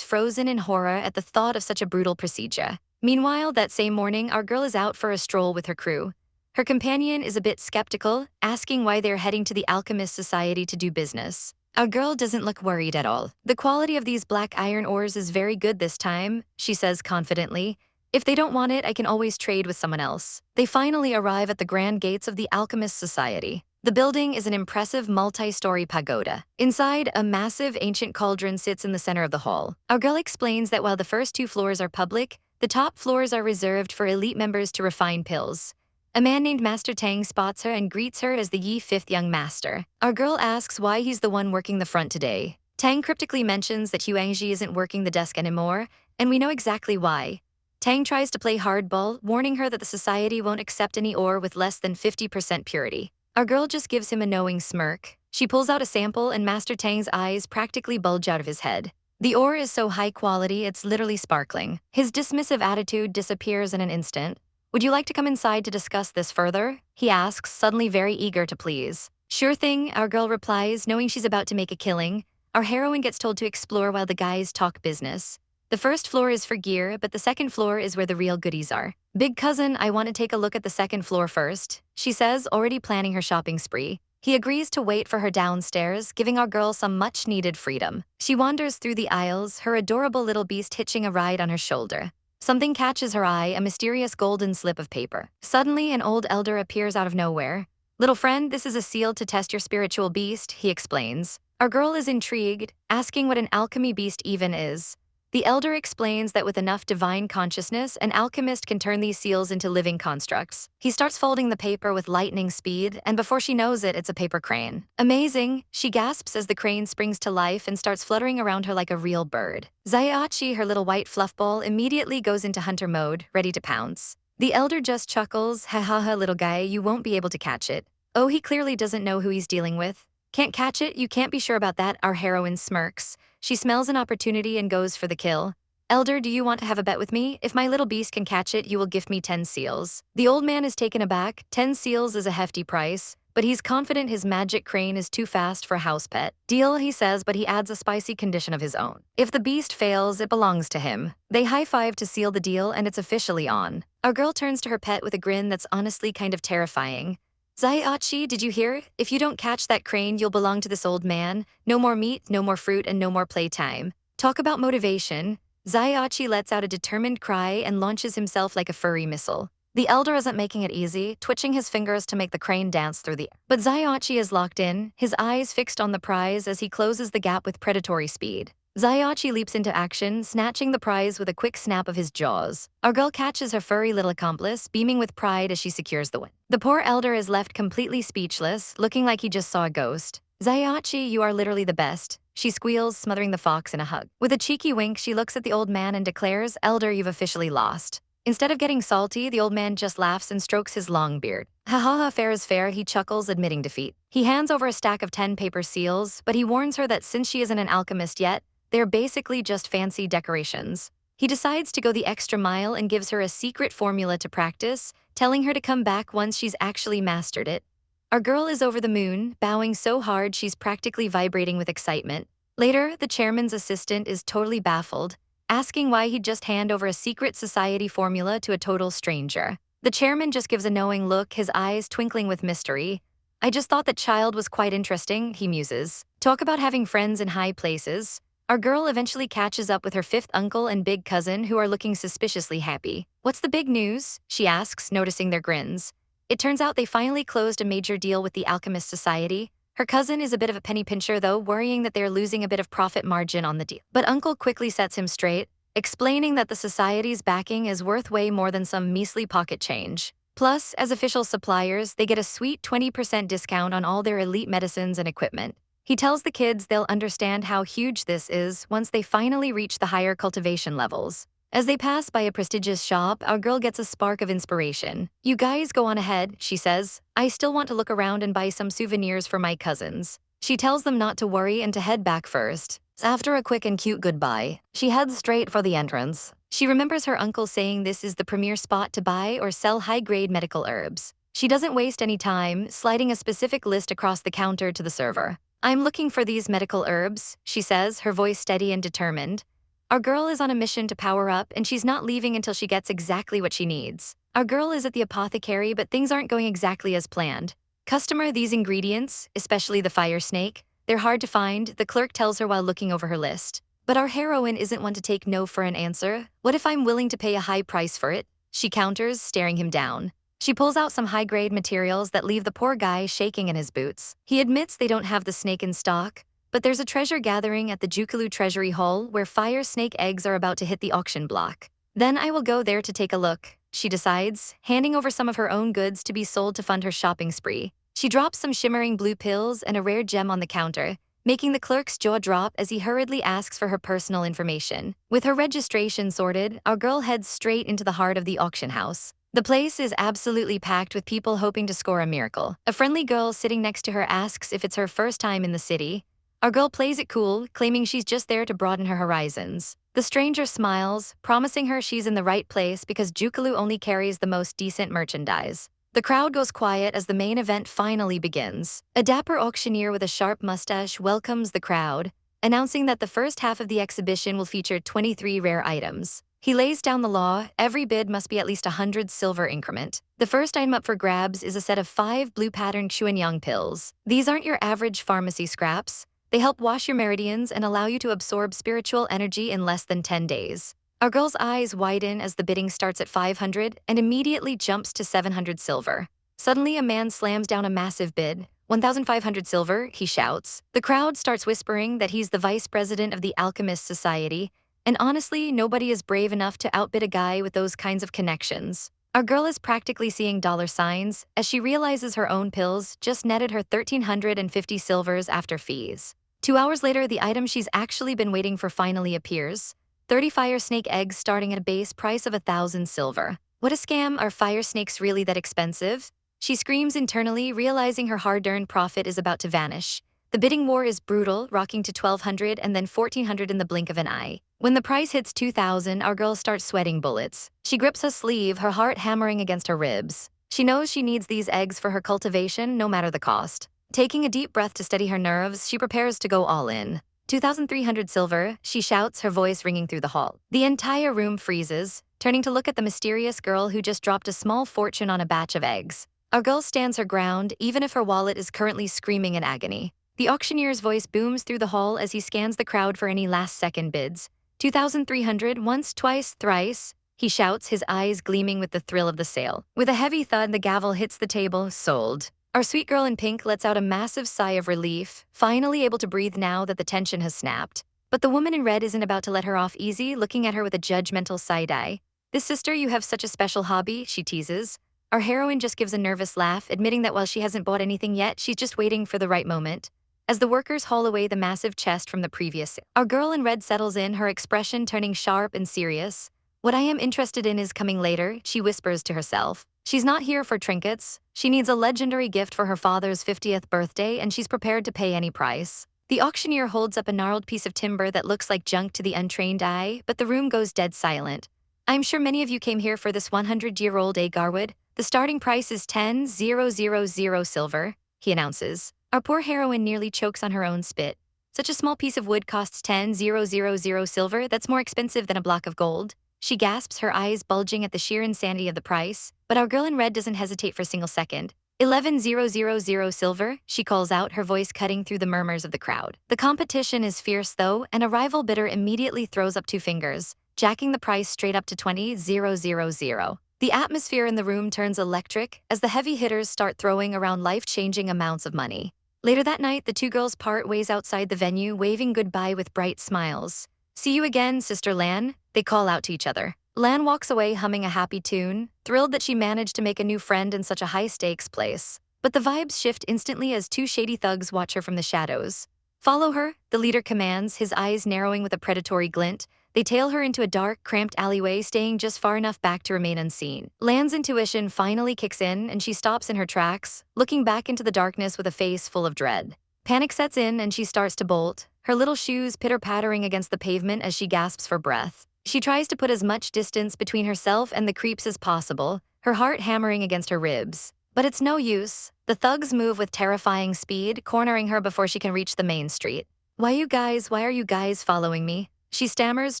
frozen in horror at the thought of such a brutal procedure. Meanwhile, that same morning, our girl is out for a stroll with her crew. Her companion is a bit skeptical, asking why they're heading to the Alchemist Society to do business. Our girl doesn't look worried at all. The quality of these black iron ores is very good this time, she says confidently. If they don't want it, I can always trade with someone else. They finally arrive at the grand gates of the Alchemist Society. The building is an impressive multi-story pagoda. Inside, a massive ancient cauldron sits in the center of the hall. Our girl explains that while the first 2 floors are public, the top floors are reserved for elite members to refine pills. A man named Master Tang spots her and greets her as the Yi 5th young master. Our girl asks why he's the one working the front today. Tang cryptically mentions that Huangji isn't working the desk anymore, and we know exactly why. Tang tries to play hardball, warning her that the society won't accept any ore with less than 50% purity. Our girl just gives him a knowing smirk. She pulls out a sample and Master Tang's eyes practically bulge out of his head. The ore is so high quality, it's literally sparkling. His dismissive attitude disappears in an instant. Would you like to come inside to discuss this further? He asks, suddenly very eager to please. Sure thing, our girl replies, knowing she's about to make a killing. Our heroine gets told to explore while the guys talk business. The first floor is for gear, but the second floor is where the real goodies are. Big cousin, I want to take a look at the second floor first, she says, already planning her shopping spree. He agrees to wait for her downstairs, giving our girl some much-needed freedom. She wanders through the aisles, her adorable little beast hitching a ride on her shoulder. Something catches her eye, a mysterious golden slip of paper. Suddenly, an old elder appears out of nowhere. Little friend, this is a seal to test your spiritual beast, he explains. Our girl is intrigued, asking what an alchemy beast even is. The elder explains that with enough divine consciousness, an alchemist can turn these seals into living constructs. He starts folding the paper with lightning speed, and before she knows it, it's a paper crane. Amazing, she gasps as the crane springs to life and starts fluttering around her like a real bird. Zaiachi, her little white fluff ball, immediately goes into hunter mode, ready to pounce. The elder just chuckles, ha ha ha little guy, you won't be able to catch it. Oh, he clearly doesn't know who he's dealing with. Can't catch it, you can't be sure about that, our heroine smirks. She smells an opportunity and goes for the kill. Elder, do you want to have a bet with me? If my little beast can catch it, you will gift me 10 seals. The old man is taken aback. 10 seals is a hefty price, but he's confident his magic crane is too fast for a house pet. Deal, he says, but he adds a spicy condition of his own. If the beast fails, it belongs to him. They high-five to seal the deal, and it's officially on. Our girl turns to her pet with a grin that's honestly kind of terrifying. Zaiachi, did you hear? If you don't catch that crane, you'll belong to this old man. No more meat, no more fruit, and no more playtime. Talk about motivation. Zaiachi lets out a determined cry and launches himself like a furry missile. The elder isn't making it easy, twitching his fingers to make the crane dance through the air. But Zaiachi is locked in, his eyes fixed on the prize as he closes the gap with predatory speed. Zaiachi leaps into action, snatching the prize with a quick snap of his jaws. Our girl catches her furry little accomplice, beaming with pride as she secures the win. The poor elder is left completely speechless, looking like he just saw a ghost. Zaiachi, you are literally the best, she squeals, smothering the fox in a hug. With a cheeky wink, she looks at the old man and declares, Elder, you've officially lost. Instead of getting salty, the old man just laughs and strokes his long beard. Ha ha ha, fair is fair, he chuckles, admitting defeat. He hands over a stack of 10 paper seals, but he warns her that since she isn't an alchemist yet, they're basically just fancy decorations. He decides to go the extra mile and gives her a secret formula to practice, telling her to come back once she's actually mastered it. Our girl is over the moon, bowing so hard she's practically vibrating with excitement. Later, the chairman's assistant is totally baffled, asking why he'd just hand over a secret society formula to a total stranger. The chairman just gives a knowing look, his eyes twinkling with mystery. I just thought that child was quite interesting, he muses. Talk about having friends in high places. Our girl eventually catches up with her 5th uncle and big cousin, who are looking suspiciously happy. What's the big news? She asks, noticing their grins. It turns out they finally closed a major deal with the Alchemist Society. Her cousin is a bit of a penny pincher though, worrying that they're losing a bit of profit margin on the deal. But uncle quickly sets him straight, explaining that the society's backing is worth way more than some measly pocket change. Plus, as official suppliers, they get a sweet 20% discount on all their elite medicines and equipment. He tells the kids they'll understand how huge this is once they finally reach the higher cultivation levels. As they pass by a prestigious shop, our girl gets a spark of inspiration. "You guys go on ahead," she says. "I still want to look around and buy some souvenirs for my cousins." She tells them not to worry and to head back first. After a quick and cute goodbye, she heads straight for the entrance. She remembers her uncle saying this is the premier spot to buy or sell high-grade medical herbs. She doesn't waste any time, sliding a specific list across the counter to the server. "I'm looking for these medical herbs," she says, her voice steady and determined. Our girl is on a mission to power up, and she's not leaving until she gets exactly what she needs. Our girl is at the apothecary, but things aren't going exactly as planned. "Customer, these ingredients, especially the fire snake, they're hard to find," the clerk tells her while looking over her list. But our heroine isn't one to take no for an answer. "What if I'm willing to pay a high price for it?" she counters, staring him down. She pulls out some high-grade materials that leave the poor guy shaking in his boots. He admits they don't have the snake in stock, but there's a treasure gathering at the Jukalu Treasury Hall where fire snake eggs are about to hit the auction block. "Then I will go there to take a look," she decides, handing over some of her own goods to be sold to fund her shopping spree. She drops some shimmering blue pills and a rare gem on the counter, making the clerk's jaw drop as he hurriedly asks for her personal information. With her registration sorted, our girl heads straight into the heart of the auction house. The place is absolutely packed with people hoping to score a miracle. A friendly girl sitting next to her asks if it's her first time in the city. Our girl plays it cool, claiming she's just there to broaden her horizons. The stranger smiles, promising her she's in the right place because Jukalu only carries the most decent merchandise. The crowd goes quiet as the main event finally begins. A dapper auctioneer with a sharp mustache welcomes the crowd, announcing that the first half of the exhibition will feature 23 rare items. He lays down the law: every bid must be at least 100 silver increment. The first item up for grabs is a set of 5 blue-patterned Xuanyang pills. These aren't your average pharmacy scraps. They help wash your meridians and allow you to absorb spiritual energy in less than 10 days. Our girl's eyes widen as the bidding starts at 500 and immediately jumps to 700 silver. Suddenly, a man slams down a massive bid. 1,500 silver, he shouts. The crowd starts whispering that he's the vice president of the Alchemist Society, and honestly, nobody is brave enough to outbid a guy with those kinds of connections. Our girl is practically seeing dollar signs as she realizes her own pills just netted her 1,350 silvers after fees. 2 hours later, the item she's actually been waiting for finally appears. 30 fire snake eggs starting at a base price of 1,000 silver. What a scam! Are fire snakes really that expensive? She screams internally, realizing her hard-earned profit is about to vanish. The bidding war is brutal, rocking to 1,200 and then 1,400 in the blink of an eye. When the price hits 2,000, our girl starts sweating bullets. She grips her sleeve, her heart hammering against her ribs. She knows she needs these eggs for her cultivation, no matter the cost. Taking a deep breath to steady her nerves, she prepares to go all in. 2,300 silver, she shouts, her voice ringing through the hall. The entire room freezes, turning to look at the mysterious girl who just dropped a small fortune on a batch of eggs. Our girl stands her ground, even if her wallet is currently screaming in agony. The auctioneer's voice booms through the hall as he scans the crowd for any last-second bids. 2,300, once, twice, thrice, he shouts, his eyes gleaming with the thrill of the sale. With a heavy thud, the gavel hits the table. Sold. Our sweet girl in pink lets out a massive sigh of relief, finally able to breathe now that the tension has snapped. But the woman in red isn't about to let her off easy, looking at her with a judgmental side-eye. "This sister, you have such a special hobby," she teases. Our heroine just gives a nervous laugh, admitting that while she hasn't bought anything yet, she's just waiting for the right moment. As the workers haul away the massive chest from the previous sale, our girl in red settles in, her expression turning sharp and serious. "What I am interested in is coming later," she whispers to herself. She's not here for trinkets. She needs a legendary gift for her father's 50th birthday, and she's prepared to pay any price. The auctioneer holds up a gnarled piece of timber that looks like junk to the untrained eye, but the room goes dead silent. "I'm sure many of you came here for this 100-year-old agarwood. The starting price is 10,000 silver," he announces. Our poor heroine nearly chokes on her own spit. Such a small piece of wood costs 10,000 silver, that's more expensive than a block of gold. She gasps, her eyes bulging at the sheer insanity of the price, but our girl in red doesn't hesitate for a single second. 11,000 silver, she calls out, her voice cutting through the murmurs of the crowd. The competition is fierce though, and a rival bidder immediately throws up 2 fingers, jacking the price straight up to 20,000. The atmosphere in the room turns electric as the heavy hitters start throwing around life-changing amounts of money. Later that night, the 2 girls part ways outside the venue, waving goodbye with bright smiles. "See you again, Sister Lan," they call out to each other. Lan walks away humming a happy tune, thrilled that she managed to make a new friend in such a high-stakes place. But the vibes shift instantly as 2 shady thugs watch her from the shadows. Follow her, the leader commands, his eyes narrowing with a predatory glint. They tail her into a dark, cramped alleyway, staying just far enough back to remain unseen. Lan's intuition finally kicks in, and she stops in her tracks, looking back into the darkness with a face full of dread. Panic sets in, and she starts to bolt, her little shoes pitter-pattering against the pavement as she gasps for breath. She tries to put as much distance between herself and the creeps as possible, her heart hammering against her ribs. But it's no use. The thugs move with terrifying speed, cornering her before she can reach the main street. Why are you guys following me?" She stammers,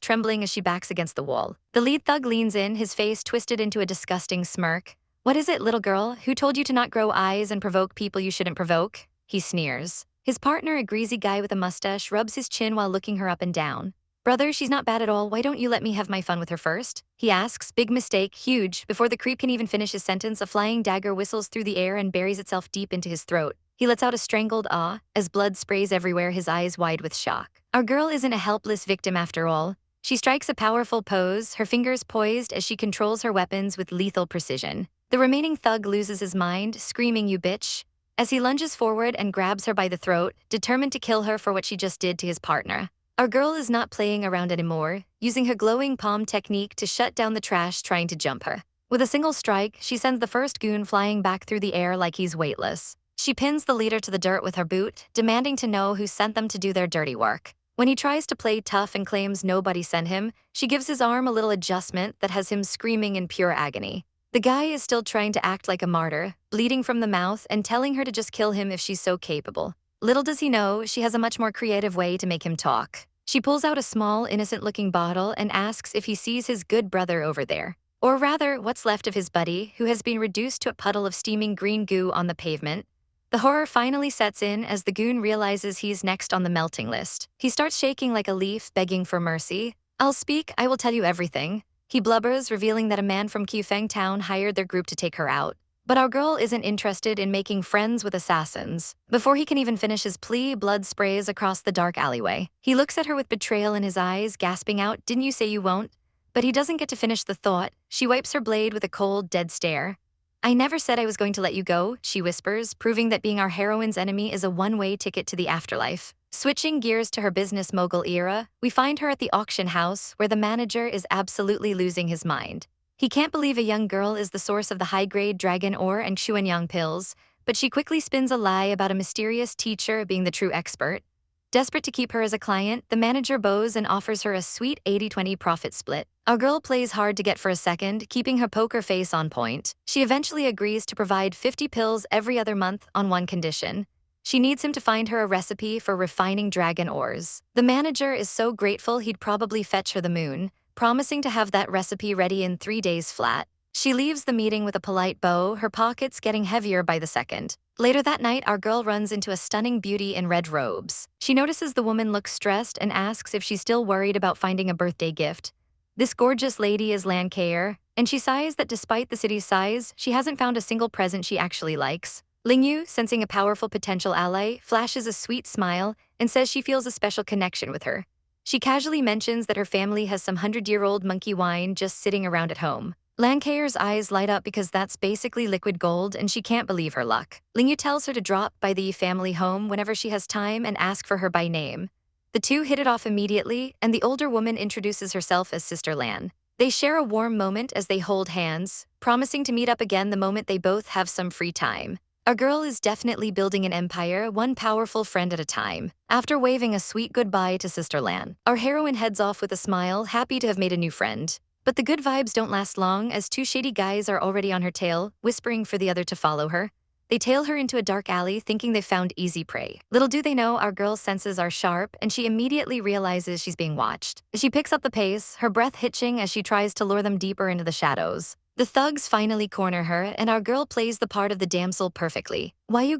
trembling as she backs against the wall. The lead thug leans in, his face twisted into a disgusting smirk. "What is it, little girl? Who told you to not grow eyes and provoke people you shouldn't provoke?" He sneers. His partner, a greasy guy with a mustache, rubs his chin while looking her up and down. "Brother, she's not bad at all. Why don't you let me have my fun with her first?" He asks, big mistake, huge. Before the creep can even finish his sentence, a flying dagger whistles through the air and buries itself deep into his throat. He lets out a strangled ah, as blood sprays everywhere, his eyes wide with shock. Our girl isn't a helpless victim after all. She strikes a powerful pose, her fingers poised as she controls her weapons with lethal precision. The remaining thug loses his mind, screaming, "You bitch," as he lunges forward and grabs her by the throat, determined to kill her for what she just did to his partner. Our girl is not playing around anymore, using her glowing palm technique to shut down the trash trying to jump her. With a single strike, she sends the first goon flying back through the air like he's weightless. She pins the leader to the dirt with her boot, demanding to know who sent them to do their dirty work. When he tries to play tough and claims nobody sent him, she gives his arm a little adjustment that has him screaming in pure agony. The guy is still trying to act like a martyr, bleeding from the mouth and telling her to just kill him if she's so capable. Little does he know, she has a much more creative way to make him talk. She pulls out a small, innocent-looking bottle and asks if he sees his good brother over there. Or rather, what's left of his buddy, who has been reduced to a puddle of steaming green goo on the pavement. The horror finally sets in as the goon realizes he's next on the melting list. He starts shaking like a leaf, begging for mercy. "I'll speak, I will tell you everything." He blubbers, revealing that a man from Qifeng town hired their group to take her out. But our girl isn't interested in making friends with assassins. Before he can even finish his plea, blood sprays across the dark alleyway. He looks at her with betrayal in his eyes, gasping out, "Didn't you say you won't?" But he doesn't get to finish the thought. She wipes her blade with a cold, dead stare. "I never said I was going to let you go," she whispers, proving that being our heroine's enemy is a one-way ticket to the afterlife. Switching gears to her business mogul era, we find her at the auction house, where the manager is absolutely losing his mind. He can't believe a young girl is the source of the high-grade dragon ore and Xuanyang pills, but she quickly spins a lie about a mysterious teacher being the true expert. Desperate to keep her as a client, the manager bows and offers her a sweet 80-20 profit split. Our girl plays hard to get for a second, keeping her poker face on point. She eventually agrees to provide 50 pills every other month on one condition. She needs him to find her a recipe for refining dragon ores. The manager is so grateful he'd probably fetch her the moon, promising to have that recipe ready in 3 days flat. She leaves the meeting with a polite bow, her pockets getting heavier by the second. Later that night, our girl runs into a stunning beauty in red robes. She notices the woman looks stressed and asks if she's still worried about finding a birthday gift. This gorgeous lady is Lan Kaer, and she sighs that despite the city's size, she hasn't found a single present she actually likes. Ling Yu, sensing a powerful potential ally, flashes a sweet smile and says she feels a special connection with her. She casually mentions that her family has some 100-year-old monkey wine just sitting around at home. Lan Kaer's eyes light up because that's basically liquid gold and she can't believe her luck. Ling Yu tells her to drop by the family home whenever she has time and ask for her by name. The two hit it off immediately, and the older woman introduces herself as Sister Lan. They share a warm moment as they hold hands, promising to meet up again the moment they both have some free time. Our girl is definitely building an empire, one powerful friend at a time. After waving a sweet goodbye to Sister Lan, our heroine heads off with a smile, happy to have made a new friend. But the good vibes don't last long, as two shady guys are already on her tail, whispering for the other to follow her. They tail her into a dark alley, thinking they've found easy prey. Little do they know, our girl's senses are sharp, and she immediately realizes she's being watched. She picks up the pace, her breath hitching as she tries to lure them deeper into the shadows. The thugs finally corner her, and our girl plays the part of the damsel perfectly. Why are you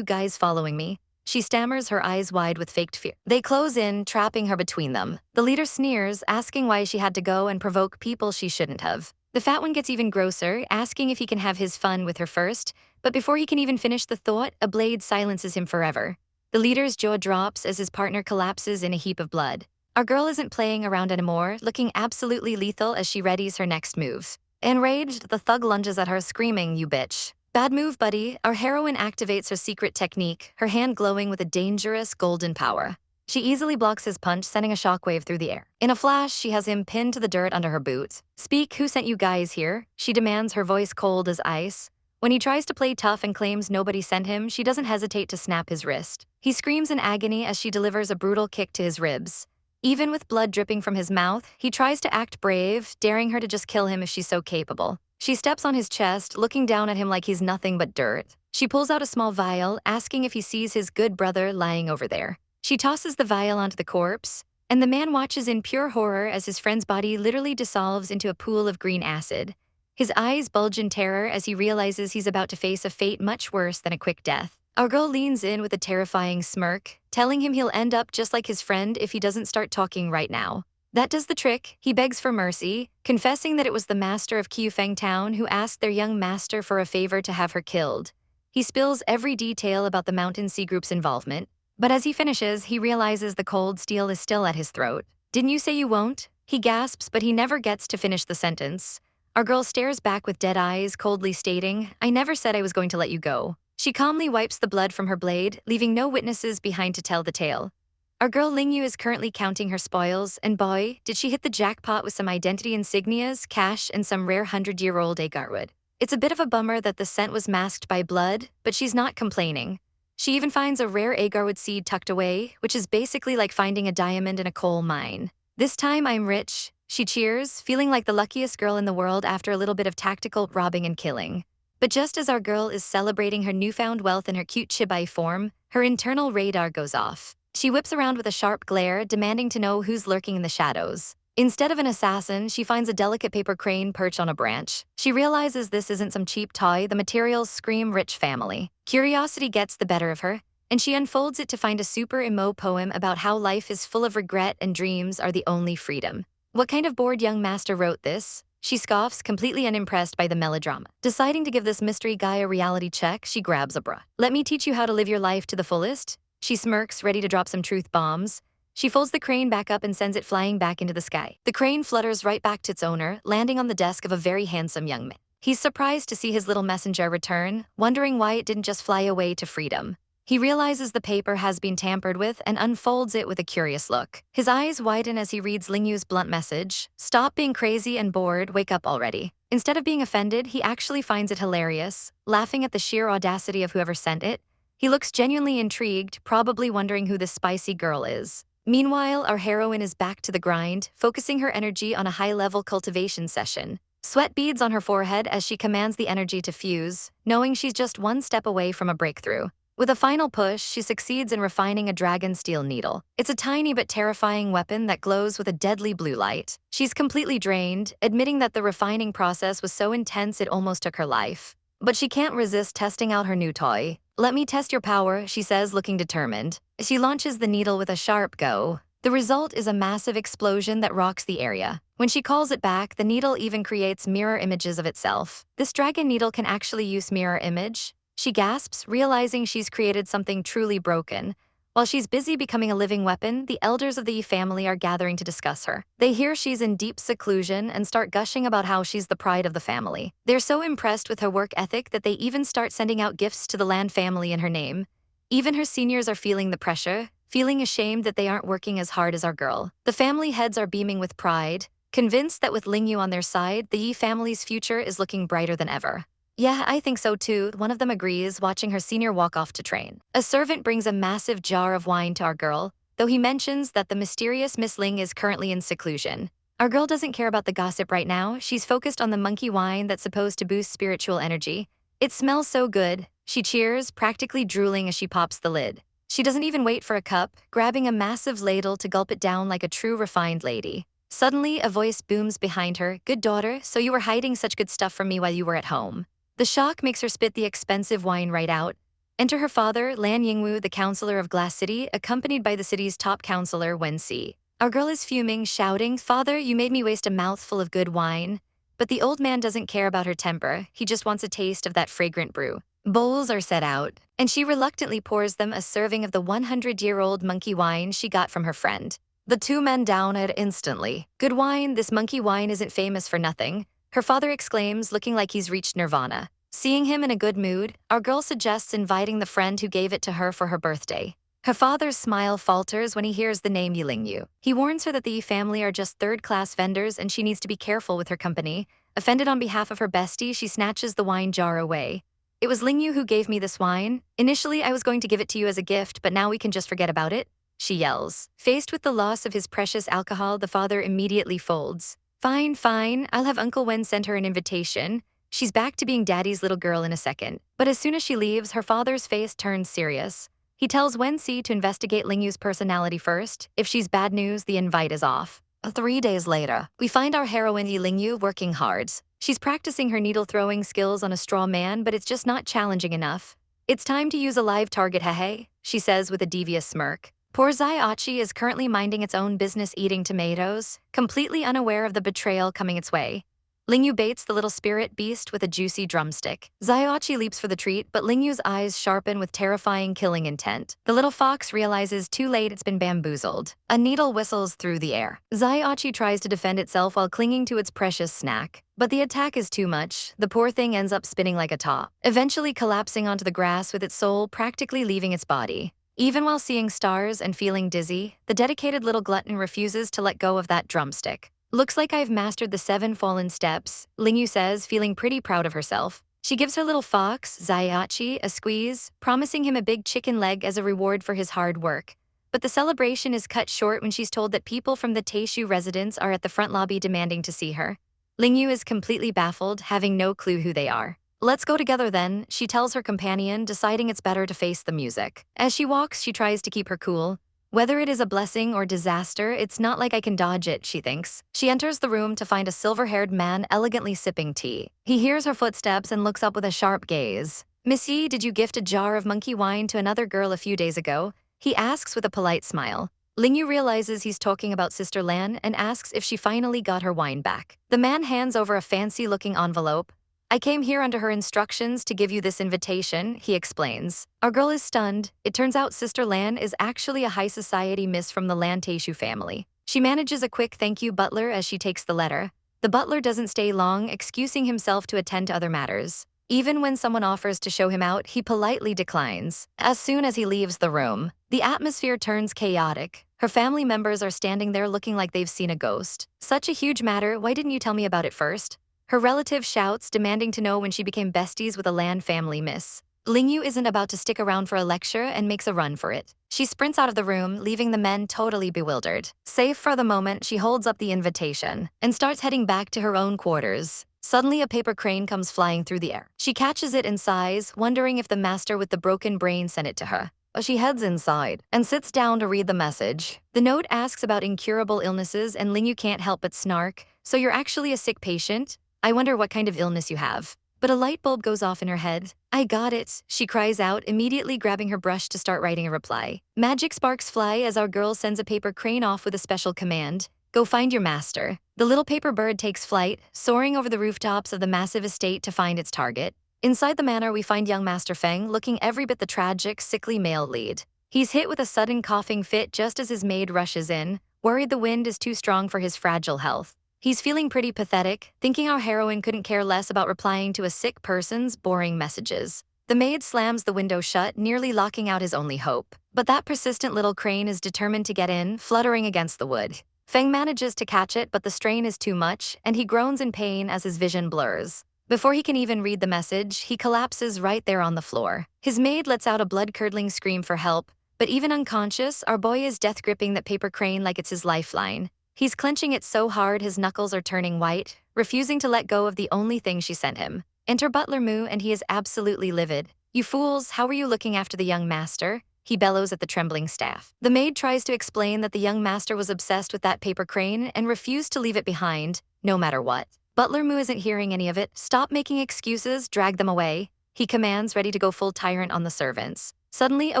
guys following me?" She stammers, her eyes wide with faked fear. They close in, trapping her between them. The leader sneers, asking why she had to go and provoke people she shouldn't have. The fat one gets even grosser, asking if he can have his fun with her first, but before he can even finish the thought, a blade silences him forever. The leader's jaw drops as his partner collapses in a heap of blood. Our girl isn't playing around anymore, looking absolutely lethal as she readies her next move. Enraged, the thug lunges at her, screaming, "You bitch." Bad move, buddy. Our heroine activates her secret technique, her hand glowing with a dangerous golden power. She easily blocks his punch, sending a shockwave through the air. In a flash, she has him pinned to the dirt under her boots. Speak, who sent you guys here? She demands, her voice cold as ice. When he tries to play tough and claims nobody sent him, she doesn't hesitate to snap his wrist. He screams in agony as she delivers a brutal kick to his ribs. Even with blood dripping from his mouth, he tries to act brave, daring her to just kill him if she's so capable. She steps on his chest, looking down at him like he's nothing but dirt. She pulls out a small vial, asking if he sees his good brother lying over there. She tosses the vial onto the corpse, and the man watches in pure horror as his friend's body literally dissolves into a pool of green acid. His eyes bulge in terror as he realizes he's about to face a fate much worse than a quick death. Our girl leans in with a terrifying smirk, telling him he'll end up just like his friend if he doesn't start talking right now. That does the trick. He begs for mercy, confessing that it was the master of Qiufeng Town who asked their young master for a favor to have her killed. He spills every detail about the Mountain Sea Group's involvement, but as he finishes, he realizes the cold steel is still at his throat. Didn't you say you won't? He gasps, but he never gets to finish the sentence. Our girl stares back with dead eyes, coldly stating, I never said I was going to let you go. She calmly wipes the blood from her blade, leaving no witnesses behind to tell the tale. Our girl Ling Yu is currently counting her spoils, and boy, did she hit the jackpot with some identity insignias, cash, and some rare 100-year-old agarwood. It's a bit of a bummer that the scent was masked by blood, but she's not complaining. She even finds a rare agarwood seed tucked away, which is basically like finding a diamond in a coal mine. This time I'm rich, she cheers, feeling like the luckiest girl in the world after a little bit of tactical robbing and killing. But just as our girl is celebrating her newfound wealth in her cute chibai form, her internal radar goes off. She whips around with a sharp glare, demanding to know who's lurking in the shadows. Instead of an assassin, she finds a delicate paper crane perched on a branch. She realizes this isn't some cheap toy, the materials scream rich family. Curiosity gets the better of her, and she unfolds it to find a super emo poem about how life is full of regret and dreams are the only freedom. What kind of bored young master wrote this? She scoffs, completely unimpressed by the melodrama. Deciding to give this mystery guy a reality check, she grabs a bra. Let me teach you how to live your life to the fullest. She smirks, ready to drop some truth bombs. She folds the crane back up and sends it flying back into the sky. The crane flutters right back to its owner, landing on the desk of a very handsome young man. He's surprised to see his little messenger return, wondering why it didn't just fly away to freedom. He realizes the paper has been tampered with and unfolds it with a curious look. His eyes widen as he reads Ling Yu's blunt message. Stop being crazy and bored, wake up already. Instead of being offended, he actually finds it hilarious, laughing at the sheer audacity of whoever sent it. He looks genuinely intrigued, probably wondering who this spicy girl is. Meanwhile, our heroine is back to the grind, focusing her energy on a high-level cultivation session. Sweat beads on her forehead as she commands the energy to fuse, knowing she's just one step away from a breakthrough. With a final push, she succeeds in refining a dragon steel needle. It's a tiny but terrifying weapon that glows with a deadly blue light. She's completely drained, admitting that the refining process was so intense it almost took her life. But she can't resist testing out her new toy. Let me test your power, she says, looking determined. She launches the needle with a sharp go. The result is a massive explosion that rocks the area. When she calls it back, the needle even creates mirror images of itself. This dragon needle can actually use mirror image. She gasps, realizing she's created something truly broken. While she's busy becoming a living weapon, the elders of the Yi family are gathering to discuss her. They hear she's in deep seclusion and start gushing about how she's the pride of the family. They're so impressed with her work ethic that they even start sending out gifts to the Land family in her name. Even her seniors are feeling the pressure, feeling ashamed that they aren't working as hard as our girl. The family heads are beaming with pride, convinced that with Ling Yu on their side, the Yi family's future is looking brighter than ever. Yeah, I think so too, one of them agrees, watching her senior walk off to train. A servant brings a massive jar of wine to our girl, though he mentions that the mysterious Miss Ling is currently in seclusion. Our girl doesn't care about the gossip right now, she's focused on the monkey wine that's supposed to boost spiritual energy. It smells so good. She cheers, practically drooling as she pops the lid. She doesn't even wait for a cup, grabbing a massive ladle to gulp it down like a true refined lady. Suddenly, a voice booms behind her, "Good daughter, so you were hiding such good stuff from me while you were at home." The shock makes her spit the expensive wine right out. Enter her father, Lan Yingwu, the counselor of Glass City, accompanied by the city's top counselor, Wen Si. Our girl is fuming, shouting, "Father, you made me waste a mouthful of good wine." But the old man doesn't care about her temper, he just wants a taste of that fragrant brew. Bowls are set out, and she reluctantly pours them a serving of the 100-year-old monkey wine she got from her friend. The two men down it instantly. "Good wine, this monkey wine isn't famous for nothing," her father exclaims, looking like he's reached nirvana. Seeing him in a good mood, our girl suggests inviting the friend who gave it to her for her birthday. Her father's smile falters when he hears the name Yu. He warns her that the Yi family are just third-class vendors and she needs to be careful with her company. Offended on behalf of her bestie, she snatches the wine jar away. It was Yu who gave me this wine. Initially, I was going to give it to you as a gift, but now we can just forget about it, she yells. Faced with the loss of his precious alcohol, the father immediately folds. Fine, fine, I'll have Uncle Wen send her an invitation. She's back to being daddy's little girl in a second. But as soon as she leaves, her father's face turns serious. He tells Wen Si to investigate Yu's personality first. If she's bad news, the invite is off. 3 days later, we find our heroine Yu working hard. She's practicing her needle-throwing skills on a straw man, but it's just not challenging enough. It's time to use a live target, hehe, she says with a devious smirk. Poor Zaiachi is currently minding its own business eating tomatoes, completely unaware of the betrayal coming its way. Yu baits the little spirit beast with a juicy drumstick. Zaiachi leaps for the treat, but Yu's eyes sharpen with terrifying killing intent. The little fox realizes too late it's been bamboozled. A needle whistles through the air. Zaiachi tries to defend itself while clinging to its precious snack. But the attack is too much. The poor thing ends up spinning like a top, eventually collapsing onto the grass with its soul practically leaving its body. Even while seeing stars and feeling dizzy, the dedicated little glutton refuses to let go of that drumstick. Looks like I've mastered the 7 fallen steps, Yu says, feeling pretty proud of herself. She gives her little fox, Zaiachi, a squeeze, promising him a big chicken leg as a reward for his hard work. But the celebration is cut short when she's told that people from the Taishu residence are at the front lobby demanding to see her. Yu is completely baffled, having no clue who they are. Let's go together then, she tells her companion, deciding it's better to face the music. As she walks, she tries to keep her cool. Whether it is a blessing or disaster, it's not like I can dodge it, she thinks. She enters the room to find a silver-haired man elegantly sipping tea. He hears her footsteps and looks up with a sharp gaze. Missy, did you gift a jar of monkey wine to another girl a few days ago? He asks with a polite smile. Yu realizes he's talking about Sister Lan and asks if she finally got her wine back. The man hands over a fancy-looking envelope. I came here under her instructions to give you this invitation, he explains. Our girl is stunned. It turns out Sister Lan is actually a high society miss from the Lan Taishu family. She manages a quick thank you butler as she takes the letter. The butler doesn't stay long, excusing himself to attend to other matters. Even when someone offers to show him out, he politely declines. As soon as he leaves the room, the atmosphere turns chaotic. Her family members are standing there looking like they've seen a ghost. Such a huge matter, why didn't you tell me about it first? Her relative shouts, demanding to know when she became besties with a Lan family miss. Yu isn't about to stick around for a lecture and makes a run for it. She sprints out of the room, leaving the men totally bewildered. Safe for the moment, she holds up the invitation and starts heading back to her own quarters. Suddenly, a paper crane comes flying through the air. She catches it and sighs, wondering if the master with the broken brain sent it to her. She heads inside and sits down to read the message. The note asks about incurable illnesses, and Yu can't help but snark. So you're actually a sick patient? I wonder what kind of illness you have. But a light bulb goes off in her head. I got it, she cries out, immediately grabbing her brush to start writing a reply. Magic sparks fly as our girl sends a paper crane off with a special command. Go find your master. The little paper bird takes flight, soaring over the rooftops of the massive estate to find its target. Inside the manor, we find young Master Feng looking every bit the tragic, sickly male lead. He's hit with a sudden coughing fit just as his maid rushes in, worried the wind is too strong for his fragile health. He's feeling pretty pathetic, thinking our heroine couldn't care less about replying to a sick person's boring messages. The maid slams the window shut, nearly locking out his only hope. But that persistent little crane is determined to get in, fluttering against the wood. Feng manages to catch it, but the strain is too much, and he groans in pain as his vision blurs. Before he can even read the message, he collapses right there on the floor. His maid lets out a blood-curdling scream for help, but even unconscious, our boy is death-gripping that paper crane like it's his lifeline. He's clenching it so hard his knuckles are turning white, refusing to let go of the only thing she sent him. Enter Butler Mu, and he is absolutely livid. You fools, how were you looking after the young master? He bellows at the trembling staff. The maid tries to explain that the young master was obsessed with that paper crane and refused to leave it behind, no matter what. Butler Mu isn't hearing any of it. Stop making excuses, drag them away, he commands, ready to go full tyrant on the servants. Suddenly, a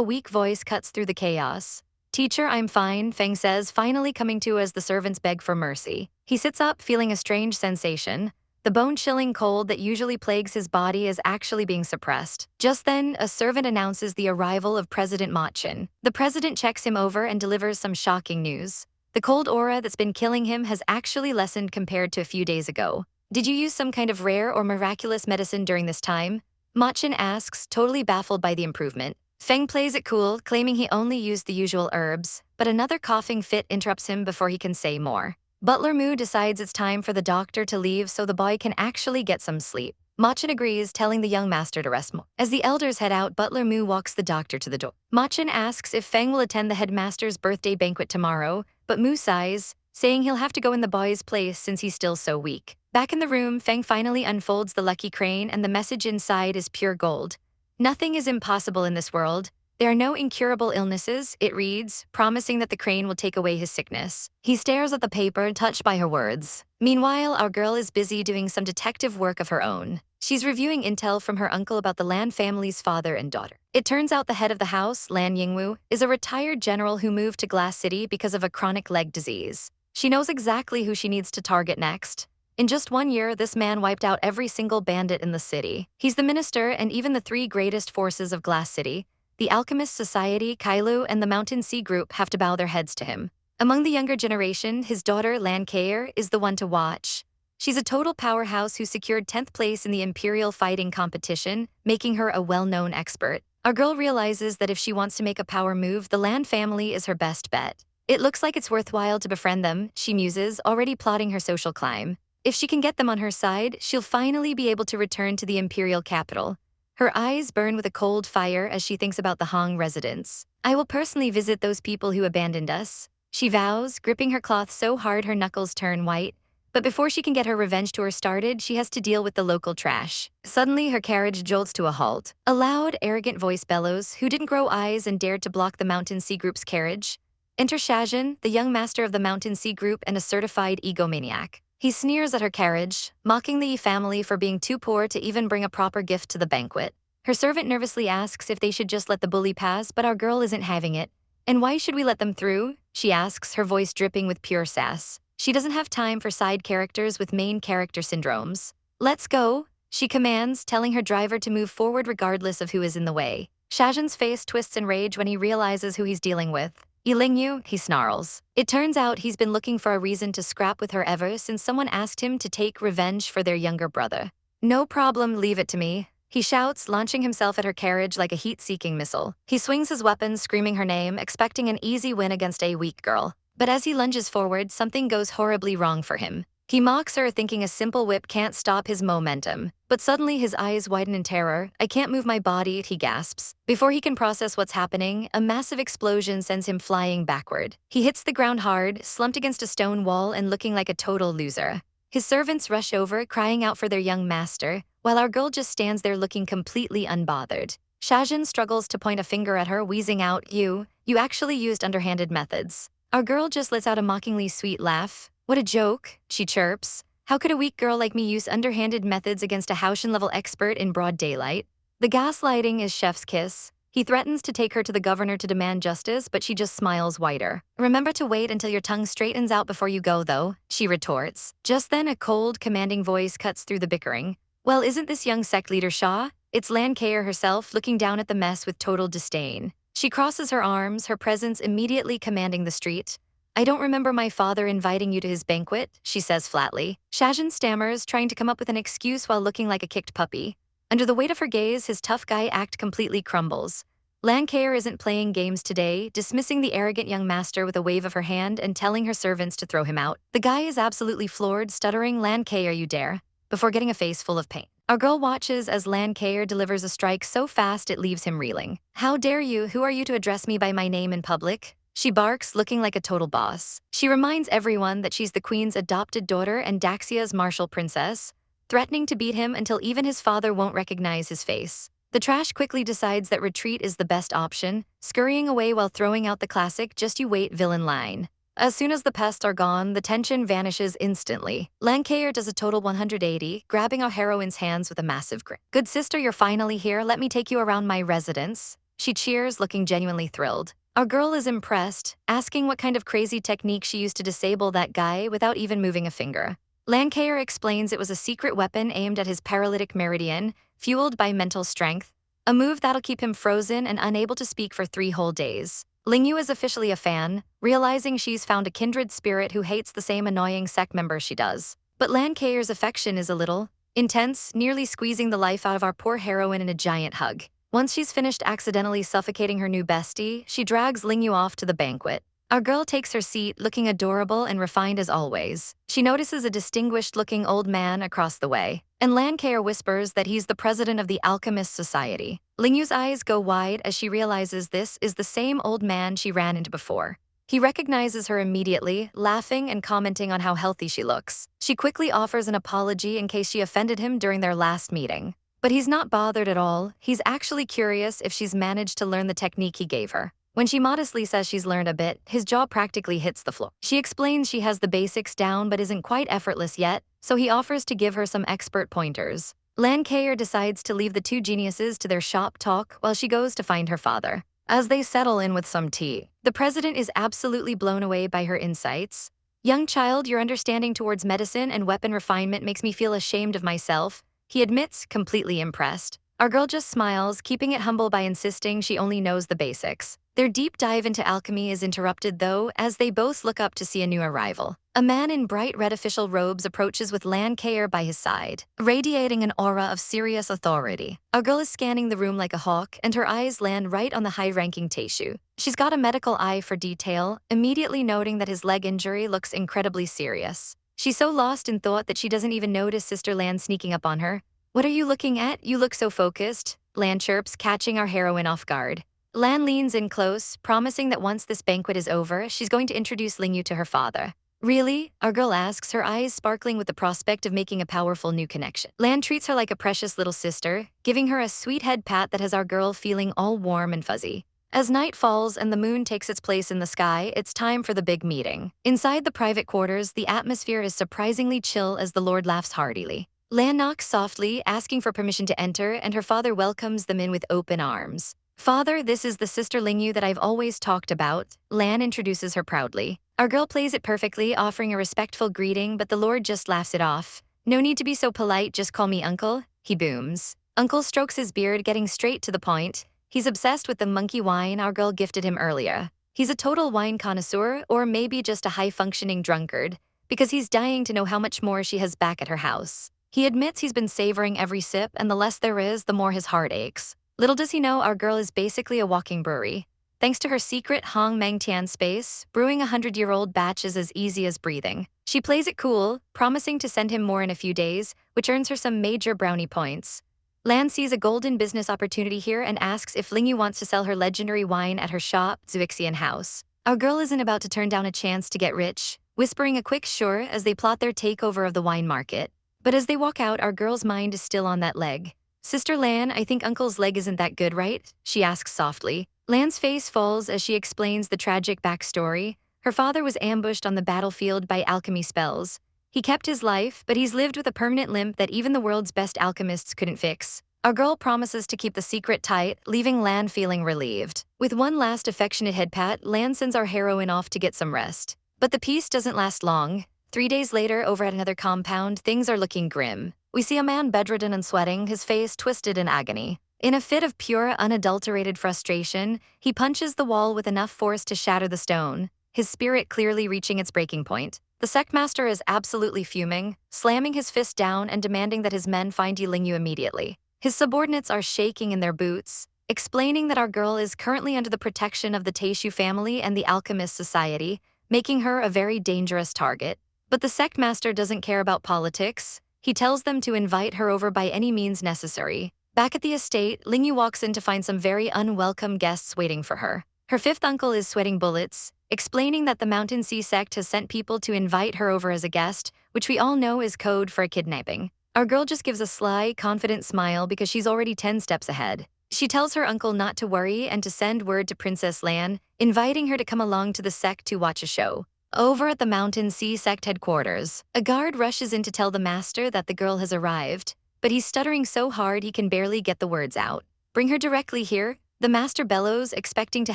weak voice cuts through the chaos. Teacher, I'm fine, Feng says, finally coming to as the servants beg for mercy. He sits up, feeling a strange sensation. The bone-chilling cold that usually plagues his body is actually being suppressed. Just then, a servant announces the arrival of President Machin. The president checks him over and delivers some shocking news. The cold aura that's been killing him has actually lessened compared to a few days ago. Did you use some kind of rare or miraculous medicine during this time? Machin asks, totally baffled by the improvement. Feng plays it cool, claiming he only used the usual herbs, but another coughing fit interrupts him before he can say more. Butler Mu decides it's time for the doctor to leave so the boy can actually get some sleep. Machin agrees, telling the young master to rest more. As the elders head out, Butler Mu walks the doctor to the door. Machin asks if Feng will attend the headmaster's birthday banquet tomorrow, but Mu sighs, saying he'll have to go in the boy's place since he's still so weak. Back in the room, Feng finally unfolds the lucky crane and the message inside is pure gold. Nothing is impossible in this world. There are no incurable illnesses, it reads, promising that the crane will take away his sickness. He stares at the paper, touched by her words. Meanwhile, our girl is busy doing some detective work of her own. She's reviewing intel from her uncle about the Lan family's father and daughter. It turns out the head of the house, Lan Yingwu, is a retired general who moved to Glass City because of a chronic leg disease. She knows exactly who she needs to target next. In just 1 year, this man wiped out every single bandit in the city. He's the minister and even the 3 greatest forces of Glass City, the Alchemist Society, Kailu, and the Mountain Sea Group have to bow their heads to him. Among the younger generation, his daughter, Lan Kaer, is the one to watch. She's a total powerhouse who secured 10th place in the Imperial fighting competition, making her a well-known expert. Our girl realizes that if she wants to make a power move, the Lan family is her best bet. It looks like it's worthwhile to befriend them, she muses, already plotting her social climb. If she can get them on her side, she'll finally be able to return to the Imperial capital. Her eyes burn with a cold fire as she thinks about the Hong residents. I will personally visit those people who abandoned us, she vows, gripping her cloth so hard her knuckles turn white. But before she can get her revenge tour started, she has to deal with the local trash. Suddenly, her carriage jolts to a halt. A loud, arrogant voice bellows, who didn't grow eyes and dared to block the Mountain Sea Group's carriage. Enter Shajin, the young master of the Mountain Sea Group and a certified egomaniac. He sneers at her carriage, mocking the Yi family for being too poor to even bring a proper gift to the banquet. Her servant nervously asks if they should just let the bully pass, but our girl isn't having it. And why should we let them through? She asks, her voice dripping with pure sass. She doesn't have time for side characters with main character syndromes. Let's go, she commands, telling her driver to move forward regardless of who is in the way. Shajin's face twists in rage when he realizes who he's dealing with. Yilingyu, he snarls. It turns out he's been looking for a reason to scrap with her ever since someone asked him to take revenge for their younger brother. No problem, leave it to me, he shouts, launching himself at her carriage like a heat-seeking missile. He swings his weapon, screaming her name, expecting an easy win against a weak girl. But as he lunges forward, something goes horribly wrong for him. He mocks her, thinking a simple whip can't stop his momentum. But suddenly his eyes widen in terror. I can't move my body, he gasps. Before he can process what's happening, a massive explosion sends him flying backward. He hits the ground hard, slumped against a stone wall and looking like a total loser. His servants rush over, crying out for their young master, while our girl just stands there looking completely unbothered. Shajin struggles to point a finger at her, wheezing out, You actually used underhanded methods. Our girl just lets out a mockingly sweet laugh. What a joke, she chirps. How could a weak girl like me use underhanded methods against a Haoshan-level expert in broad daylight? The gaslighting is chef's kiss. He threatens to take her to the governor to demand justice, but she just smiles wider. Remember to wait until your tongue straightens out before you go, though, she retorts. Just then, a cold, commanding voice cuts through the bickering. Well, isn't this young sect leader Shaw? It's Lan Kaer herself, looking down at the mess with total disdain. She crosses her arms, her presence immediately commanding the street. I don't remember my father inviting you to his banquet, she says flatly. Shajin stammers, trying to come up with an excuse while looking like a kicked puppy. Under the weight of her gaze, his tough guy act completely crumbles. Lan Kaer isn't playing games today, dismissing the arrogant young master with a wave of her hand and telling her servants to throw him out. The guy is absolutely floored, stuttering, Lan Kaer, you dare, before getting a face full of pain. Our girl watches as Lan Kaer delivers a strike so fast it leaves him reeling. How dare you? Who are you to address me by my name in public? She barks, looking like a total boss. She reminds everyone that she's the queen's adopted daughter and Daxia's martial princess, threatening to beat him until even his father won't recognize his face. The trash quickly decides that retreat is the best option, scurrying away while throwing out the classic "just you wait" villain line. As soon as the pests are gone, the tension vanishes instantly. Lan Kaer does a total 180, grabbing our heroine's hands with a massive grin. Good sister, you're finally here. Let me take you around my residence. She cheers, looking genuinely thrilled. Our girl is impressed, asking what kind of crazy technique she used to disable that guy without even moving a finger. Lan Kaer explains it was a secret weapon aimed at his paralytic meridian, fueled by mental strength, a move that'll keep him frozen and unable to speak for 3 whole days. Lingyu is officially a fan, realizing she's found a kindred spirit who hates the same annoying sect member she does. But Lan Kair's affection is a little intense, nearly squeezing the life out of our poor heroine in a giant hug. Once she's finished accidentally suffocating her new bestie, she drags Ling Yu off to the banquet. Our girl takes her seat, looking adorable and refined as always. She notices a distinguished-looking old man across the way, and Lan Kair whispers that he's the president of the Alchemist Society. Ling Yu's eyes go wide as she realizes this is the same old man she ran into before. He recognizes her immediately, laughing and commenting on how healthy she looks. She quickly offers an apology in case she offended him during their last meeting. But he's not bothered at all. He's actually curious if she's managed to learn the technique he gave her. When she modestly says she's learned a bit, his jaw practically hits the floor. She explains she has the basics down but isn't quite effortless yet, so he offers to give her some expert pointers. Lan Kair decides to leave the two geniuses to their shop talk while she goes to find her father. As they settle in with some tea, the president is absolutely blown away by her insights. "Young child, your understanding towards medicine and weapon refinement makes me feel ashamed of myself," he admits, completely impressed. Our girl just smiles, keeping it humble by insisting she only knows the basics. Their deep dive into alchemy is interrupted, though, as they both look up to see a new arrival. A man in bright red official robes approaches with Lan Kair by his side, radiating an aura of serious authority. Our girl is scanning the room like a hawk, and her eyes land right on the high-ranking Taishu. She's got a medical eye for detail, immediately noting that his leg injury looks incredibly serious. She's so lost in thought that she doesn't even notice Sister Lan sneaking up on her. "What are you looking at? You look so focused," Lan chirps, catching our heroine off guard. Lan leans in close, promising that once this banquet is over, she's going to introduce Ling Yu to her father. "Really?" our girl asks, her eyes sparkling with the prospect of making a powerful new connection. Lan treats her like a precious little sister, giving her a sweet head pat that has our girl feeling all warm and fuzzy. As night falls and the moon takes its place in the sky, it's time for the big meeting. Inside the private quarters, the atmosphere is surprisingly chill as the Lord laughs heartily. Lan knocks softly, asking for permission to enter, and her father welcomes them in with open arms. "Father, this is the Sister Ling Yu that I've always talked about," Lan introduces her proudly. Our girl plays it perfectly, offering a respectful greeting, but the Lord just laughs it off. "No need to be so polite, just call me Uncle," he booms. Uncle strokes his beard, getting straight to the point. He's obsessed with the monkey wine our girl gifted him earlier. He's a total wine connoisseur, or maybe just a high-functioning drunkard, because he's dying to know how much more she has back at her house. He admits he's been savoring every sip, and the less there is, the more his heart aches. Little does he know our girl is basically a walking brewery. Thanks to her secret Hong Meng Tian space, brewing a 100-year-old batch is as easy as breathing. She plays it cool, promising to send him more in a few days, which earns her some major brownie points. Lan sees a golden business opportunity here and asks if Ling Yu wants to sell her legendary wine at her shop, Zuixian House. Our girl isn't about to turn down a chance to get rich, whispering a quick sure as they plot their takeover of the wine market. But as they walk out, our girl's mind is still on that leg. "Sister Lan, I think Uncle's leg isn't that good, right?" she asks softly. Lan's face falls as she explains the tragic backstory. Her father was ambushed on the battlefield by alchemy spells. He kept his life, but he's lived with a permanent limp that even the world's best alchemists couldn't fix. Our girl promises to keep the secret tight, leaving Lan feeling relieved. With one last affectionate head pat, Lan sends our heroine off to get some rest. But the peace doesn't last long. 3 days later, over at another compound, things are looking grim. We see a man bedridden and sweating, his face twisted in agony. In a fit of pure, unadulterated frustration, he punches the wall with enough force to shatter the stone, his spirit clearly reaching its breaking point. The sectmaster is absolutely fuming, slamming his fist down and demanding that his men find Ling Yu immediately. His subordinates are shaking in their boots, explaining that our girl is currently under the protection of the Taishu family and the Alchemist Society, making her a very dangerous target. But the sectmaster doesn't care about politics. He tells them to invite her over by any means necessary. Back at the estate, Ling Yu walks in to find some very unwelcome guests waiting for her. Her fifth uncle is sweating bullets, explaining that the Mountain Sea sect has sent people to invite her over as a guest, which we all know is code for a kidnapping. Our girl just gives a sly, confident smile because she's already 10 steps ahead. She tells her uncle not to worry and to send word to Princess Lan, inviting her to come along to the sect to watch a show. Over at the Mountain Sea sect headquarters, a guard rushes in to tell the master that the girl has arrived, but he's stuttering so hard he can barely get the words out. "Bring her directly here," the master bellows, expecting to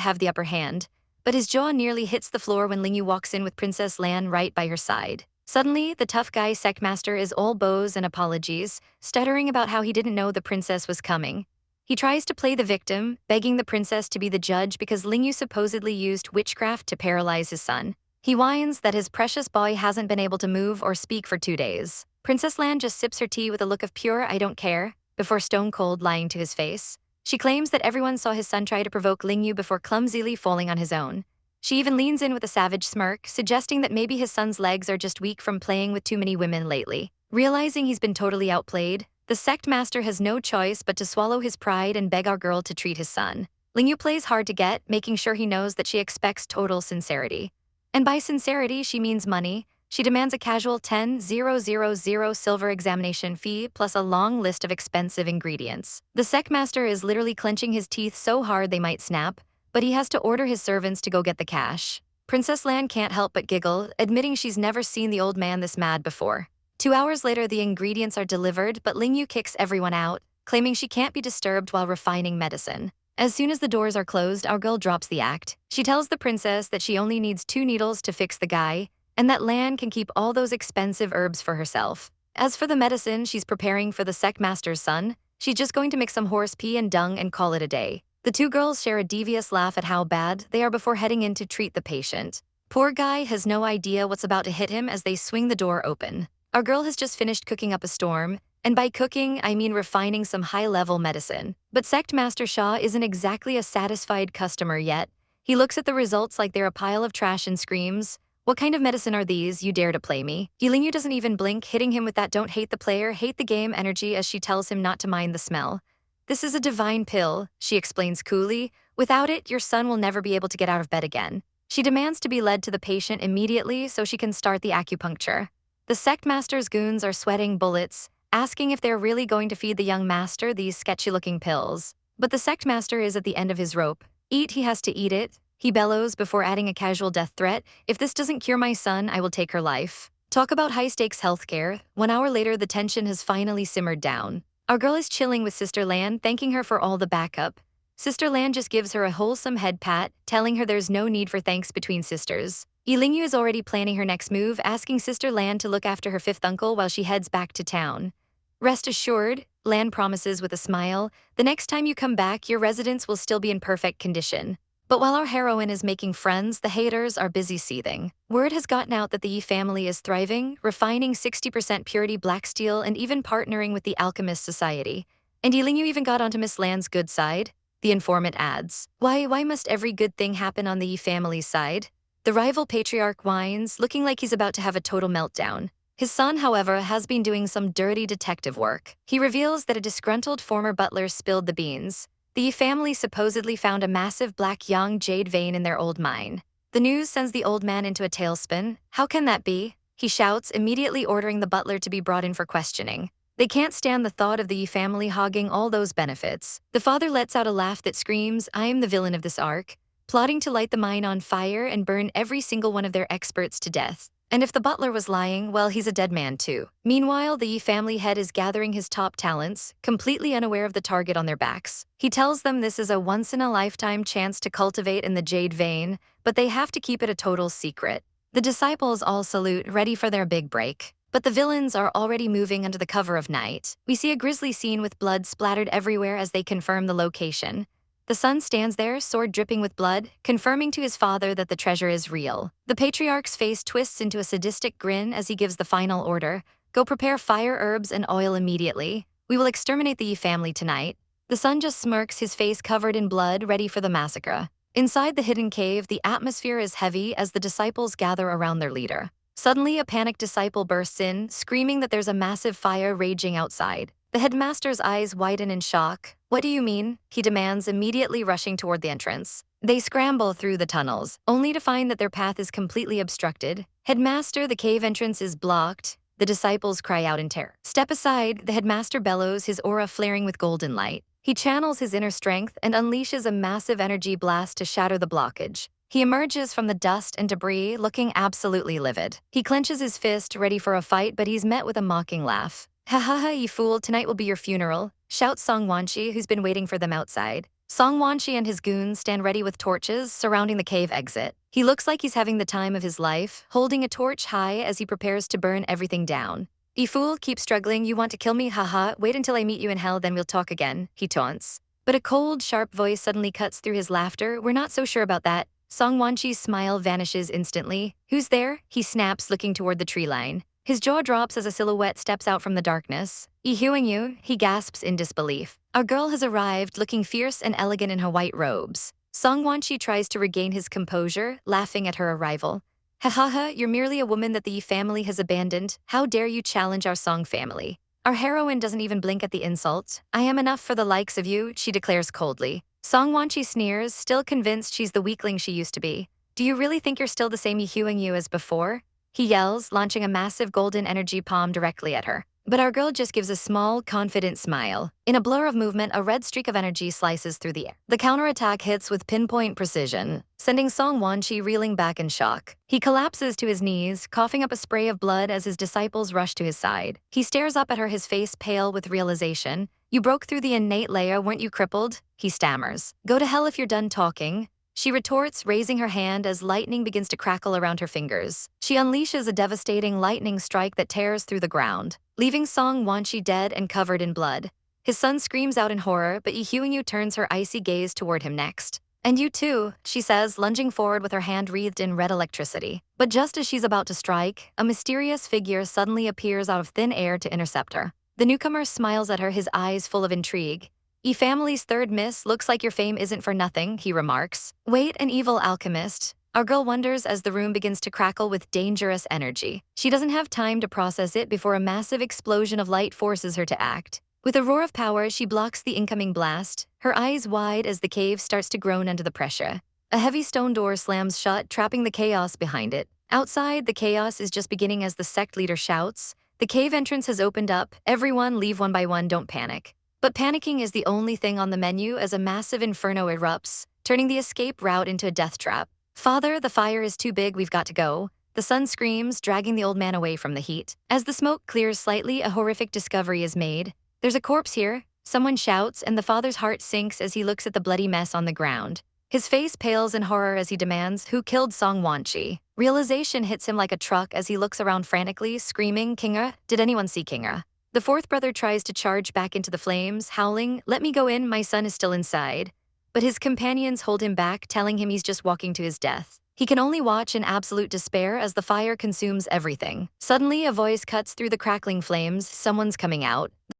have the upper hand, but his jaw nearly hits the floor when Ling Yu walks in with Princess Lan right by her side. Suddenly, the tough guy sectmaster is all bows and apologies, stuttering about how he didn't know the princess was coming. He tries to play the victim, begging the princess to be the judge because Ling Yu supposedly used witchcraft to paralyze his son. He whines that his precious boy hasn't been able to move or speak for 2 days. Princess Lan just sips her tea with a look of pure "I don't care" before stone cold lying to his face. She claims that everyone saw his son try to provoke Ling Yu before clumsily falling on his own. She even leans in with a savage smirk, suggesting that maybe his son's legs are just weak from playing with too many women lately. Realizing he's been totally outplayed, the sect master has no choice but to swallow his pride and beg our girl to treat his son. Ling Yu plays hard to get, making sure he knows that she expects total sincerity. And by sincerity, she means money. She demands a casual 10,000 silver examination fee plus a long list of expensive ingredients. The sect master is literally clenching his teeth so hard they might snap, but he has to order his servants to go get the cash. Princess Lan can't help but giggle, admitting she's never seen the old man this mad before. 2 hours later, the ingredients are delivered, but Ling Yu kicks everyone out, claiming she can't be disturbed while refining medicine. As soon as the doors are closed, our girl drops the act. She tells the princess that she only needs 2 needles to fix the guy, and that Lan can keep all those expensive herbs for herself. As for the medicine she's preparing for the sect master's son, she's just going to mix some horse pee and dung and call it a day. The 2 girls share a devious laugh at how bad they are before heading in to treat the patient. Poor guy has no idea what's about to hit him as they swing the door open. Our girl has just finished cooking up a storm, and by cooking, I mean refining some high-level medicine. But Sect Master Shaw isn't exactly a satisfied customer yet. He looks at the results like they're a pile of trash and screams, "What kind of medicine are these, you dare to play me?" Ling Yu doesn't even blink, hitting him with that "don't hate the player, hate the game" energy as she tells him not to mind the smell. "This is a divine pill," she explains coolly. "Without it, your son will never be able to get out of bed again." She demands to be led to the patient immediately so she can start the acupuncture. The sect master's goons are sweating bullets, asking if they're really going to feed the young master these sketchy-looking pills. But the sect master is at the end of his rope. "Eat, he has to eat it," he bellows before adding a casual death threat. "If this doesn't cure my son, I will take her life." Talk about high-stakes healthcare. 1 hour later, the tension has finally simmered down. Our girl is chilling with Sister Lan, thanking her for all the backup. Sister Lan just gives her a wholesome head pat, telling her there's no need for thanks between sisters. Ling Yu is already planning her next move, asking Sister Lan to look after her 5th uncle while she heads back to town. "Rest assured," Lan promises with a smile, "the next time you come back, your residence will still be in perfect condition." But while our heroine is making friends, the haters are busy seething. Word has gotten out that the Yi family is thriving, refining 60% purity black steel and even partnering with the Alchemist Society. And Ling Yu even got onto Miss Lan's good side. The informant adds, Why must every good thing happen on the Yi family's side?" The rival patriarch whines, looking like he's about to have a total meltdown. His son, however, has been doing some dirty detective work. He reveals that a disgruntled former butler spilled the beans. The Yi family supposedly found a massive black yang jade vein in their old mine. The news sends the old man into a tailspin. "How can that be?" he shouts, immediately ordering the butler to be brought in for questioning. They can't stand the thought of the Yi family hogging all those benefits. The father lets out a laugh that screams, "I am the villain of this arc," plotting to light the mine on fire and burn every single one of their experts to death. And if the butler was lying, well, he's a dead man too. Meanwhile, the Yi family head is gathering his top talents, completely unaware of the target on their backs. He tells them this is a once-in-a-lifetime chance to cultivate in the jade vein, but they have to keep it a total secret. The disciples all salute, ready for their big break. But the villains are already moving under the cover of night. We see a grisly scene with blood splattered everywhere as they confirm the location. The son stands there, sword dripping with blood, confirming to his father that the treasure is real. The patriarch's face twists into a sadistic grin as he gives the final order, "Go prepare fire, herbs, and oil immediately. We will exterminate the Yi family tonight." The son just smirks, his face covered in blood, ready for the massacre. Inside the hidden cave, the atmosphere is heavy as the disciples gather around their leader. Suddenly, a panicked disciple bursts in, screaming that there's a massive fire raging outside. The headmaster's eyes widen in shock. "What do you mean?" he demands, immediately rushing toward the entrance. They scramble through the tunnels, only to find that their path is completely obstructed. "Headmaster, the cave entrance is blocked." The disciples cry out in terror. "Step aside," the headmaster bellows, his aura flaring with golden light. He channels his inner strength and unleashes a massive energy blast to shatter the blockage. He emerges from the dust and debris, looking absolutely livid. He clenches his fist, ready for a fight, but he's met with a mocking laugh. "Ha ha ha, you fool, tonight will be your funeral," shouts Song Wanshi, who's been waiting for them outside. Song Wanshi and his goons stand ready with torches, surrounding the cave exit. He looks like he's having the time of his life, holding a torch high as he prepares to burn everything down. "You fool, keep struggling, you want to kill me, haha, wait until I meet you in hell, then we'll talk again," he taunts. But a cold, sharp voice suddenly cuts through his laughter. "We're not so sure about that. Song Wanchi's smile vanishes instantly. Who's there? He snaps, looking toward the tree line. His jaw drops as a silhouette steps out from the darkness. Yu, he gasps in disbelief. Our girl has arrived, looking fierce and elegant in her white robes. Song Wanchi tries to regain his composure, laughing at her arrival. Ha ha ha, you're merely a woman that the Yi family has abandoned. How dare you challenge our Song family? Our heroine doesn't even blink at the insult. I am enough for the likes of you, she declares coldly. Song Wanchi sneers, still convinced she's the weakling she used to be. Do you really think you're still the same Yu as before? He yells, launching a massive golden energy palm directly at her. But our girl just gives a small, confident smile. In a blur of movement, a red streak of energy slices through the air. The counterattack hits with pinpoint precision, sending Song Wanchi reeling back in shock. He collapses to his knees, coughing up a spray of blood as his disciples rush to his side. He stares up at her, his face pale with realization. You broke through the innate layer, weren't you crippled? He stammers. Go to hell if you're done talking. She retorts, raising her hand as lightning begins to crackle around her fingers. She unleashes a devastating lightning strike that tears through the ground, leaving Song Wanchi dead and covered in blood. His son screams out in horror, but Yu turns her icy gaze toward him next. And you too, she says, lunging forward with her hand wreathed in red electricity. But just as she's about to strike, a mysterious figure suddenly appears out of thin air to intercept her. The newcomer smiles at her, his eyes full of intrigue. E family's third miss, looks like your fame isn't for nothing, he remarks. Wait, an evil alchemist. Our girl wonders as the room begins to crackle with dangerous energy. She doesn't have time to process it before a massive explosion of light forces her to act. With a roar of power, she blocks the incoming blast, her eyes wide as the cave starts to groan under the pressure. A heavy stone door slams shut, trapping the chaos behind it. Outside, the chaos is just beginning as the sect leader shouts. The cave entrance has opened up. Everyone leave one by one, don't panic. But panicking is the only thing on the menu as a massive inferno erupts, turning the escape route into a death trap. Father, the fire is too big, we've got to go. The son screams, dragging the old man away from the heat. As the smoke clears slightly, a horrific discovery is made. There's a corpse here, someone shouts, and the father's heart sinks as he looks at the bloody mess on the ground. His face pales in horror as he demands, who killed Song Wanchi? Realization hits him like a truck as he looks around frantically, screaming, Kinga, did anyone see Kinga? The fourth brother tries to charge back into the flames, howling, let me go in, my son is still inside. But his companions hold him back, telling him he's just walking to his death. He can only watch in absolute despair as the fire consumes everything. Suddenly, a voice cuts through the crackling flames, someone's coming out.